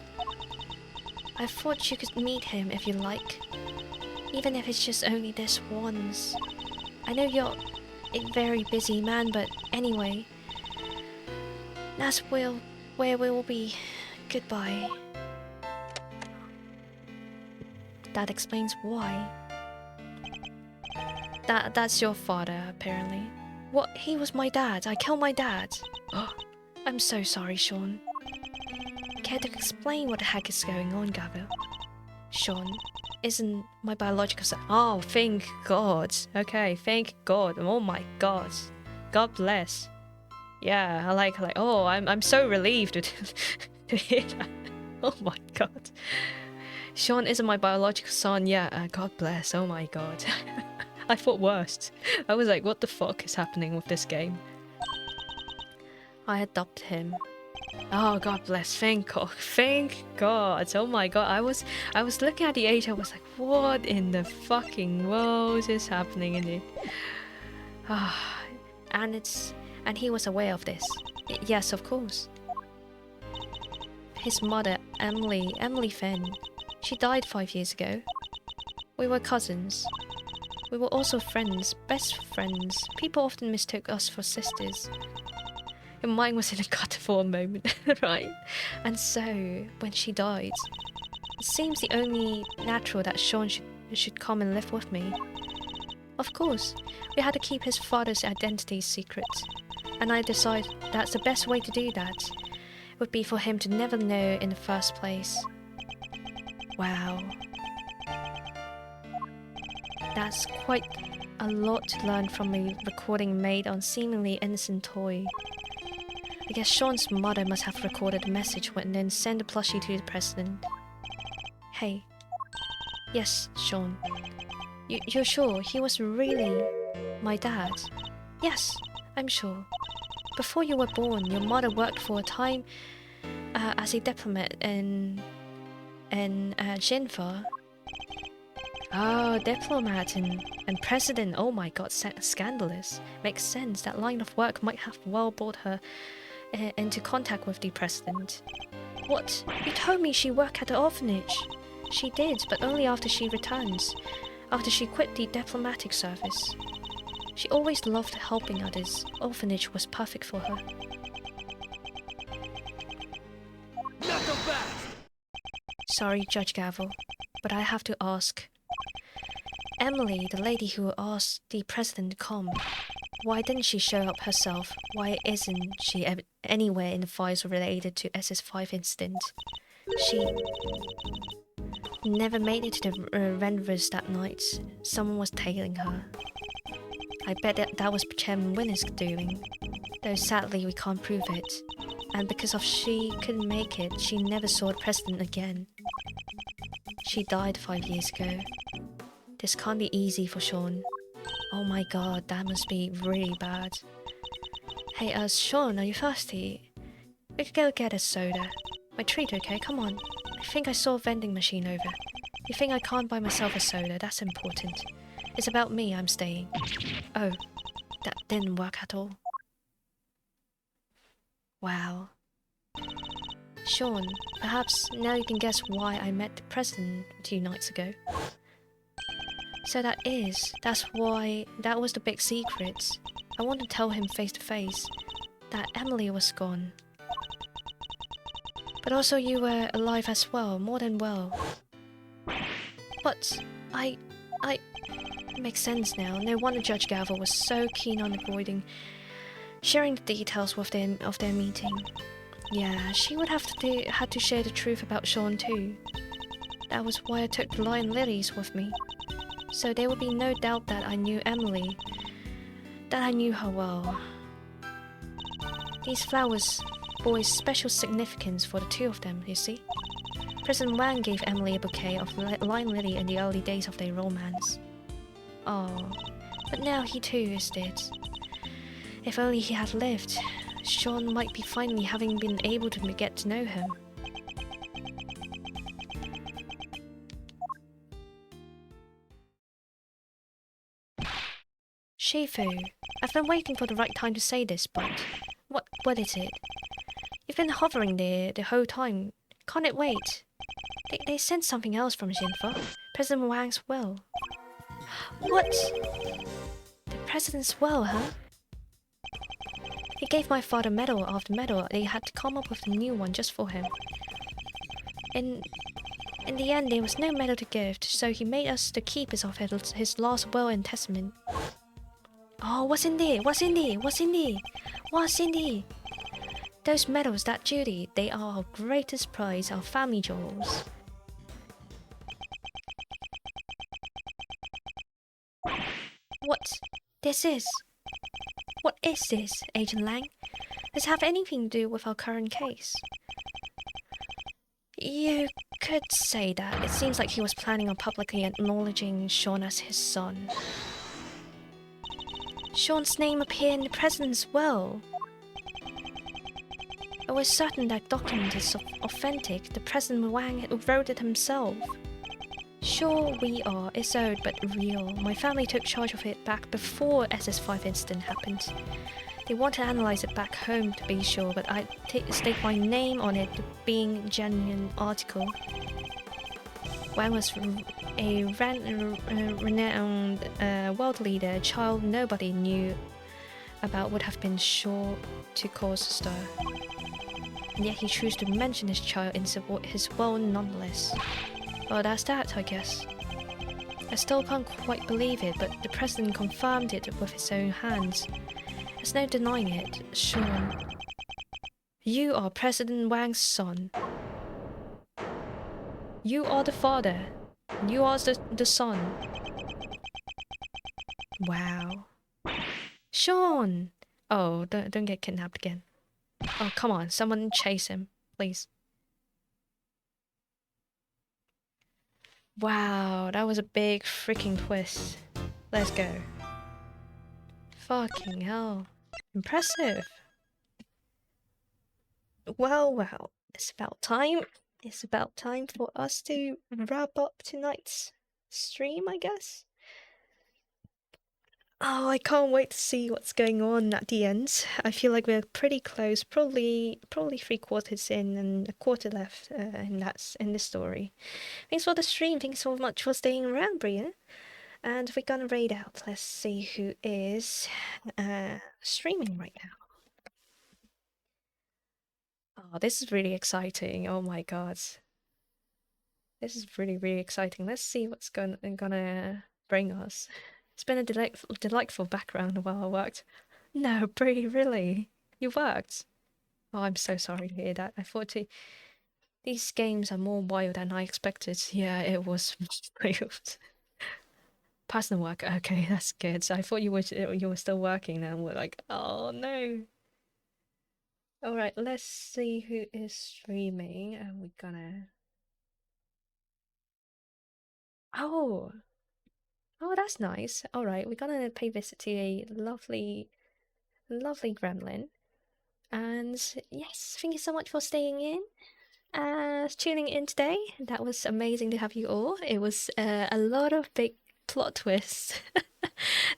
I thought you could meet him if you like. Even if it's just only this once. I know you're a very busy man, but anyway. That's where we'll be. Goodbye. That explains why. That's your father, apparently. What? He was my dad. I killed my dad. I'm so sorry, Shaun. Care to explain what the heck is going on, Gavin? Shaun isn't my biological son. Oh, thank God. Okay, thank God. Oh my God. God bless. Yeah, I like. Oh, I'm so relieved to hear that. Oh my God. Shaun isn't my biological son. Yeah, God bless. Oh my God. I thought worst. I was like, what the fuck is happening with this game? I adopted him. Oh, God bless. Thank God. Thank God. Oh my God. I was looking at the age. I was like, what in the fucking world is happening in here? And he was aware of this. Yes, of course. His mother, Emily Fenn. She died 5 years ago. We were cousins. We were also friends, best friends. People often mistook us for sisters. Your mind was in a gutter for a moment, right? And so, when she died, it seems the only natural that Shaun should come and live with me. Of course, we had to keep his father's identity secret. And I decided that's the best way to do that. Would be for him to never know in the first place. Wow. That's quite a lot to learn from a recording made on seemingly innocent toy. I guess Shaun's mother must have recorded a message and then sent the plushie to the president. Hey. Yes, Shaun. You're sure he was really my dad? Yes, I'm sure. Before you were born, your mother worked for a time as a diplomat in Geneva. Oh, diplomat and president. Oh my God, scandalous. Makes sense. That line of work might have well brought her into contact with the president. What? You told me she worked at the orphanage. She did, but only after she returns. After she quit the diplomatic service. She always loved helping others. Orphanage was perfect for her. Sorry, Judge Gavel, but I have to ask. Emily, the lady who asked the president to come, why didn't she show up herself? Why isn't she anywhere in the files related to SS5 incident? She never made it to the rendezvous that night. Someone was tailing her. I bet that was Chairman Winner's doing, though sadly we can't prove it. And because of she couldn't make it, she never saw the president again. She died 5 years ago. This can't be easy for Shaun. Oh my God, that must be really bad. Hey, Shaun, are you thirsty? We could go get a soda. My treat, okay? Come on. I think I saw a vending machine over. You think I can't buy myself a soda? That's important. It's about me, I'm staying. Oh, that didn't work at all. Wow. Shaun, perhaps now you can guess why I met the president 2 nights ago. So that's why, that was the big secret. I want to tell him face to face that Emily was gone. But also you were alive as well, more than well. But it makes sense now. No wonder Judge Gavel was so keen on avoiding sharing the details with them of their meeting. Yeah, she would had to share the truth about Shaun too. That was why I took the lion lilies with me. So there would be no doubt that I knew Emily, that I knew her well. These flowers bore special significance for the two of them, you see. President Wang gave Emily a bouquet of lion lily in the early days of their romance. Oh, but now he too is dead. If only he had lived, Shaun might be finally having been able to get to know him. Shifu, I've been waiting for the right time to say this, but what is it? You've been hovering there the whole time. Can't it wait? They sent something else from Jinfa. President Wang's will. What? The president's will, huh? He gave my father medal after medal. They had to come up with a new one just for him. In the end, there was no medal to give, so he made us the keepers of his last will and testament. Oh, what's in there? What's in there? What's in there? What's in there? Those medals, that duty, they are our greatest prize, our family jewels. What? This is? What is this, Agent Lang? Does it have anything to do with our current case? You could say that. It seems like he was planning on publicly acknowledging Shaun as his son. Shaun's name appeared in the president's will. It was certain that document is authentic. The President Wang wrote it himself. Sure, we are. It's old, but real. My family took charge of it back before SS5 incident happened. They want to analyze it back home to be sure, but I stake my name on it being a genuine article. Wang was a renowned world leader. A child nobody knew about would have been sure to cause a stir. And yet he chose to mention his child in his will nonetheless. Well, that's that, I guess. I still can't quite believe it, but the president confirmed it with his own hands. There's no denying it, Shaun. You are President Wang's son. You are the father. You are the son. Wow. Shaun! Oh, don't get kidnapped again. Oh, come on, someone chase him, please. Wow, that was a big freaking twist. Let's go. Fucking hell. Impressive. Well, it's about time. It's about time for us to wrap up tonight's stream, I guess. Oh, I can't wait to see what's going on at the end. I feel like we're pretty close, probably 3/4 in and a quarter left in this story. Thanks for the stream. Thanks so much for staying around, Bria. And we're gonna raid out. Let's see who is streaming right now. Oh, this is really exciting. Oh my god. This is really exciting. Let's see what's gonna bring us. It's been a delightful background while I worked. No, Brie, really? You worked? Oh, I'm so sorry to hear that. I thought these games are more wild than I expected. Yeah, it was wild. Personal work. Okay, that's good. So I thought you were still working now. We're like, oh no. All right, let's see who is streaming, and we're gonna. Oh, that's nice. All right, we're gonna pay visit to a lovely gremlin. And yes, thank you so much for staying in. Tuning in today. That was amazing to have you all. It was a lot of big plot twists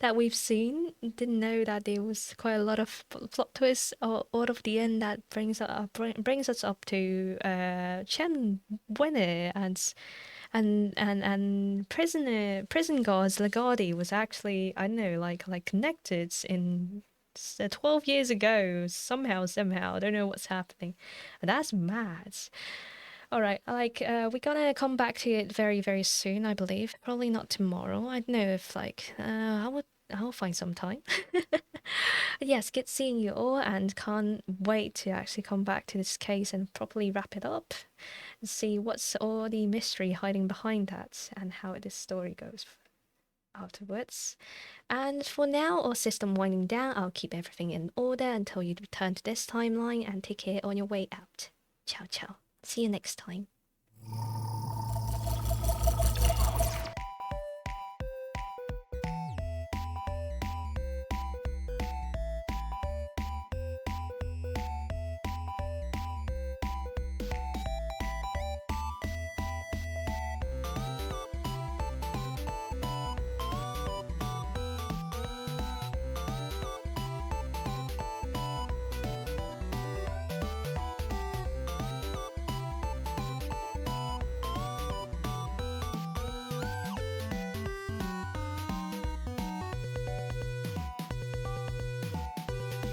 that we've seen. Didn't know that there was quite a lot of plot twists all of the end that brings us up to Chen Winner and prison guards Lagarde was actually, I don't know, like connected in 12 years ago somehow. I don't know what's happening, but that's mad. All right, we're gonna come back to it very soon, I believe. Probably not tomorrow. I don't know if I'll find some time. Yes, good seeing you all, and can't wait to actually come back to this case and properly wrap it up and see what's all the mystery hiding behind that and how this story goes afterwards. And for now, our system winding down, I'll keep everything in order until you return to this timeline, and take care on your way out. Ciao. See you next time.